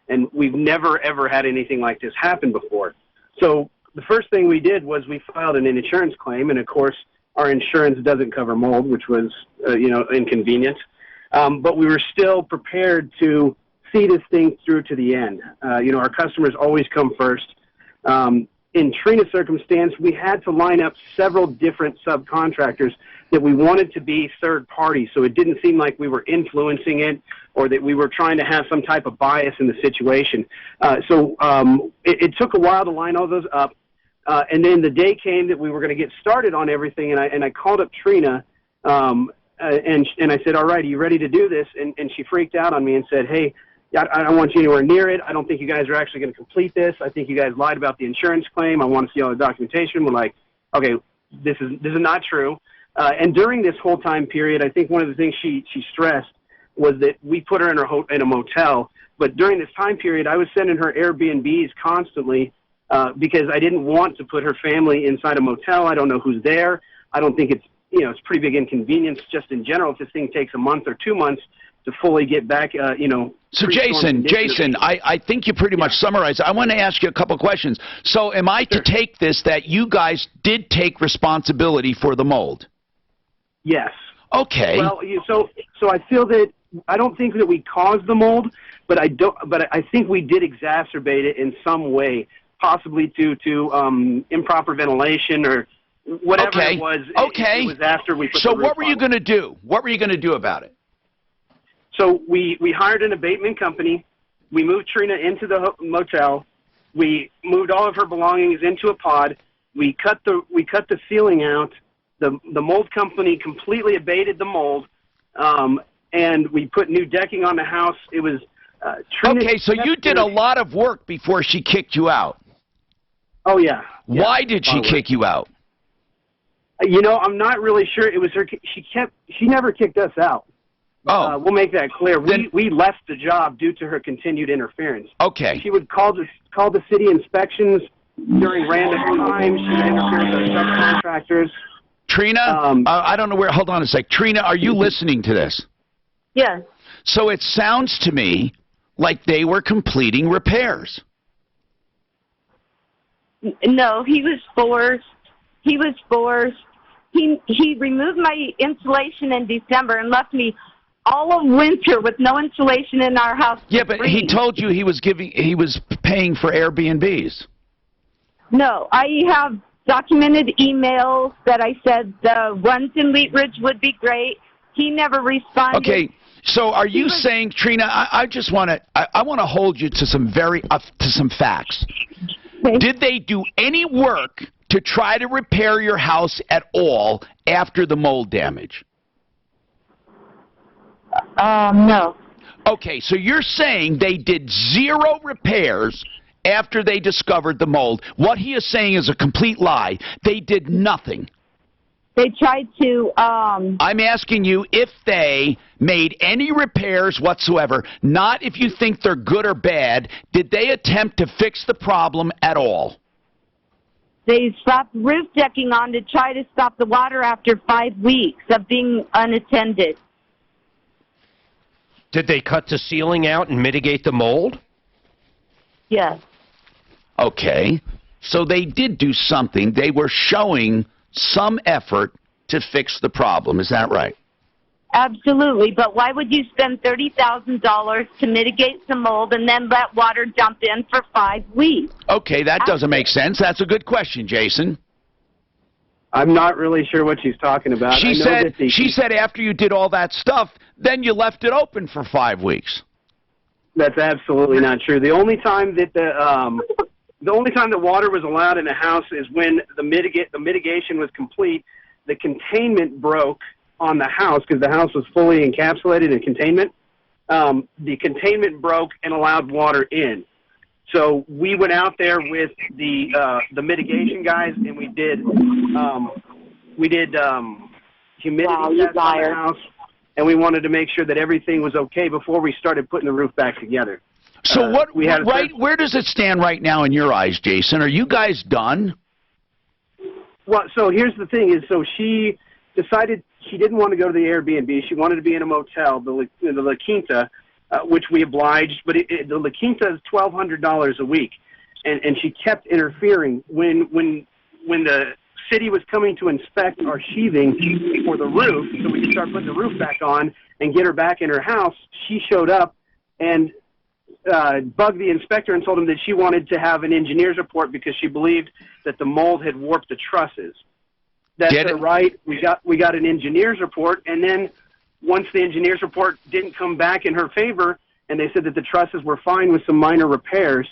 and we've never, ever had anything like this happen before. So the first thing we did was we filed an insurance claim, and, of course, our insurance doesn't cover mold, which was, inconvenient. But we were still prepared to see this thing through to the end. Our customers always come first. In Trina's circumstance, we had to line up several different subcontractors that we wanted to be third party, so it didn't seem like we were influencing it or that we were trying to have some type of bias in the situation. It took a while to line all those up, and then the day came that we were going to get started on everything, and I called up Trina, and I said, all right, are you ready to do this? And she freaked out on me and said, hey, I don't want you anywhere near it. I don't think you guys are actually going to complete this. I think you guys lied about the insurance claim. I want to see all the documentation. We're like, okay, this is not true. And during this whole time period, I think one of the things she stressed was that we put her in a motel. But during this time period, I was sending her Airbnbs constantly because I didn't want to put her family inside a motel. I don't know who's there. I don't think it's it's pretty big inconvenience just in general if this thing takes a month or 2 months to fully get back, So, Jason, I think you pretty much summarized. I want to ask you a couple questions. So, am I to take this that you guys did take responsibility for the mold? Yes. Okay. Well, so I feel that I don't think that we caused the mold, but I think we did exacerbate it in some way, possibly due to improper ventilation or whatever it was. Okay. It was after we put So, the roof what were you going to do? What were you going to do about it? So we hired an abatement company. We moved Trina into the motel. We moved all of her belongings into a pod. We cut the ceiling out. The mold company completely abated the mold, and we put new decking on the house. It was Trina. Okay, so you did a lot of work before she kicked you out. Oh yeah. Why did she kick you out? I'm not really sure. It was her. She never kicked us out. Oh. We'll make that clear. We left the job due to her continued interference. Okay. She would call the city inspections during random times. She would interfere with our subcontractors. Trina, I don't know where. Hold on a sec. Trina, are you listening to this? Yes. So it sounds to me like they were completing repairs. No, he was forced. He removed my insulation in December and left me all of winter with no insulation in our house. Yeah, but he told you he was paying for Airbnbs. No, I have documented emails that I said the ones in Wheat Ridge would be great. He never responded. Okay, so are you saying, Trina? I just want to I want to hold you to some some facts. Okay. Did they do any work to try to repair your house at all after the mold damage? No. Okay, so you're saying they did 0 repairs after they discovered the mold. What he is saying is a complete lie. They did nothing. They tried to, I'm asking you if they made any repairs whatsoever, not if you think they're good or bad. Did they attempt to fix the problem at all? They slapped roof decking on to try to stop the water after 5 weeks of being unattended. Did they cut the ceiling out and mitigate the mold? Yes. Okay. So they did do something. They were showing some effort to fix the problem. Is that right? Absolutely. But why would you spend $30,000 to mitigate some mold and then let water dump in for 5 weeks? Okay, that doesn't make sense. That's a good question, Jason. I'm not really sure what she's talking about. She said after you did all that stuff, then you left it open for 5 weeks. That's absolutely not true. The only time that the only time that water was allowed in the house is when the mitigation was complete. The containment broke on the house because the house was fully encapsulated in containment. The containment broke and allowed water in. So we went out there with the mitigation guys, and we did humidity tests on the house, and we wanted to make sure that everything was okay before we started putting the roof back together. So where does it stand right now in your eyes, Jason? Are you guys done? Well, so here's the thing: is so she decided she didn't want to go to the Airbnb. She wanted to be in a motel, the La Quinta, which we obliged. But the La Quinta is $1,200 a week, and she kept interfering when the city was coming to inspect our sheathing for the roof, so we could start putting the roof back on and get her back in her house. She showed up and bugged the inspector and told him that she wanted to have an engineer's report because she believed that the mold had warped the trusses. That's right. We got an engineer's report, and then once the engineer's report didn't come back in her favor, and they said that the trusses were fine with some minor repairs,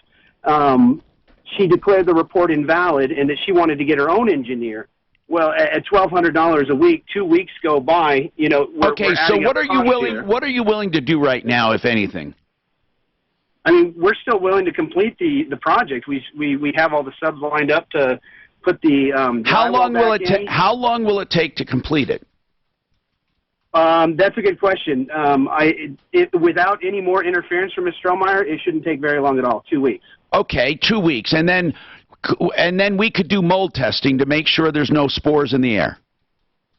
she declared the report invalid and that she wanted to get her own engineer. Well, at $1,200 a week, 2 weeks go by. You know. Okay, so what are you willing? What are you willing to do right now, if anything? I mean, we're still willing to complete the project. We have all the subs lined up to put the How long will it take? How long will it take to complete it? That's a good question. Without any more interference from Ms. Strohmeyer, it shouldn't take very long at all. 2 weeks. Okay, 2 weeks, and then we could do mold testing to make sure there's no spores in the air.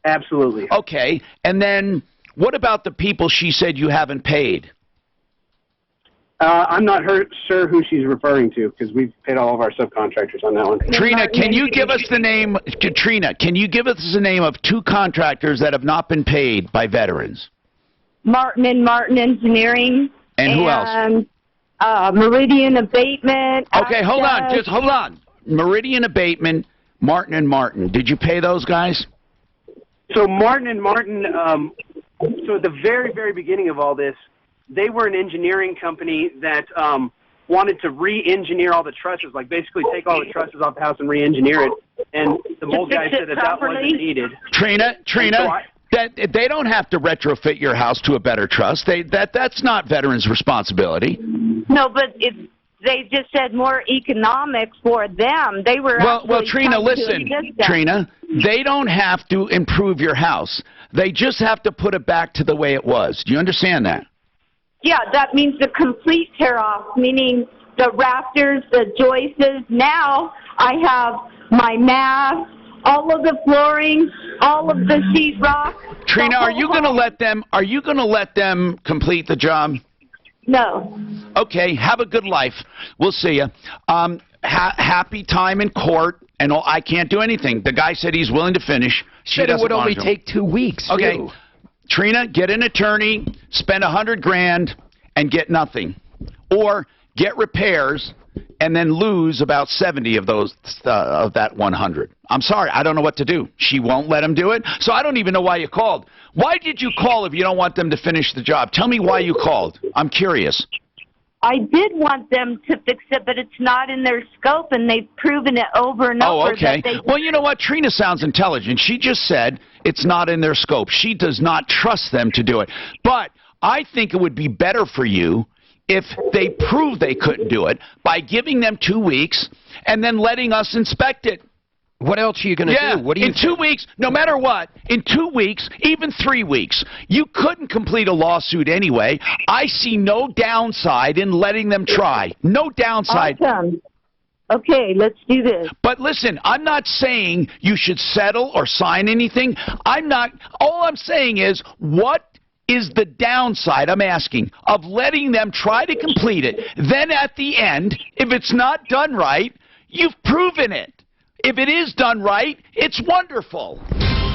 Absolutely. Okay, and then what about the people she said you haven't paid? I'm not sure who she's referring to because we've paid all of our subcontractors on that one. Trina, can you give us the name? Trina, can you give us the name of 2 contractors that have not been paid by veterans? Martin and Martin Engineering. And who else? Meridian Abatement. Okay, hold on. Just hold on. Meridian Abatement, Martin and Martin. Did you pay those guys? So Martin and Martin, so at the very, very beginning of all this, they were an engineering company that wanted to re-engineer all the trusses, like basically take all the trusses off the house and re-engineer it. And the mold guy said that wasn't needed. Trina, they don't have to retrofit your house to a better truss. That's not veterans' responsibility. No, but they just said more economic for them. They were well, Trina, listen, Trina, they don't have to improve your house. They just have to put it back to the way it was. Do you understand that? Yeah, that means the complete tear-off, meaning the rafters, the joists. Now I have my mats, all of the flooring, all of the sheetrock. Trina, are you going to let them? Are you going to let them complete the job? No. Okay. Have a good life. We'll see you. Happy time in court, and I can't do anything. The guy said he's willing to finish. She said it would only to. take 2 weeks. Okay. Too. Trina, get an attorney, spend $100,000, and get nothing, or get repairs and then lose about 70 of those of that 100. I'm sorry, I don't know what to do. She won't let him do it, so I don't even know why you called. Why did you call if you don't want them to finish the job? Tell me why you called. I'm curious. I did want them to fix it, but it's not in their scope, and they've proven it over and over. Oh, okay. That they Well, you know what? Trina sounds intelligent. She just said it's not in their scope. She does not trust them to do it. But I think it would be better for you if they prove they couldn't do it by giving them 2 weeks and then letting us inspect it. What else are you going to do? What do you in 2 weeks, no matter what, in 2 weeks, even 3 weeks, you couldn't complete a lawsuit anyway. I see no downside in letting them try. No downside. Awesome. Okay, let's do this. But listen, I'm not saying you should settle or sign anything. All I'm saying is, what is the downside, I'm asking, of letting them try to complete it? Then at the end, if it's not done right, you've proven it. If it is done right, it's wonderful.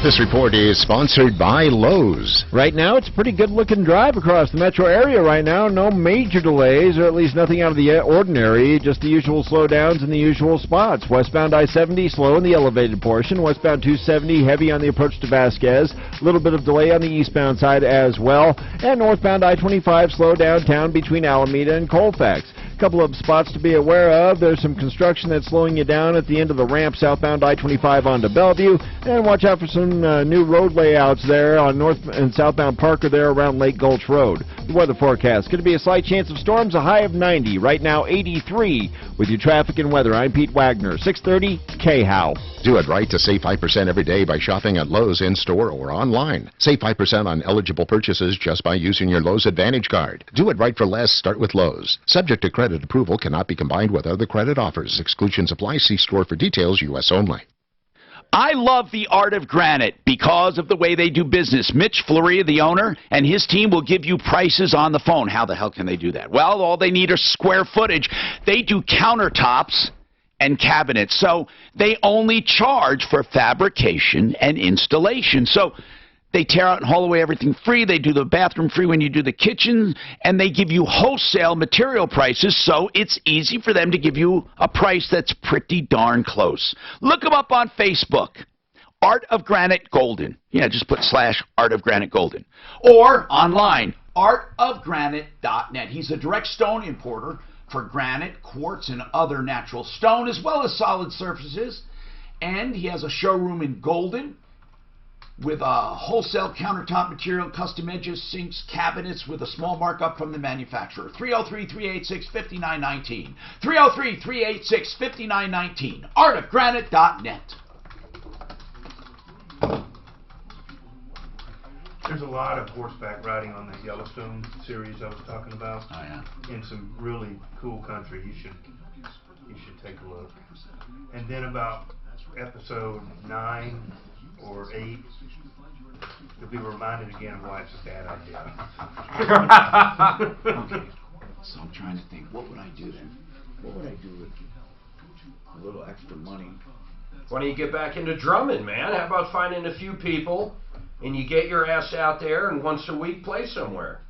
This report is sponsored by Lowe's. Right now, it's a pretty good-looking drive across the metro area right now. No major delays, or at least nothing out of the ordinary. Just the usual slowdowns in the usual spots. Westbound I-70 slow in the elevated portion. Westbound 270 heavy on the approach to Vasquez. A little bit of delay on the eastbound side as well. And northbound I-25 slow downtown between Alameda and Colfax. Couple of spots to be aware of. There's some construction that's slowing you down at the end of the ramp southbound I-25 onto Bellevue. And watch out for some new road layouts there on north and southbound Parker there around Lake Gulch Road. The weather forecast. Going to be a slight chance of storms, a high of 90. Right now 83. With your traffic and weather, I'm Pete Wagner, 630 KHOW. Do it right to save 5% every day by shopping at Lowe's in-store or online. Save 5% on eligible purchases just by using your Lowe's Advantage card. Do it right for less. Start with Lowe's. Subject to credit approval, cannot be combined with other credit offers. Exclusions apply. See store for details. U.S. only. I love the Art of Granite because of the way they do business. Mitch Floria, the owner, and his team will give you prices on the phone. How the hell can they do that? Well, all they need are square footage. They do countertops and cabinets, so they only charge for fabrication and installation. So they tear out and haul away everything free. They do the bathroom free when you do the kitchen, and they give you wholesale material prices, so it's easy for them to give you a price that's pretty darn close. Look them up on Facebook. Art of Granite Golden. Yeah, just put / Art of Granite Golden. Or online, artofgranite.net. He's a direct stone importer for granite, quartz, and other natural stone, as well as solid surfaces. And he has a showroom in Golden with a wholesale countertop material, custom edges, sinks, cabinets with a small markup from the manufacturer. 303-386-5919. 303-386-5919. artofgranite.net. There's a lot of horseback riding on the Yellowstone series I was talking about. Oh, yeah. In some really cool country. You should take a look. And then about episode 9 or 8, you'll be reminded again of why it's a bad idea. Okay. So I'm trying to think, what would I do then? What would I do with a little extra money? Why don't you get back into drumming, man? How about finding a few people and you get your ass out there and once a week play somewhere?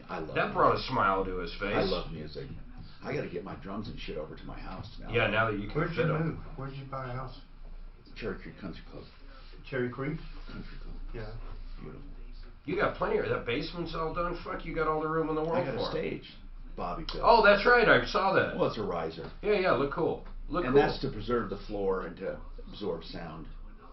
I love that brought a smile to his face. I love music. I got to get my drums and shit over to my house now. Yeah, now that you can fit them. Move? Where'd you buy a house? Cherry Creek Country Club. Cherry Creek? Country Club. Yeah. Beautiful. You got plenty of that basement's all done. Fuck, you got all the room in the world I got for a stage. Bobby built. Oh, that's right. I saw that. Well, it's a riser. Yeah, look cool. And that's to preserve the floor and to absorb sound.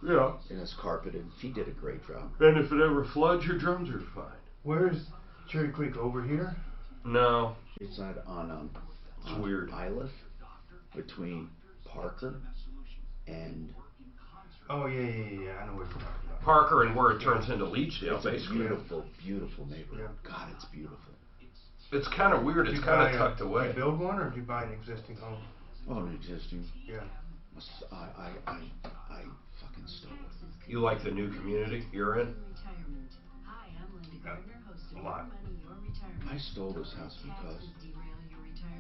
Yeah. And it's carpeted. He did a great job. And if it ever floods, your drums are fine. Where's Cherry Creek? Over here? No. It's not on it's weird. Islet between Parker and... Oh, yeah. I know what you're talking about. Parker and where it turns into Leechdale, it's basically. It's a beautiful neighborhood. Yeah. God, it's beautiful. It's kind of weird. It's kind of tucked away. Did you build one or did you buy an existing home? Oh, an existing. Yeah. I fucking stole it. You like the new community you're in? A lot. I stole this house because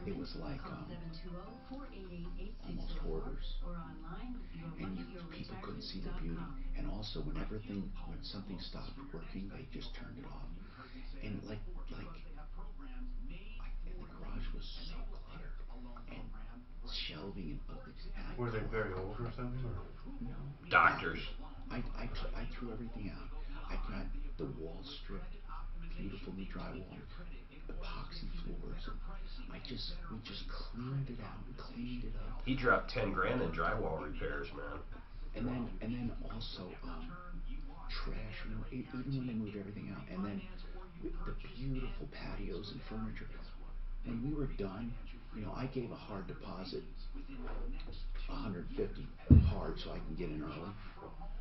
it was like almost hoarders, and people couldn't could see the beauty. And also, when something stopped working, they just turned it off. And and the garage was so cluttered, and shelving and ugly. Were they very old or something? Or? No. Doctors. I threw everything out. I got the wall stripped, beautiful new drywall, epoxy floors. We just cleaned it out, cleaned it up. He dropped 10 grand in drywall repairs, man. And then also trash, even when they moved everything out. And then with the beautiful patios and furniture. When we were done, I gave a hard deposit, $150 hard, so I can get in early,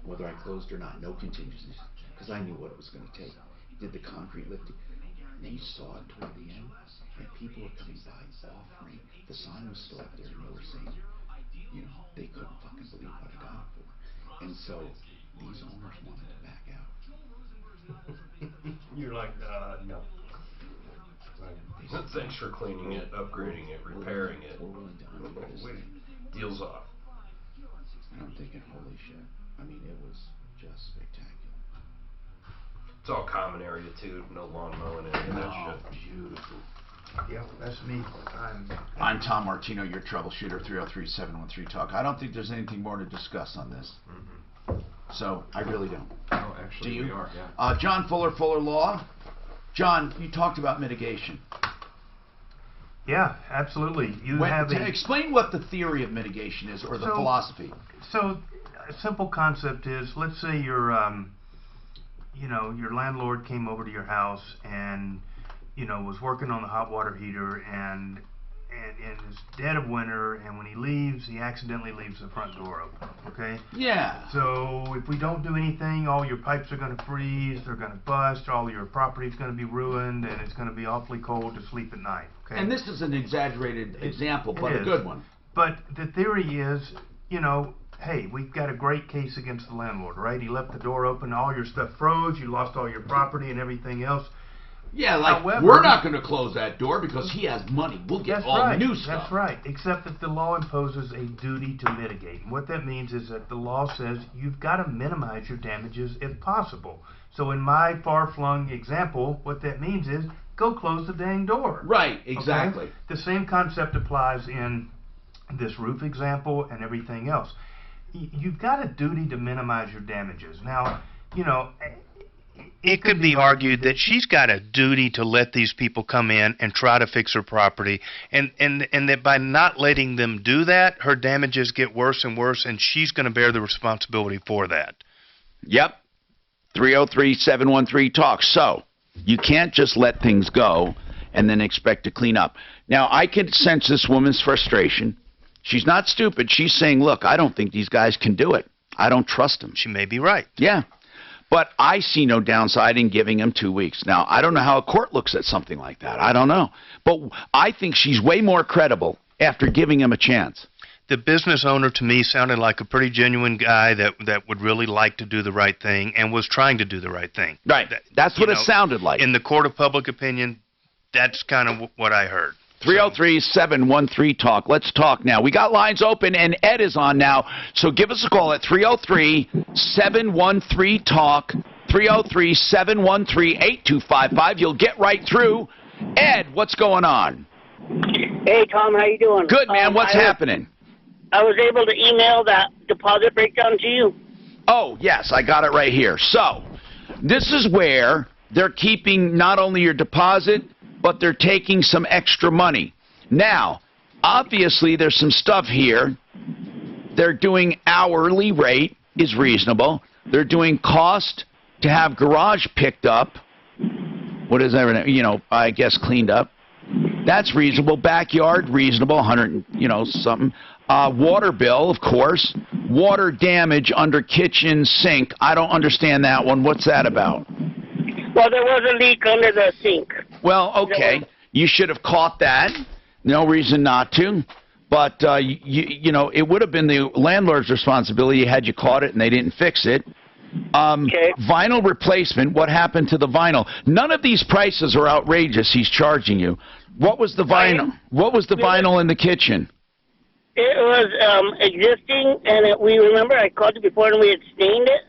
whether I closed or not, no contingencies, because I knew what it was going to take. Did the concrete lifting. And then you saw it toward the end, and people were coming by offering. The sign was still up there, and they were saying, they couldn't fucking believe what I got it for. And so these owners wanted to back out. You're like, no. Thanks for cleaning it, upgrading it, repairing it. We're willing to undo this thing. Deal's off. And I'm thinking, holy shit. I mean, it was just spectacular. It's all common area too, no lawn mowing, any of that shit. Beautiful. Yep, that's me. I'm Tom Martino, your troubleshooter, 303-713-TALK. I don't think there's anything more to discuss on this. So, I really don't. Oh, actually, Do you? we are, yeah. John Fuller, Fuller Law. John, you talked about mitigation. Yeah, absolutely. Explain what the theory of mitigation is, or the philosophy. So, a simple concept is, let's say your landlord came over to your house and, was working on the hot water heater and it's dead of winter, and when he leaves, he accidentally leaves the front door open, okay? Yeah. So if we don't do anything, all your pipes are going to freeze, they're going to bust, all your property's going to be ruined, and it's going to be awfully cold to sleep at night, okay? And this is an exaggerated example, but a good one. But the theory is, hey, we've got a great case against the landlord, right? He left the door open, all your stuff froze, you lost all your property and everything else. Yeah, However, we're not going to close that door because he has money. We'll get all new stuff. That's right, except that the law imposes a duty to mitigate. And what that means is that the law says you've got to minimize your damages if possible. So in my far-flung example, what that means is go close the dang door. Right, exactly. Okay? The same concept applies in this roof example and everything else. You've got a duty to minimize your damages. Now, it could be argued that she's got a duty to let these people come in and try to fix her property, and that by not letting them do that, her damages get worse and worse, and she's going to bear the responsibility for that. Yep. 303-713-TALK. So, you can't just let things go and then expect to clean up. Now, I can sense this woman's frustration. She's not stupid. She's saying, look, I don't think these guys can do it. I don't trust them. She may be right. Yeah. But I see no downside in giving him 2 weeks. Now, I don't know how a court looks at something like that. I don't know. But I think she's way more credible after giving him a chance. The business owner, to me, sounded like a pretty genuine guy that would really like to do the right thing and was trying to do the right thing. Right. That's what it sounded like. In the court of public opinion, that's kind of what I heard. 303-713-TALK. Let's talk now. We got lines open, and Ed is on now. So give us a call at 303-713-TALK, 303-713-8255. You'll get right through. Ed, what's going on? Hey, Tom, how you doing? Good, man. What's happening? I was able to email that deposit breakdown to you. Oh, yes, I got it right here. So this is where they're keeping not only your deposit, but they're taking some extra money. Now, obviously, there's some stuff here. They're doing hourly rate is reasonable. They're doing cost to have garage picked up. What is that? I guess cleaned up. That's reasonable. Backyard, reasonable, 100, something. Water bill, of course. Water damage under kitchen sink. I don't understand that one. What's that about? Well, there was a leak under the sink. Well, okay. You should have caught that. No reason not to. But, it would have been the landlord's responsibility had you caught it and they didn't fix it. Okay. Vinyl replacement, what happened to the vinyl? None of these prices are outrageous he's charging you. What was the vinyl? What was the vinyl in the kitchen? It was existing, and we remember I called you before, and we had stained it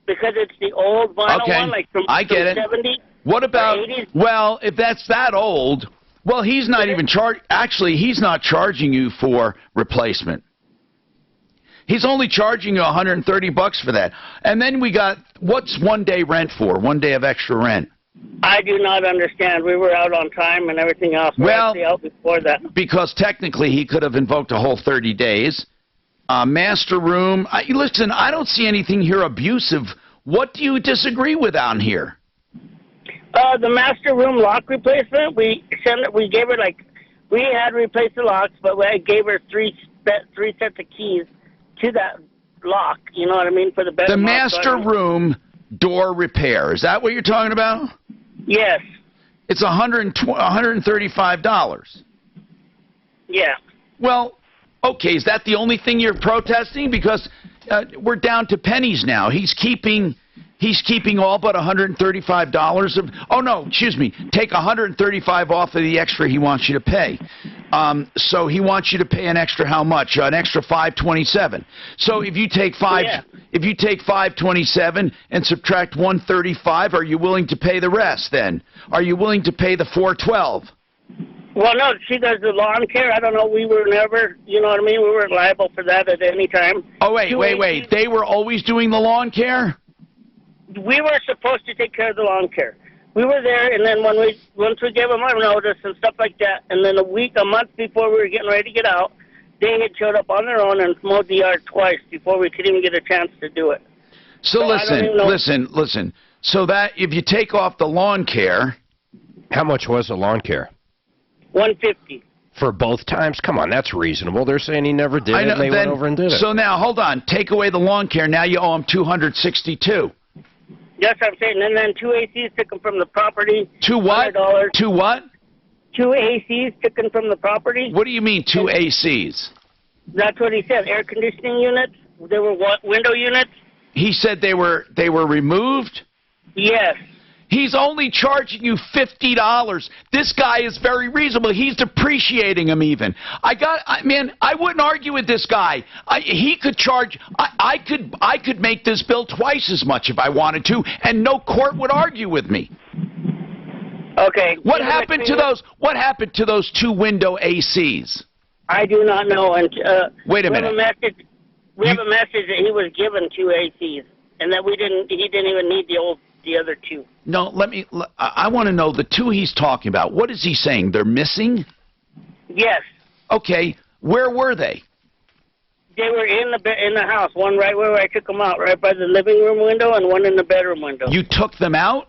because it's the old vinyl one, like from I get it. 70s. What about? 80s? Well, if that's that old, well, he's not even Actually, he's not charging you for replacement. He's only charging you $130 for that. And then we got, what's 1 day rent for? 1 day of extra rent. I do not understand. We were out on time and everything else. Well, actually out before that. Because technically he could have invoked a whole 30 days. Master room. Listen, I don't see anything here abusive. What do you disagree with on here? The master room lock replacement. We gave her we had replaced the locks, but we gave her three sets of keys to that lock. You know what I mean, for the bedroom. The master room door repair. Is that what you're talking about? Yes. It's $135. Yeah. Well, okay. Is that the only thing you're protesting? Because we're down to pennies now. He's keeping all but $135 of. Oh no, excuse me. Take $135 off of the extra he wants you to pay. So he wants you to pay an extra how much? An extra $527. So if you take $527 and subtract $135, are you willing to pay the rest? Then are you willing to pay the $412? Well, no, she does the lawn care. I don't know. We were never, you know what I mean? We weren't liable for that at any time. Oh wait. They were always doing the lawn care? We were supposed to take care of the lawn care. We were there, and then once we gave them our notice and stuff like that, and then a month before we were getting ready to get out, they had showed up on their own and mowed the yard twice before we could even get a chance to do it. So listen. So that if you take off the lawn care, how much was the lawn care? $150. For both times? Come on, that's reasonable. They're saying he never did it, and they went over and did it. So now, hold on. Take away the lawn care. Now you owe him $262. Yes, I'm saying. And then 2 ACs took them from the property. 2 what? $100. 2 what? 2 ACs took them from the property. What do you mean 2 ACs? That's what he said. Air conditioning units. They were window units. He said they were removed? Yes. He's only charging you $50. This guy is very reasonable. He's depreciating him even. I wouldn't argue with this guy. He could charge. I could make this bill twice as much if I wanted to, and no court would argue with me. Okay. What happened to those? What happened to those 2 window ACs? I do not know. And wait a minute. We have a message that he was given 2 ACs, and that he didn't even need the other 2. No, I want to know the 2 he's talking about. What is he saying? They're missing? Yes. Okay. Where were they? They were in the house. One right where I took them out, right by the living room window, and one in the bedroom window. You took them out?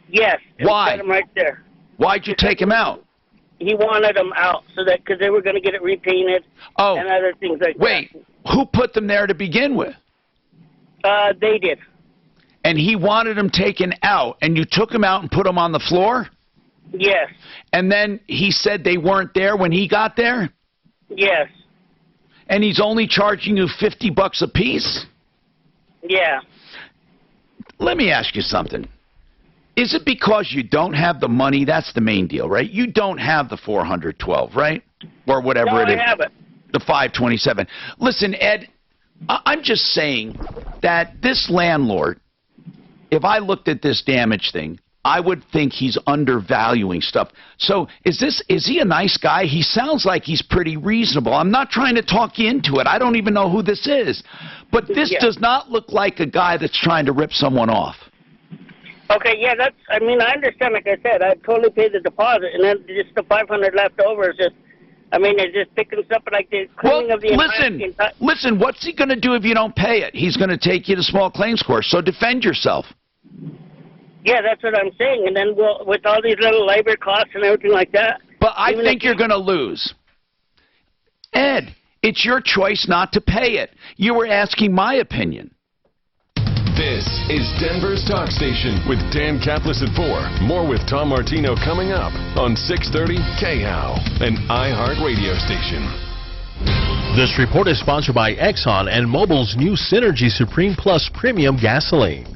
Yes. Why? Set them right there. Why'd you take them out? He wanted them out because they were going to get it repainted and other things like that. Wait. Who put them there to begin with? They did. And he wanted them taken out, and you took them out and put them on the floor? Yes. And then he said they weren't there when he got there? Yes. And he's only charging you $50 a piece? Yeah. Let me ask you something. Is it because you don't have the money? That's the main deal, right? You don't have the $412, right? Or whatever it is. No, I have it. The $527. Listen, Ed, I'm just saying that this landlord, if I looked at this damage thing, I would think he's undervaluing stuff. So is he a nice guy? He sounds like he's pretty reasonable. I'm not trying to talk you into it. I don't even know who this is. But this does not look like a guy that's trying to rip someone off. Okay, yeah, I understand. Like I said, I'd totally pay the deposit, and then just the $500 left over is just, it's just picking stuff like the cleaning of the listen, what's he going to do if you don't pay it? He's going to take you to small claims court, so defend yourself. Yeah, that's what I'm saying, and then with all these little labor costs and everything like that. But I think you're going to lose. Ed, it's your choice not to pay it. You were asking my opinion. This is Denver's Talk Station with Dan Caplis at 4. More with Tom Martino coming up on 630 KHOW, an iHeart radio station. This report is sponsored by Exxon and Mobil's new Synergy Supreme Plus Premium Gasoline.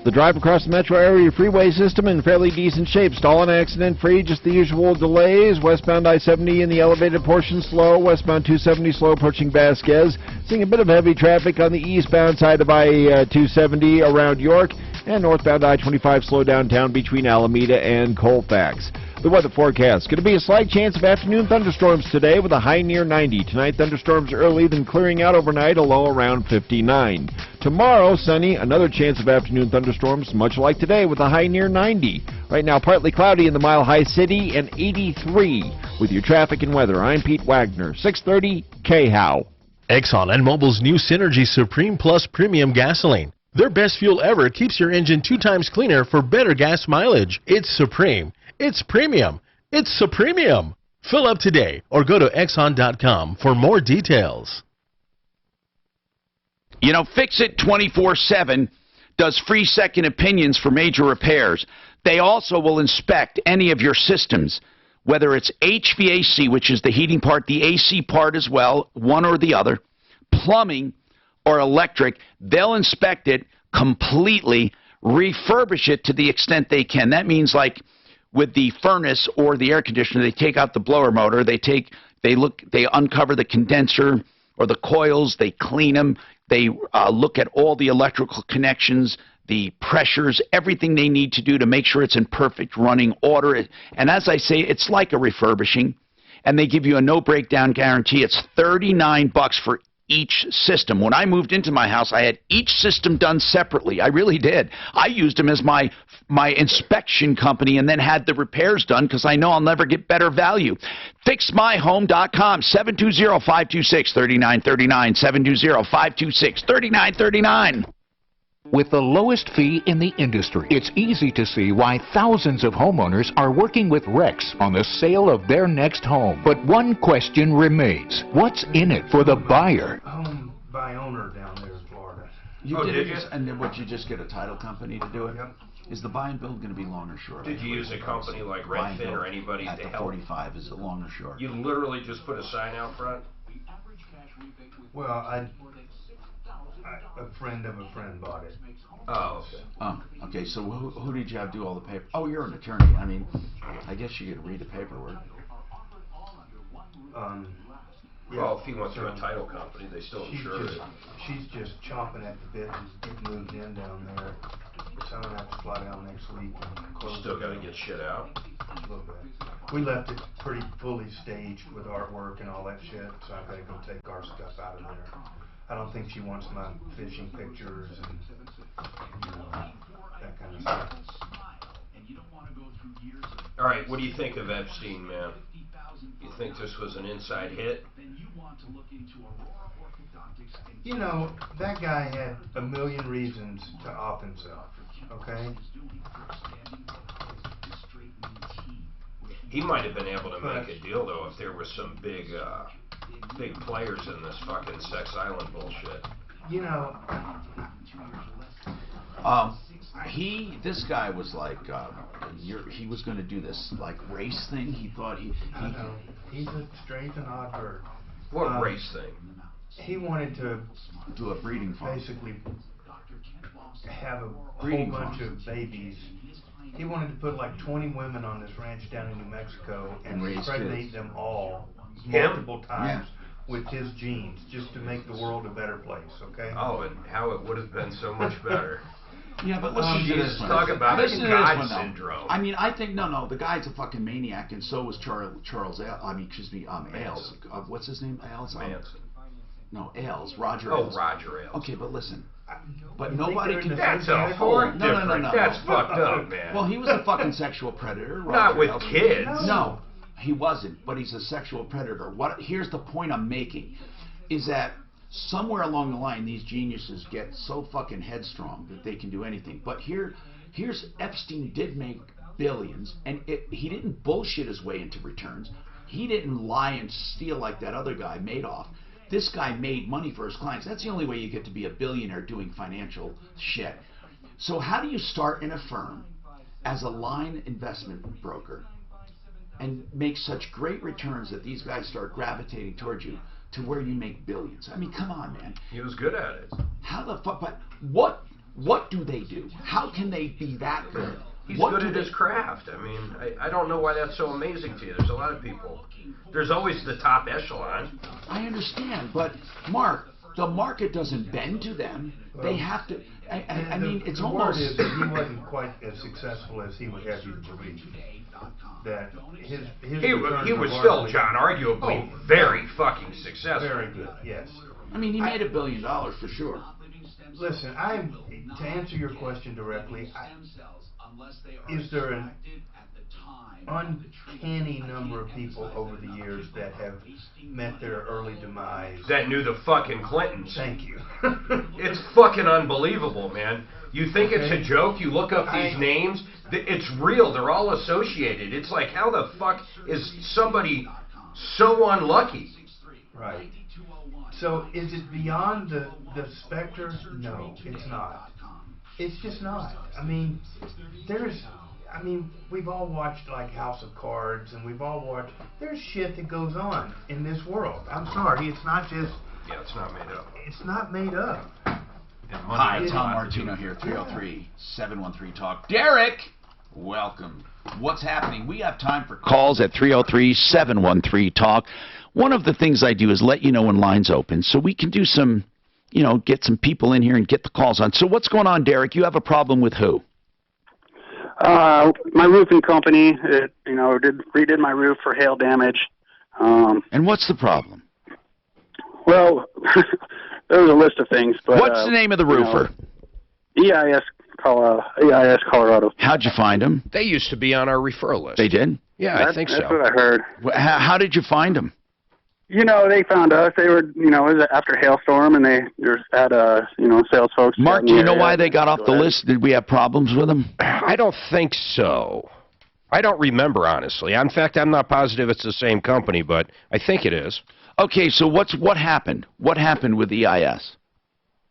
The drive across the metro area freeway system in fairly decent shape. Stall and accident free, just the usual delays. Westbound I-70 in the elevated portion slow. Westbound 270 slow approaching Vasquez. Seeing a bit of heavy traffic on the eastbound side of I-270 around York. And northbound I-25 slow downtown between Alameda and Colfax. The weather forecast. Going to be a slight chance of afternoon thunderstorms today with a high near 90. Tonight, thunderstorms early, then clearing out overnight, a low around 59. Tomorrow, sunny, another chance of afternoon thunderstorms, much like today, with a high near 90. Right now, partly cloudy in the Mile High City and 83. With your traffic and weather, I'm Pete Wagner, 630 KHOW. Exxon and Mobil's new Synergy Supreme Plus Premium Gasoline. Their best fuel ever keeps your engine 2 times cleaner for better gas mileage. It's Supreme. It's premium. It's Supremium. Fill up today or go to Exxon.com for more details. You know, Fix It 24/7 does free second opinions for major repairs. They also will inspect any of your systems, whether it's HVAC, which is the heating part, the AC part as well, one or the other, plumbing or electric. They'll inspect it completely, refurbish it to the extent they can. That means, like, with the furnace or the air conditioner, they take out the blower motor, they uncover the condenser or the coils, they clean them, they look at all the electrical connections, the pressures, everything they need to do to make sure it's in perfect running order. And as I say, it's like a refurbishing, and they give you a no breakdown guarantee. It's $39 for each system. When I moved into my house, I had each system done separately. I really did. I used them as my inspection company and then had the repairs done because I know I'll never get better value. FixMyHome.com, 720-526-3939, 720-526-3939. With the lowest fee in the industry, it's easy to see why thousands of homeowners are working with Rex on the sale of their next home. But one question remains. What's in it for the buyer? Home by owner down there in Florida. Did you? And then would you just get a title company to do it? Yep. Is the buy and build going to be long or short? Did you use a company like Redfin or anybody at to the help? 45, is it long or short? You literally just put a sign out front? Well, a friend of a friend bought it. Oh, okay. Oh, okay. So who did you have do all the paper? Oh, you're an attorney. I mean, I guess you could read the paperwork. Yeah. Well, if he wants to a title company, they still insure it. She's just chomping at the bit to get moved in down there. So I'm going to have to fly down next week and close. Still got to get shit out? A little bit. We left it pretty fully staged with artwork and all that shit, so I've got to go take our stuff out of there. I don't think she wants my fishing pictures and, that kind of stuff. All right, what do you think of Epstein, man? You think this was an inside hit? You know, that guy had a million reasons to off himself, okay? He might have been able to make a deal, though, if there was some big players in this fucking Sex Island bullshit. You know, this guy was like, he was going to do this like race thing. He thought I know. He's a strange and odd bird. What race thing? He wanted to do a breeding farm. Basically, have a whole bunch of babies. He wanted to put like 20 women on this ranch down in New Mexico and impregnate them all multiple times with his genes, just to make the world a better place, okay? Oh, and how it would have been so much better. Yeah, but listen to this one. Talk about God syndrome. I mean, I think, no, the guy's a fucking maniac, and so was Charles Ailes. What's his name? Ailes? Manson. No, Ailes. Roger Ailes. Oh, Roger Ailes. Okay, but listen. But nobody can... That's a whole different... No. That's fucked up, man. Well, he was a fucking sexual predator. Not with kids. No, he wasn't, but he's a sexual predator. Here's the point I'm making, is that somewhere along the line, these geniuses get so fucking headstrong that they can do anything. But here's Epstein did make billions, and he didn't bullshit his way into returns. He didn't lie and steal like that other guy, Madoff. This guy made money for his clients. That's the only way you get to be a billionaire, doing financial shit. So how do you start in a firm as a line investment broker and make such great returns that these guys start gravitating towards you to where you make billions? I mean, come on, man. He was good at it. How the fuck? But what What do they do? How can they be that good? He's good at his craft. I mean, I don't know why that's so amazing to you. There's a lot of people. There's always the top echelon. I understand, but Mark, the market doesn't bend to them. Well, they have to. I mean, it's the almost. word is that he wasn't quite as successful as he would have you to believe. That his he was still, John, arguably very fucking successful. Very good, yes. I mean, he made $1 billion for sure. Listen, to answer your question directly, is there an uncanny number of people over the years that have met their early demise? That knew the fucking Clintons. Thank you. It's fucking unbelievable, man. You think it's a joke? You look up these names. It's real. They're all associated. It's like, how the fuck is somebody so unlucky? Right. So is it beyond the specter? No, it's not. It's just not. I mean, we've all watched like House of Cards, and we've all watched. There's shit that goes on in this world. I'm sorry, it's not just. Yeah, it's not made up. It's not made up. Hi, Tom Martino here, 303-713-TALK. Derek, welcome. What's happening? We have time for calls at 303-713-TALK. One of the things I do is let you know when lines open, so we can do some, get some people in here and get the calls on. So what's going on, Derek? You have a problem with who? My roofing company, redid my roof for hail damage. And what's the problem? Well, there's a list of things. But, what's the name of the roofer? EIS Colorado. How'd you find him? They used to be on our referral list. They did? Yeah, I think so. That's what I heard. How did you find them? They found us. They were, it was after a hailstorm, and they had, sales folks. Mark, do you know why they got off the list? Did we have problems with them? I don't think so. I don't remember, honestly. In fact, I'm not positive it's the same company, but I think it is. Okay, so what happened? What happened with EIS?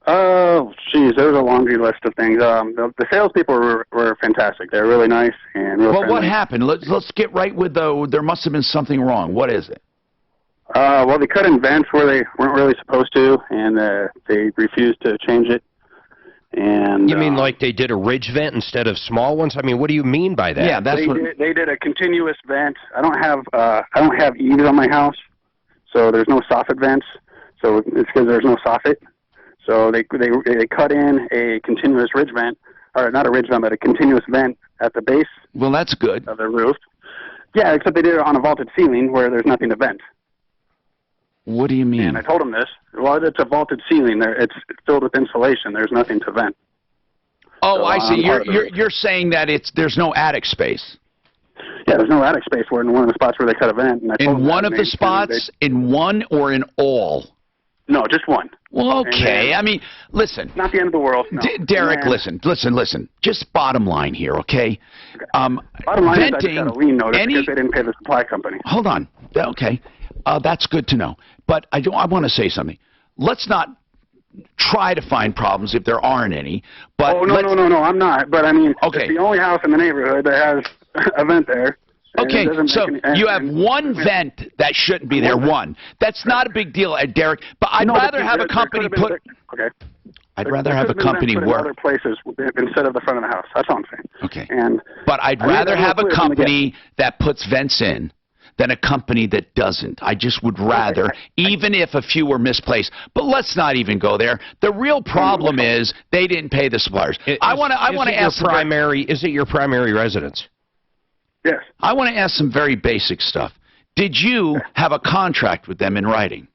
Oh, geez, there's a laundry list of things. The salespeople were fantastic. They're really nice and real friendly. What happened? Let's get right with there must have been something wrong. What is it? Well, they cut in vents where they weren't really supposed to, and they refused to change it. And you mean like they did a ridge vent instead of small ones? I mean, what do you mean by that? Yeah, they did a continuous vent. I don't have eaves on my house, so there's no soffit vents. So it's because there's no soffit. So they cut in a continuous ridge vent, or not a ridge vent, but a continuous vent at the base. Well, that's good. Of the roof. Yeah, except they did it on a vaulted ceiling where there's nothing to vent. What do you mean? And I told them this. Well, it's a vaulted ceiling. It's filled with insulation. There's nothing to vent. Oh, so I see. You're saying that there's no attic space. Yeah, there's no attic space in one of the spots where they cut a vent. And in one of the spots? In one or in all? No, just one. Well, okay. I mean, listen. Not the end of the world. No. Derek, listen. Just bottom line here, okay? Bottom line venting, is I just got a lien notice because they didn't pay the supply company. Hold on. Okay. That's good to know. But I want to say something. Let's not try to find problems if there aren't any. But no, I'm not. But I mean, it's the only house in the neighborhood that has a vent there. Okay, so you have one vent that shouldn't be there. One. That's not a big deal, Derek. But I'd rather have a company put. Okay. I'd rather have a company work other places instead of the front of the house. That's all I'm saying. Okay. But I'd rather have a company that puts vents in than a company that doesn't. I just would rather, even if a few were misplaced. But let's not even go there. The real problem is they didn't pay the suppliers. I want to ask is it your primary residence? Yes. I want to ask some very basic stuff. Did you have a contract with them in writing?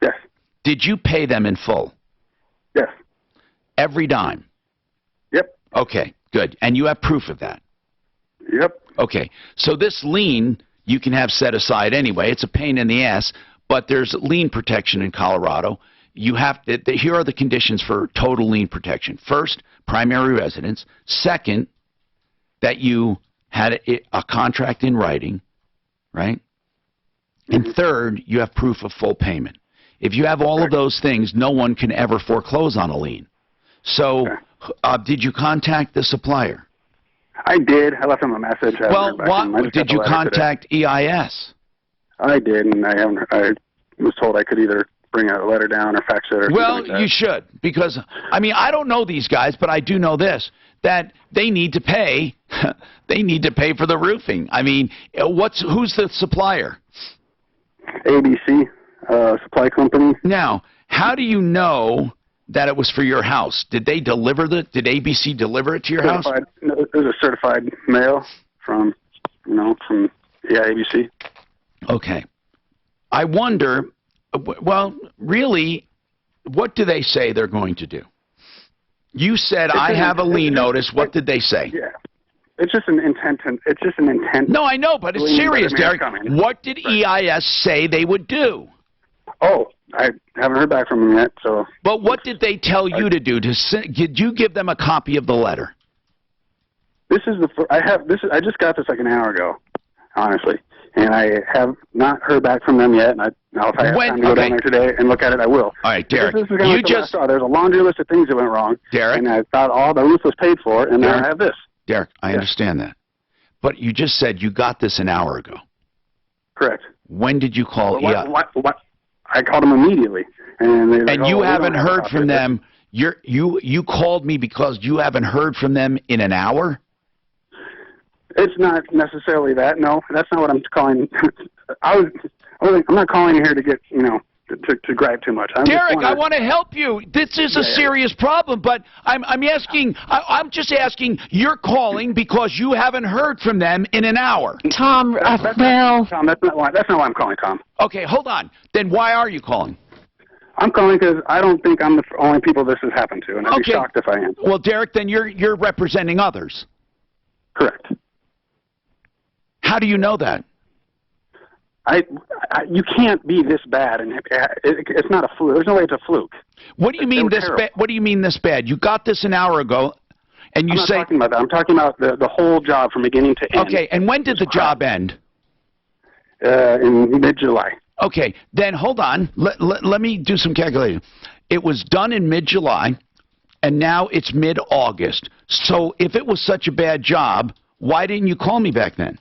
Yes. Did you pay them in full? Yes. Every dime? Yep. Okay, good. And you have proof of that? Yep. Okay. So this lien you can have set aside anyway. It's a pain in the ass, but there's lien protection in Colorado. You have to, here are the conditions for total lien protection. First, primary residence. Second, that you had a contract in writing, right? And third, you have proof of full payment. If you have all of those things, no one can ever foreclose on a lien. So, did you contact the supplier? I did. I left him a message. Well, did you contact EIS? I did, and I was told I could either bring a letter down or fax it or Well, something like that? you should, because, I mean, I don't know these guys, but I do know this, that they need to pay. They need to pay for the roofing. I mean, who's the supplier? ABC supply company. Now, how do you know that it was for your house? Did they deliver did ABC deliver it to your house? No, it was a certified mail from ABC. Okay. I wonder, well, really, what do they say they're going to do? You said, I have a lien notice. What did they say? Yeah. It's just an intent. It's just an intent. No, I know, but it's serious, Derek. What did EIS say they would do? Oh, I haven't heard back from them yet. So. But what did they tell you to do? Did you give them a copy of the letter? This is I just got this like an hour ago, honestly, and I have not heard back from them yet. And now if I have time to go down there today and look at it, I will. All right, Derek. This is you just saw. There's a laundry list of things that went wrong, Derek. And I thought all the roof was paid for, and now I have this. Derek, I understand that, but you just said you got this an hour ago. Correct. When did you call EIS? What? I called them immediately, and you haven't heard from them. You called me because you haven't heard from them in an hour. It's not necessarily that. No, that's not what I'm calling. I'm not calling here to get to gripe too much. Derek, I want to help you. This is a serious problem, but I'm asking. I'm just asking. You're calling because you haven't heard from them in an hour. Tom, Tom, that's not why I'm calling, Tom. Okay, hold on. Then why are you calling? I'm calling because I don't think I'm the only people this has happened to, and I'd be shocked if I am. Well, Derek, then you're representing others. Correct. How do you know that? You can't be this bad, and it's not a fluke. There's no way it's a fluke. What do you mean this bad? What do you mean this bad? You got this an hour ago, and you I'm not talking about that. I'm talking about the whole job from beginning to end. Okay, and when did the job end? In mid-July. Okay, then hold on. Let me do some calculating. It was done in mid-July, and now it's mid-August. So if it was such a bad job, why didn't you call me back then?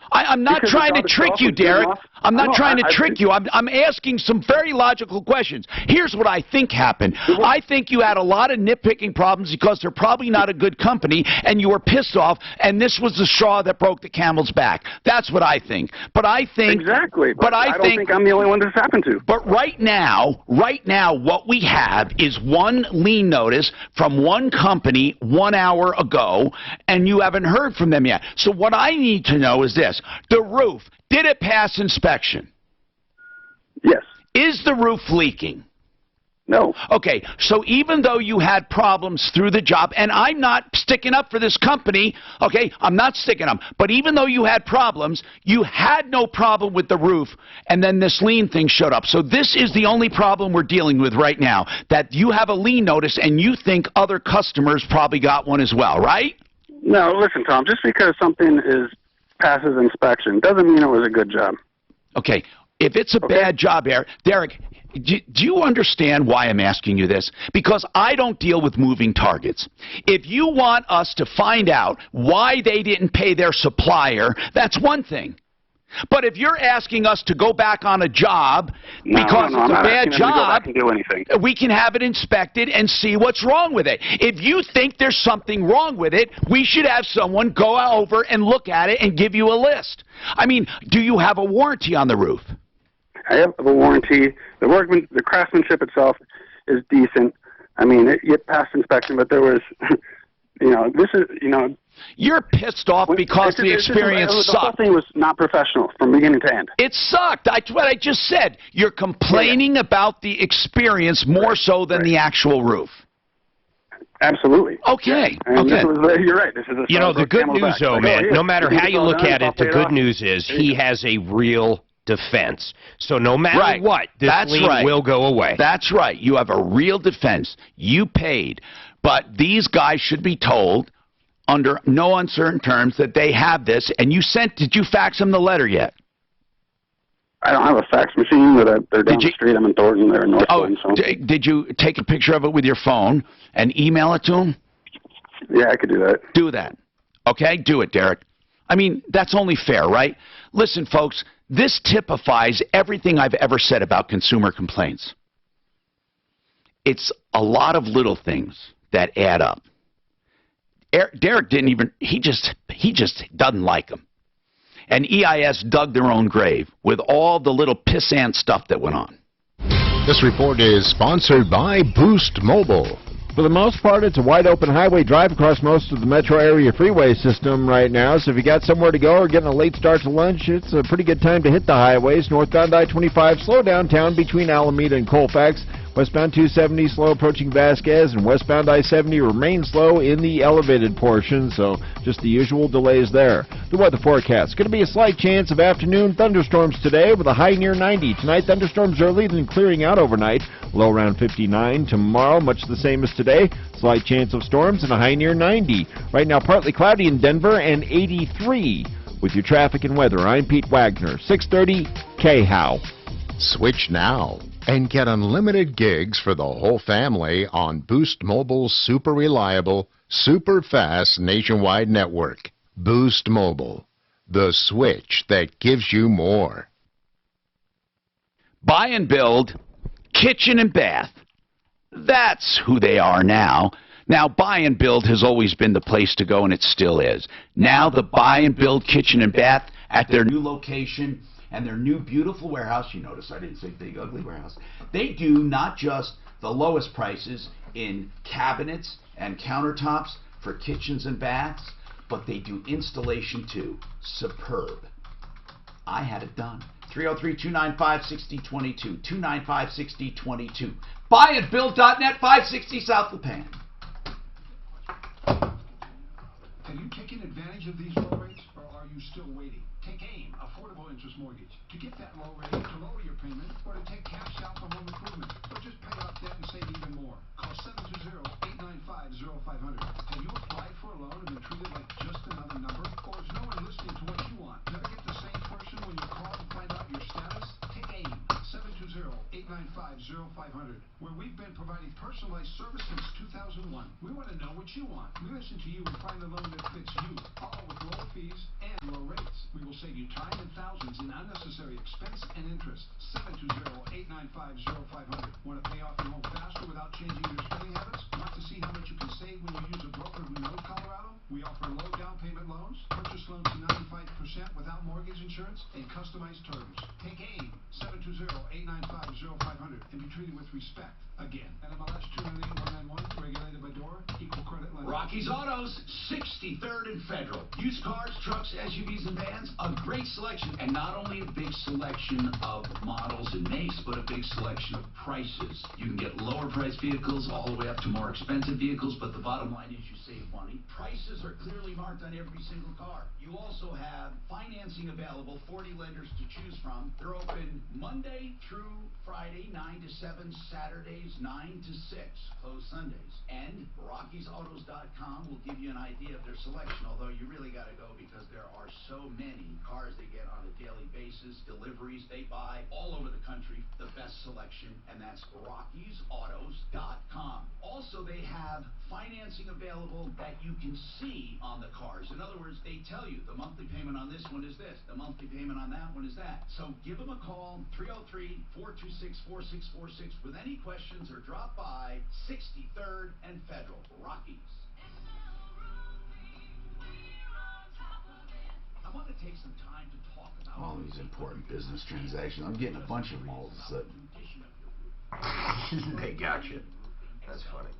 I'm not trying to trick you, Derek. I'm not trying to trick you. I'm asking some very logical questions. Here's what I think happened. I think you had a lot of nitpicking problems because they're probably not a good company, and you were pissed off, and this was the straw that broke the camel's back. That's what I think. But I think exactly. But I don't think I'm the only one this happened to. But right now, what we have is one lien notice from one company 1 hour ago, and you haven't heard from them yet. So what I need to know is this. The roof, did it pass inspection? Yes. Is the roof leaking? No. Okay, so even though you had problems through the job, and I'm not sticking up for this company, okay, I'm not sticking up, but even though you had problems, you had no problem with the roof, and then this lien thing showed up. So this is the only problem we're dealing with right now, that you have a lien notice and you think other customers probably got one as well, right? No, listen, Tom, just because something passes inspection doesn't mean it was a good job. Okay, if it's a bad job, Derek, do you understand why I'm asking you this? Because I don't deal with moving targets. If you want us to find out why they didn't pay their supplier, that's one thing. But if you're asking us to go back on a job because it's a bad job, we can have it inspected and see what's wrong with it. If you think there's something wrong with it, we should have someone go over and look at it and give you a list. I mean, do you have a warranty on the roof? I have a warranty. The craftsmanship itself is decent. I mean, it passed inspection, but there was, You're pissed off because the experience sucked. The whole thing was not professional from beginning to end. It sucked. That's what I just said. You're complaining about the experience more so than the actual roof. Absolutely. Okay. Yeah. Okay. You're right. This is the good news, though, man, no matter how you look at it, the good news is he has a real defense. So no matter what, this lien will go away. That's right. You have a real defense. You paid. But these guys should be told under no uncertain terms that they have this, and did you fax them the letter yet? I don't have a fax machine, but they're down the street. I'm in Thornton. They're in Northland. So. Did you take a picture of it with your phone and email it to them? Yeah, I could do that. Do that. Okay? Do it, Derek. I mean, that's only fair, right? Listen, folks, this typifies everything I've ever said about consumer complaints. It's a lot of little things that add up. Derek didn't even, he just doesn't like them. And EIS dug their own grave with all the little pissant stuff that went on. This report is sponsored by Boost Mobile. For the most part, it's a wide-open highway drive across most of the metro area freeway system right now, so if you got somewhere to go or getting a late start to lunch, it's a pretty good time to hit the highways. Northbound I-25, slow downtown between Alameda and Colfax. Westbound 270 slow approaching Vasquez, and westbound I-70 remains slow in the elevated portion, so just the usual delays there. The weather forecast. Going to be a slight chance of afternoon thunderstorms today with a high near 90. Tonight, thunderstorms early, then clearing out overnight. Low around 59. Tomorrow, much the same as today. Slight chance of storms and a high near 90. Right now, partly cloudy in Denver and 83. With your traffic and weather, I'm Pete Wagner, 630 KHOW. Switch now and get unlimited gigs for the whole family on Boost Mobile's super reliable, super fast nationwide network. Boost Mobile, the switch that gives you more. Buy and build, kitchen and bath. That's who they are now. Now, Buy and Build has always been the place to go, and it still is. Now, the Buy and Build kitchen and bath at their new location and their new beautiful warehouse. You notice I didn't say big, ugly warehouse. They do not just the lowest prices in cabinets and countertops for kitchens and baths, but they do installation too. Superb. I had it done. 303-295-6022. 295-6022. Buyandbuild.net, 560 South Lipan. Have you taken advantage of these low rates, or are you still waiting? Take AIM, Affordable Interest Mortgage. To get that low rate, to lower your payment, or to take cash out for home improvement, or just pay off debt and save even more. Call 720-895-0500. Have you applied for a loan and been treated like just another number? Or is no one listening to what you want? Never get the same person when you call to find out your status? Take AIM, 720-895-0500, where we've been providing personalized service since 2001. We want to know what you want. We listen to you and find the loan that fits you, all with low fees and low rates. We will save you time and thousands in unnecessary expense and interest. 720-895-0500. Want to pay off your home faster without changing your spending habits? Want to see how much you can save when you use a broker who knows Colorado? We offer low down payment loans, purchase loans to 95% without mortgage insurance, and customized terms. Take AIM, 720-895-0500, and be treated with respect. Again, NMLS 298191, regulated by DORA, equal credit lender. Rocky's Autos, 63rd and Federal. Used cars, trucks, SUVs, and vans, a great selection. And not only a big selection of models and makes, but a big selection of prices. You can get lower priced vehicles all the way up to more expensive vehicles, but the bottom line is you save money. Prices are clearly marked on every single car. You also have financing available, 40 lenders to choose from. They're open Monday through Friday, 9 to 7, Saturdays, 9 to 6, closed Sundays. And RockiesAutos.com will give you an idea of their selection, although you really got to go because there are so many cars they get on a daily basis, deliveries they buy all over the country, the best selection, and that's RockiesAutos.com. Also, they have financing available that you can see on the cars. In other words, they tell you the monthly payment on this one is this, the monthly payment on that one is that. So give them a call, 303-426-4646 with any questions, or drop by 63rd and Federal. Rockies. I want to take some time to talk about all these important business transactions. I'm getting a bunch of them all of a sudden. They got you. That's funny.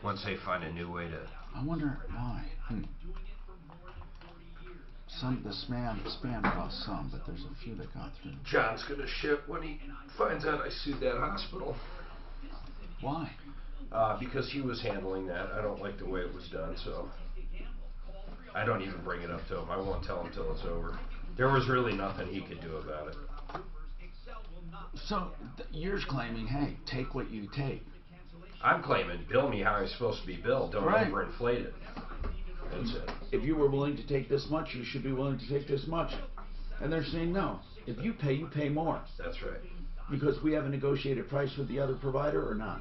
Once they find a new way to... I wonder why. The spam got some, but there's a few that got through. John's gonna shit when he finds out I sued that hospital. Why? Because he was handling that. I don't like the way it was done, so I don't even bring it up to him. I won't tell him till it's over. There was really nothing he could do about it. So you're claiming, hey, take what you take. I'm claiming, bill me how I'm supposed to be billed. Don't overinflate it. That's it. If you were willing to take this much, you should be willing to take this much. And they're saying no. If you pay more. That's right. Because we have a negotiated price with the other provider or not?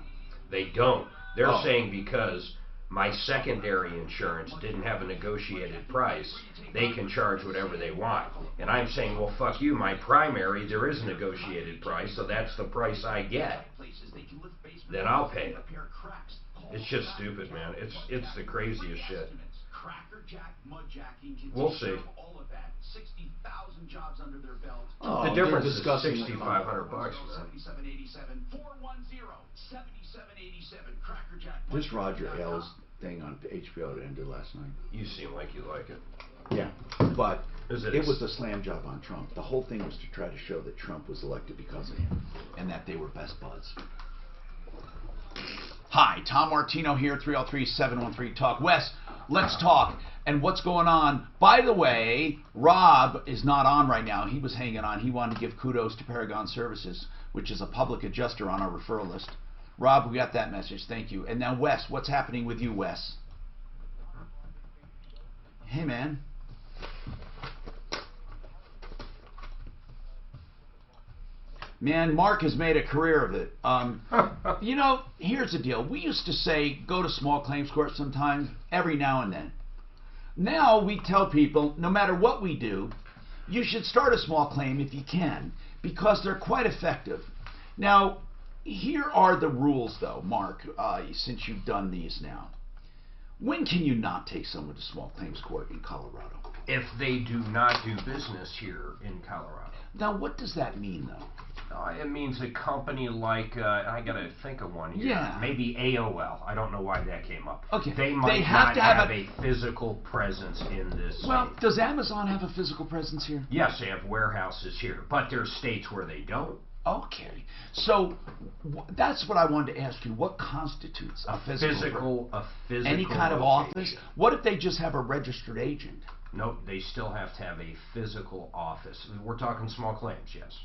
They don't. They're saying because my secondary insurance didn't have a negotiated price, they can charge whatever they want. And I'm saying, well, fuck you, my primary, there is a negotiated price, so that's the price I get. Then I'll pay it. It's just stupid, man. It's the craziest shit. We'll see. Oh, the difference is discussing $6,500. This Roger Ailes thing on HBO ended last night. You seem like you like it. Yeah, but It it was a slam job on Trump. The whole thing was to try to show that Trump was elected because of him, and that they were best buds. Hi, Tom Martino here, 303-713-TALK. Wes, let's talk. And what's going on? By the way, Rob is not on right now. He was hanging on. He wanted to give kudos to Paragon Services, which is a public adjuster on our referral list. Rob, we got that message. Thank you. And now, Wes, what's happening with you, Wes? Hey, man. Man, Mark has made a career of it. You know, here's the deal. We used to say, go to small claims court sometimes, every now and then. Now we tell people, no matter what we do, you should start a small claim if you can, because they're quite effective. Now, here are the rules, though, Mark, since you've done these now. When can you not take someone to small claims court in Colorado? If they do not do business here in Colorado. Now, what does that mean, though? It means a company like, I got to think of one here. Yeah. Maybe AOL. I don't know why that came up. Okay. They might have not to have a physical presence in this Well, state. does Amazon have a physical presence here? Yes, they have warehouses here, but there's states where they don't. Okay. So that's what I wanted to ask you. What constitutes a physical any kind of location. office? What if they just have a registered agent? Nope, they still have to have a physical office. We're talking small claims, yes.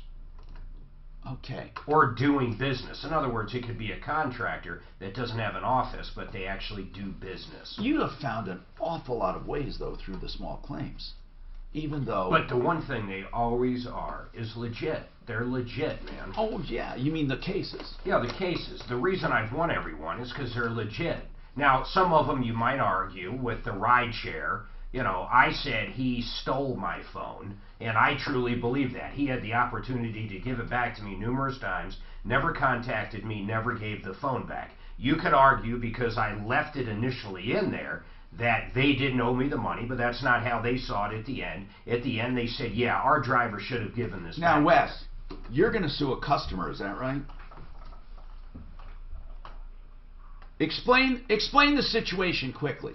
Okay. Or doing business. In other words, it could be a contractor that doesn't have an office, but they actually do business. You have found an awful lot of ways, though, through the small claims. Even though... But the one thing they always are is legit. They're legit, man. Oh, yeah. You mean the cases? Yeah, the cases. The reason I've won every one is because they're legit. Now, some of them you might argue with the ride share. You know, I said he stole my phone, and I truly believe that. He had the opportunity to give it back to me numerous times, never contacted me, never gave the phone back. You could argue, because I left it initially in there, that they didn't owe me the money, but that's not how they saw it at the end. At the end, they said, yeah, our driver should have given this back. Now, Wes, you're going to sue a customer, is that right? Explain the situation quickly.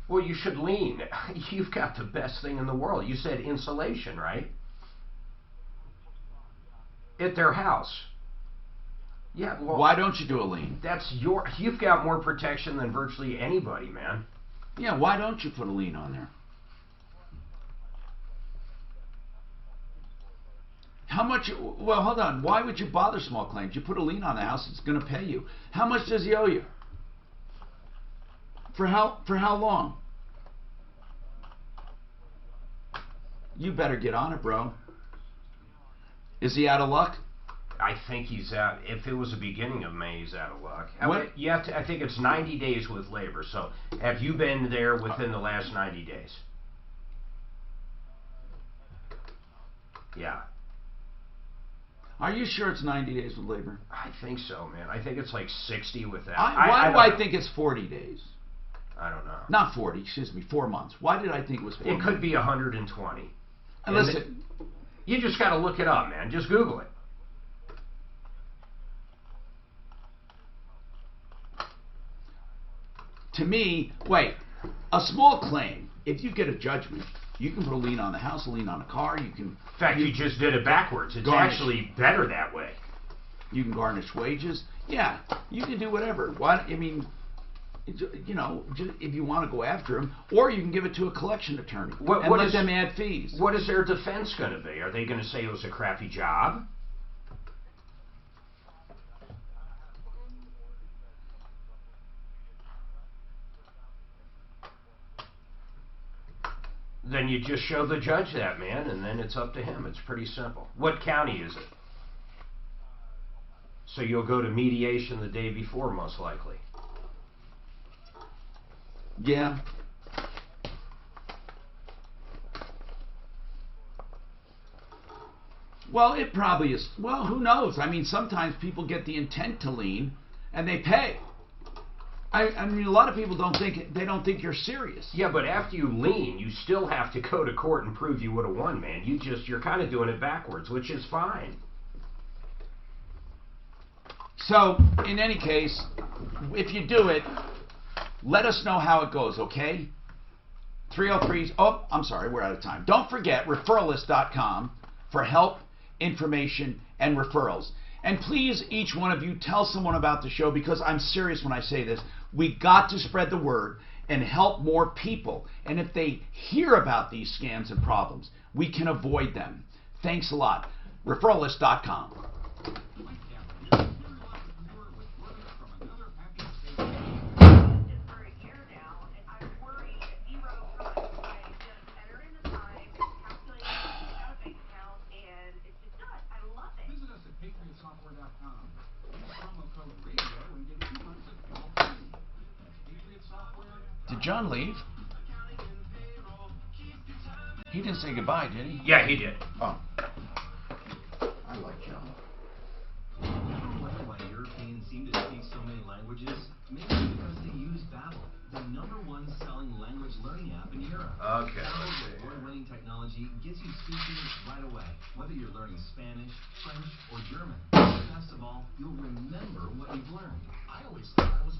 Well, you should lien. You've got the best thing in the world. You said insulation, right? At their house. Yeah, well, why don't you do a lien? You've got more protection than virtually anybody, man. Yeah, why don't you put a lien on there? How much, well, hold on. Why would you bother small claims? You put a lien on the house, it's going to pay you. How much does he owe you? For how long? You better get on it, bro. Is he out of luck? I think he's out. If it was the beginning of May, he's out of luck. What? You have to, I think it's 90 days with labor. So have you been there within the last 90 days? Yeah. Are you sure it's 90 days with labor? I think so, man. I think it's like 60 with that. Why do I think it's 40 days? I don't know. Not 40, excuse me, 4 months. Why did I think it was 4 months? It could be 120. And listen, you just got to look it up, man. Just Google it. To me, wait, a small claim, if you get a judgment, you can put a lien on the house, a lien on a car, you can... In fact, you just did it backwards. It's actually better that way. You can garnish wages. Yeah, you can do whatever. Why? I mean, you know, if you want to go after him, or you can give it to a collection attorney and let them add fees. What is their defense going to be? Are they going to say it was a crappy job? Then you just show the judge that, man, and then it's up to him. It's pretty simple. What county is it? So you'll go to mediation the day before, most likely. Yeah. Well, it probably is. Well, who knows? I mean, sometimes people get the intent to lien, and they pay. I mean, a lot of people don't think you're serious. Yeah, but after you lien, you still have to go to court and prove you would have won, man. You're kind of doing it backwards, which is fine. So, in any case, if you do it, let us know how it goes, okay? 303's, oh, I'm sorry, we're out of time. Don't forget referralist.com for help, information, and referrals. And please, each one of you, tell someone about the show, because I'm serious when I say this. We got to spread the word and help more people. And if they hear about these scams and problems, we can avoid them. Thanks a lot. Referralist.com. Did John leave? He didn't say goodbye, did he? Yeah, he did. Oh. I like John. Wonder why Europeans seem to speak so many languages? Maybe because they use Babbel, the #1 selling language learning app in Europe. Okay. Babbel's award-winning technology gets you speaking right away, whether you're learning Spanish, French, or German. Best of all, you'll remember what you've learned. I always thought I was